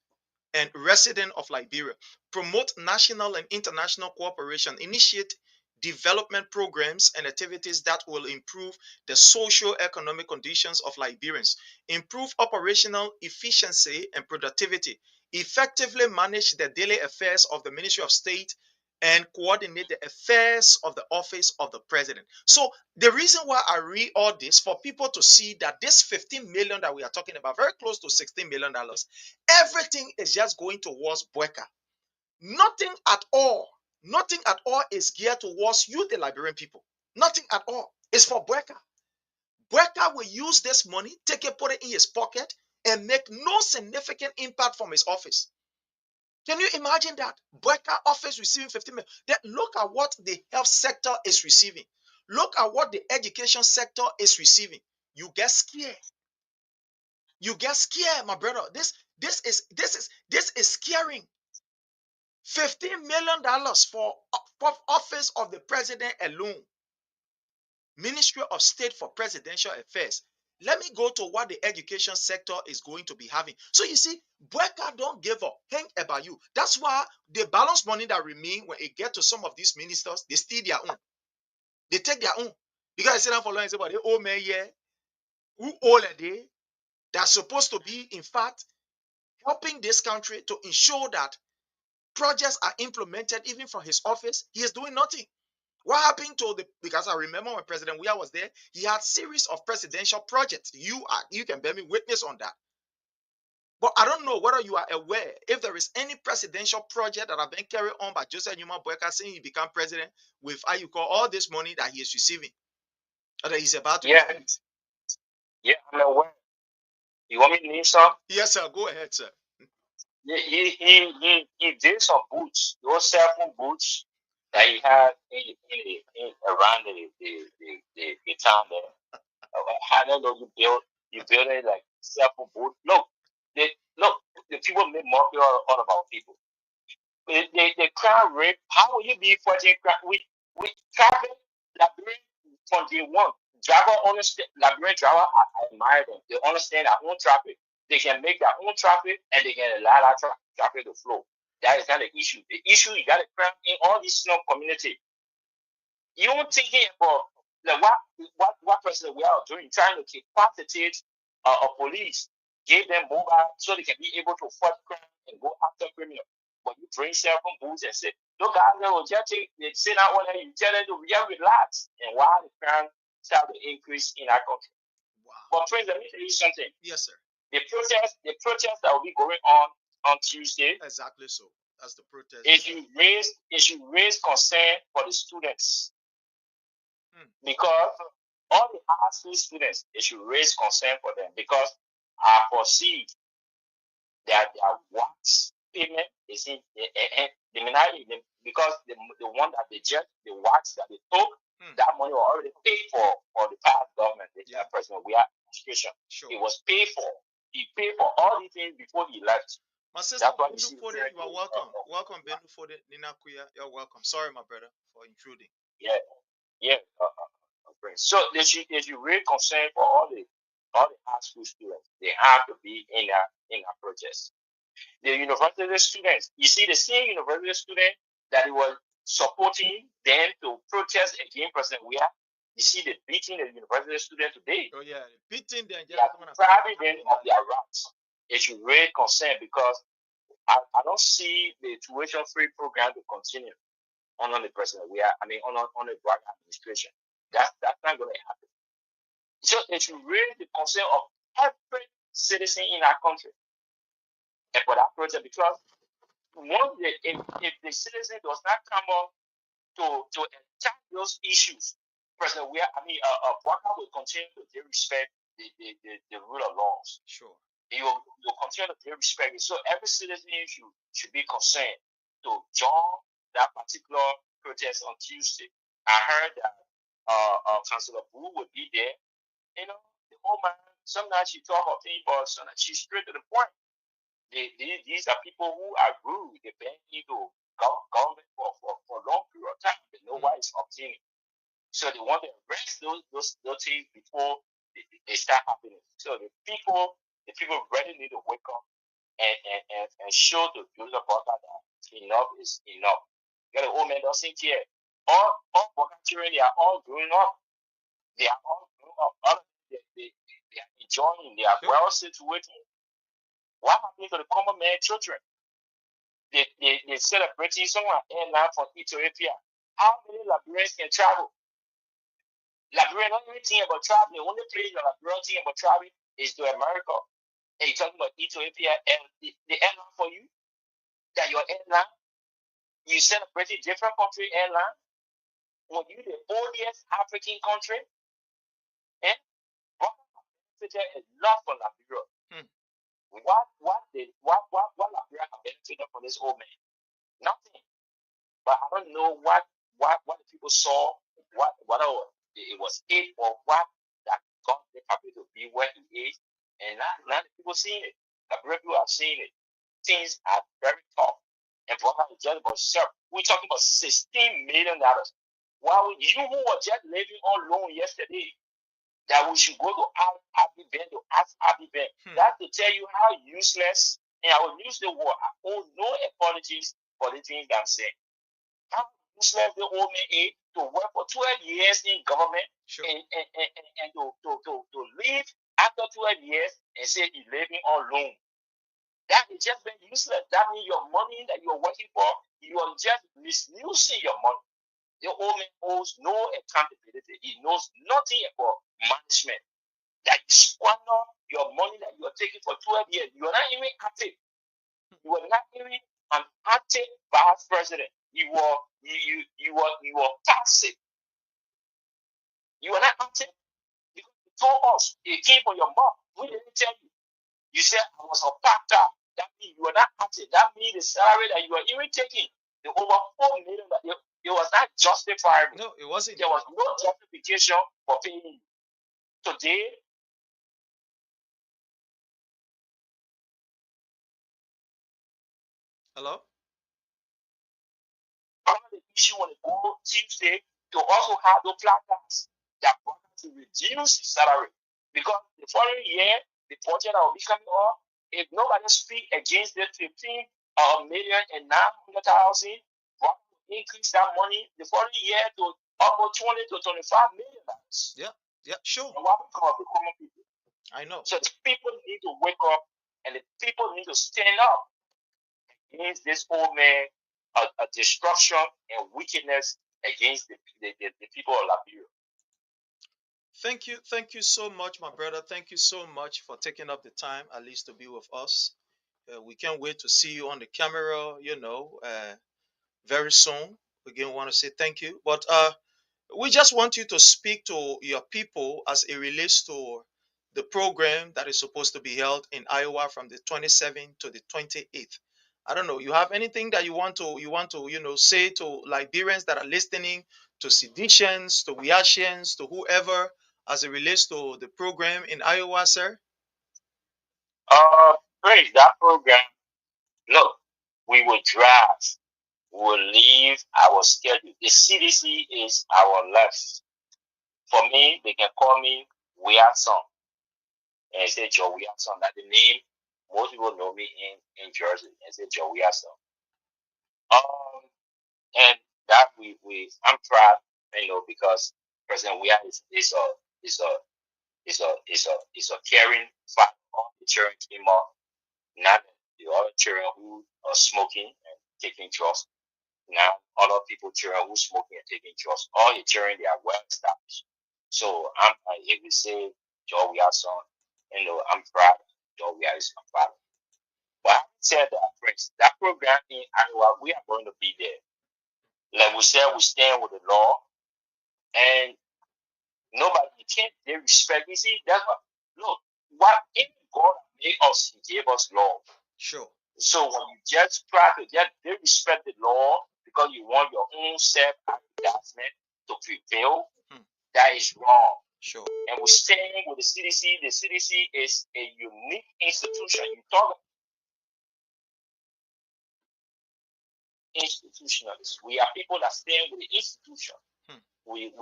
and residents of Liberia. Promote national and international cooperation. Initiate development programs and activities that will improve the socio-economic conditions of Liberians. Improve operational efficiency and productivity. Effectively manage the daily affairs of the Ministry of State and coordinate the affairs of the office of the president. So the reason why I read all this, for people to see that this 15 million that we are talking about, very close to $16 million, everything is just going towards Bweka. Nothing at all is geared towards you, the Liberian people. Nothing at all. It's for Bweka. Bweka will use this money, take it, put it in his pocket, and make no significant impact from his office. Can you imagine that? Bweka office receiving 15 million. Then look at what the health sector is receiving. Look at what the education sector is receiving. You get scared. You get scared, my brother. This is scaring. $15 million for office of the president alone. Ministry of State for Presidential Affairs. Let me go to what the education sector is going to be having. So you see, Bweka don't give up. Hang about you. That's why the balance money that remain, when it get to some of these ministers, they steal their own. They take their own. Because I sit down for long and say, but they owe me here. Who owe a day? They're supposed to be, in fact, helping this country to ensure that projects are implemented even from his office. He is doing nothing. What happened to the, because I remember when President Weah was there, he had series of presidential projects. You can bear me witness on that. But I don't know whether you are aware if there is any presidential project that have been carried on by Joseph Numa Bweka since he became president with how you call all this money that he is receiving or that he's about to receive. Yeah, I'm aware. You want me to name some? Yes, sir. Go ahead, sir. He did some boots, those cell phone boots that he had in around the town there. I don't know, you build it like cell phone boot. Look, the people make mockery all about people. The crime rate, how will you be fighting crime? We traffic Liberian from day one. Driver understand, Liberian driver, I admire them. They understand their own traffic. They can make their own traffic and they can allow that traffic to flow. That is not the issue. The issue, you got to crime in all these small community. You don't thinking about like what President we are doing, trying to capacitate a police, give them mobile so they can be able to fight crime and go after criminals. But you bring cell phone booths and say, look, guys, they say that one, you tell them to relax, and why the crime start to increase in our country. Wow. But friends, let me tell you something. Yes, sir. The protest that will be going on Tuesday. Exactly so. That's the protest. It should raise concern for the students. Because all the high school students, they should raise concern for them, because I foresee that their wax payment is in because the one that they just the wax that they took, that money was already paid for the past government, the president we are administration. Sure. It was paid for. He paid for all these things before he left. My sister, Bendu Fode, you are welcome. Welcome, Bendu Fode, Nina Kuya. You're welcome. Sorry, my brother, for intruding. Yeah. So they should really concern for all the high school students. They have to be in a protest. The university students, you see, the same university student that was supporting them to protest against President Weah. You see, they beating the university student today. Oh yeah, beating them. They are depriving them of their rights. They should really concern, because I don't see the tuition-free program to continue under the president. On the Black administration. That's not going to happen. So it should raise the concern of every citizen in our country. And for that project, because if the citizen does not come up to attack those issues, President Bweka will continue to disrespect the rule of laws. Sure. He will continue to disrespect it. So every citizen should be concerned to join that particular protest on Tuesday. I heard that Councilor Boo would be there. You know, the whole man, sometimes she talk of things, but sometimes she's straight to the point. These are people who are rude. They've been into government for a long period of time. They know why it's obtaining. So they want to arrest those things before they start happening. So the people really need to wake up and show to those about that enough is enough. You got the old man doesn't care. All working children, they are all growing up. They are all growing up. They are enjoying. They are well situated. What happened to the common man children? They celebrating someone airline from Ethiopia. How many Liberians can travel? Liberian, the only thing about traveling, the only place the Liberian thing about traveling is to America. And you're talking about Ethiopia and the airline for you? That your airline, you celebrating different country airline? When you the oldest African country, and benefited a lot from Liberia. What Liberia have benefited from this old man? Nothing. But I don't know what the people saw, whatever it was it or what that got the happy to be where he is. And now the people seeing it. Liberia people are seeing it. Things are very tough. And for us, just about sir, we're talking about $16 million. While you who were just living on loan yesterday, that we should go to Abbey Ben to ask Abbey Ben. That's to tell you how useless, and I will use the word, I owe no apologies for the things that I'm saying. How useless the old man is to work for 12 years in government and to leave after 12 years and say he's living on loan. That is just been useless. That means your money that you're working for, you are just misusing your money. The old man owes no accountability. He knows nothing about management. That you squander your money that you are taking for 12 years. You are not even active. You are not even an active vice president. You are passive. You are not active. Because you told us it came from your mouth. We didn't tell you. You said I was a factor. That means you are not active. That means the salary that you are even taking, the over $4 million, that it was not justifiable. No, it wasn't. There was no justification for paying you. Today, hello? the issue on the go Tuesday to also have those placards that want to reduce the salary. Because the following year, the budget that will be coming up, if nobody speak against the 15,900,000, what will increase that money the following year to almost 20 to 25 million dollars. Yeah, sure. And what become of the common people? I know. So the people need to wake up and the people need to stand up against this old man, a destruction and wickedness against the people of Liberia. Thank you so much, my brother. Thank you so much for taking up the time, at least, to be with us. We can't wait to see you on the camera, very soon. Again, want to say thank you. But we just want you to speak to your people as it relates to the program that is supposed to be held in Iowa from the 27th to the 28th. I don't know. You have anything that you want to say to Liberians that are listening, to Seditians, to Wiashians, to whoever, as it relates to the program in Iowa, sir? Great, that program. Look, we will drive. We will leave our schedule. The CDC is our left. For me, they can call me Wiason. And say Joe Wiason. That's the name most people know me in Jersey. And say Joe Wiason. And that I'm proud, because President Weah is a caring father. All the children came up, not the other children who are smoking and taking drugs. Now, other people, children who smoking and taking drugs, all the children, they are well established. So if we say Joe Weah son, I'm proud. Joe Weah is my father. But having said that, friends, that program in Iowa, we are going to be there. Like we said, we stand with the law, and nobody can't. They respect. You see, that's what. Look, what if God made us? He gave us law. Sure. So when you just try to just disrespect the law because you want your own self-advancement to prevail, that is wrong. Sure. And we're staying with the CDC. The CDC is a unique institution. You talk institutionalists. We are people that stand with the institution. And when you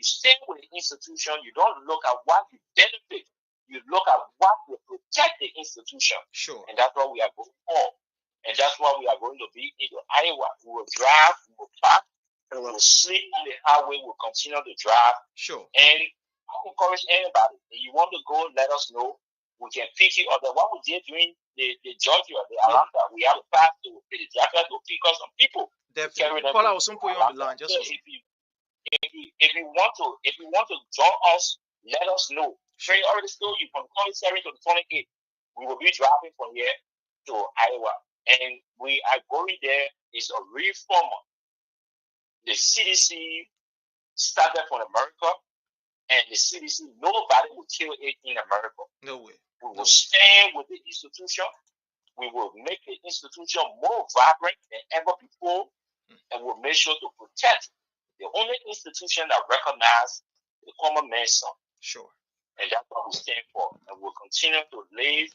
stand with the institution, you don't look at what you benefit. You look at what will protect the institution. Sure. And that's what we are going for. And that's why we are going to be in Iowa. We will drive, we will park, and we will sleep on the highway. We'll continue to drive. Sure. And I encourage anybody, if you want to go, let us know. We can pick you up. What we did during the Georgia, the Atlanta, we have a path to the driver to pick up some people. Definitely. Paul, I will soon put you on the line. Just if you want to join us, let us know. Trey already told you from 27 to the 28th, we will be driving from here to Iowa, and we are going there. It's a reformer. The CDC started from America, and the CDC, nobody will kill it in America. No way. We will stand with the institution. We will make the institution more vibrant than ever before, and we'll make sure to protect the only institution that recognizes the common man's son. Sure. And that's what we stand for. And we'll continue to live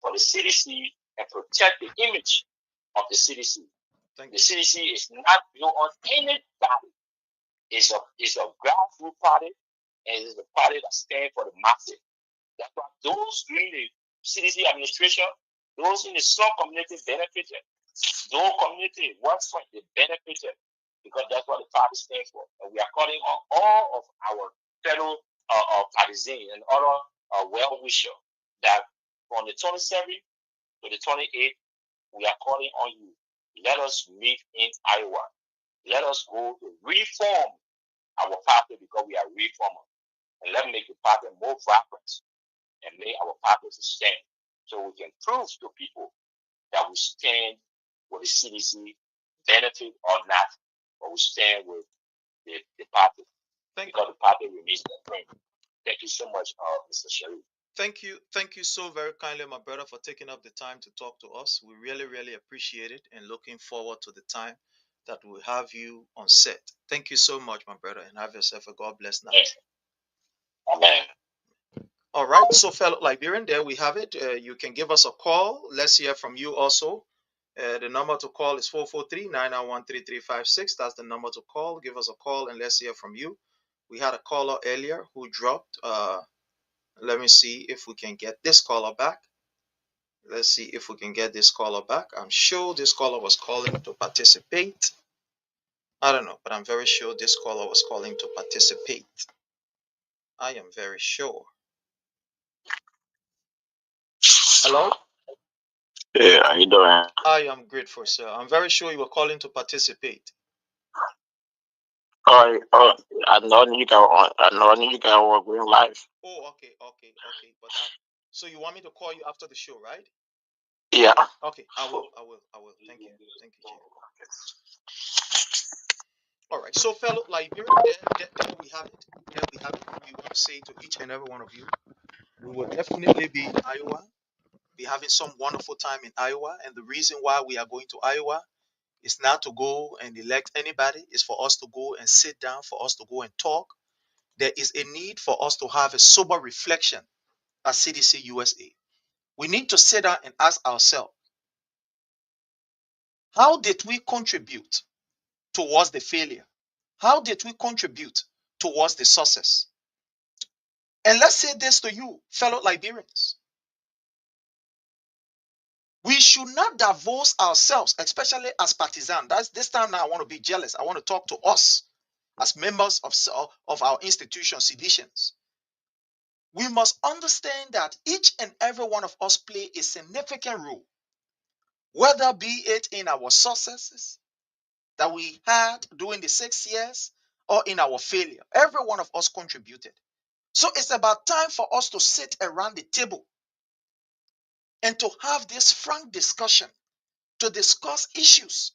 for the CDC and protect the image of the CDC. The CDC is not built on anybody. It's a grassroots party, and it's a party that stands for the masses. That's why those during the CDC administration, those in the Sun community benefited. Those community works for they benefited because that's what the party stands for. And we are calling on all of our fellow partisans and other well-wishers that from the 27th to the 28th, we are calling on you. Let us meet in Iowa. Let us go to reform our party because we are reformers. And let's make the party more vibrant and make our party to stand. So we can prove to people that we stand with the CDC, benefit or not, but we stand with the party. Because the party remains the same. Thank you so much, Mr. Sharif. Thank you so very kindly, my brother, for taking up the time to talk to us. We really, really appreciate it and looking forward to the time that we'll have you on set. Thank you so much, my brother, and have yourself a God bless night. Amen. All right, so fellow Liberian, there we have it. You can give us a call. Let's hear from you also. The number to call is 443-991-3356. That's the number to call. Give us a call and let's hear from you. We had a caller earlier who dropped. Let me see if we can get this caller back. Let's see if we can get this caller back. I'm sure this caller was calling to participate. I don't know, but I'm very sure this caller was calling to participate. I am very sure. Hello? Yeah, how you doing? I am grateful, sir. I'm very sure you were calling to participate. I know you can work with life. Oh, okay. But so you want me to call you after the show, right? Yeah. Okay, I will. Thank you, All right. So, fellow Liberians, there we have it. We want to say to each and every one of you, we will definitely be in Iowa. Be having some wonderful time in Iowa, and the reason why we are going to Iowa is not to go and elect anybody. It's for us to go and sit down, for us to go and talk. There is a need for us to have a sober reflection at CDC USA. We need to sit down and ask ourselves, how did we contribute towards the failure? How did we contribute towards the success? And let's say this to you, fellow Liberians. We should not divorce ourselves, especially as partisans. That's this time now I want to be jealous. I want to talk to us as members of our institution, Seditions. We must understand that each and every one of us play a significant role, whether be it in our successes that we had during the 6 years or in our failure. Every one of us contributed. So it's about time for us to sit around the table and to have this frank discussion, to discuss issues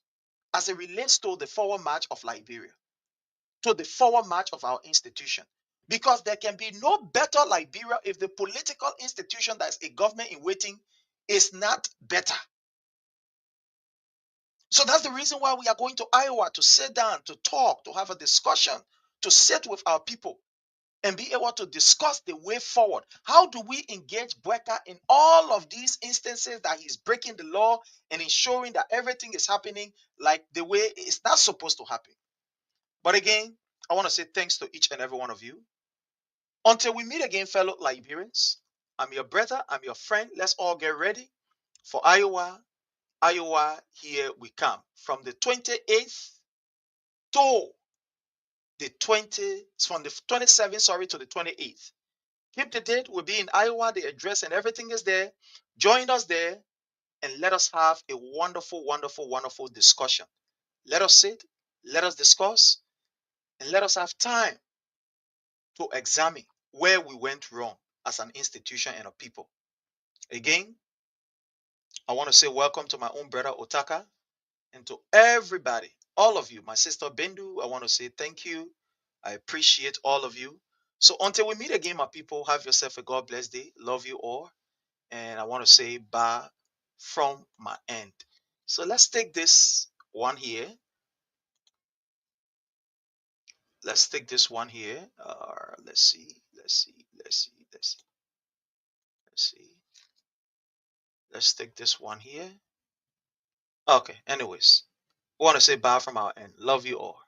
as it relates to the forward march of Liberia, to the forward march of our institution. Because there can be no better Liberia if the political institution that is a government in waiting is not better. So that's the reason why we are going to Iowa, to sit down, to talk, to have a discussion, to sit with our people and be able to discuss the way forward. How do we engage Bweka in all of these instances that he's breaking the law and ensuring that everything is happening like the way it's not supposed to happen? But again, I want to say thanks to each and every one of you. Until we meet again, fellow Liberians, I'm your brother, I'm your friend. Let's all get ready for Iowa. Iowa, here we come. From the 28th to the 27th, to the 28th. Keep the date. We'll be in Iowa. The address and everything is there. Join us there and let us have a wonderful, wonderful, wonderful discussion. Let us sit, let us discuss, and let us have time to examine where we went wrong as an institution and a people. Again, I want to say welcome to my own brother Otaka and to everybody, all of you, my sister Bendu. I want to say thank you. I appreciate all of you. So until we meet again, my people, have yourself a God bless day. Love you all. And I want to say bye from my end. So let's take this one here. Let's take this one here. Let's see. Let's take this one here. Okay. Anyways, I want to say bye from our end. Love you all.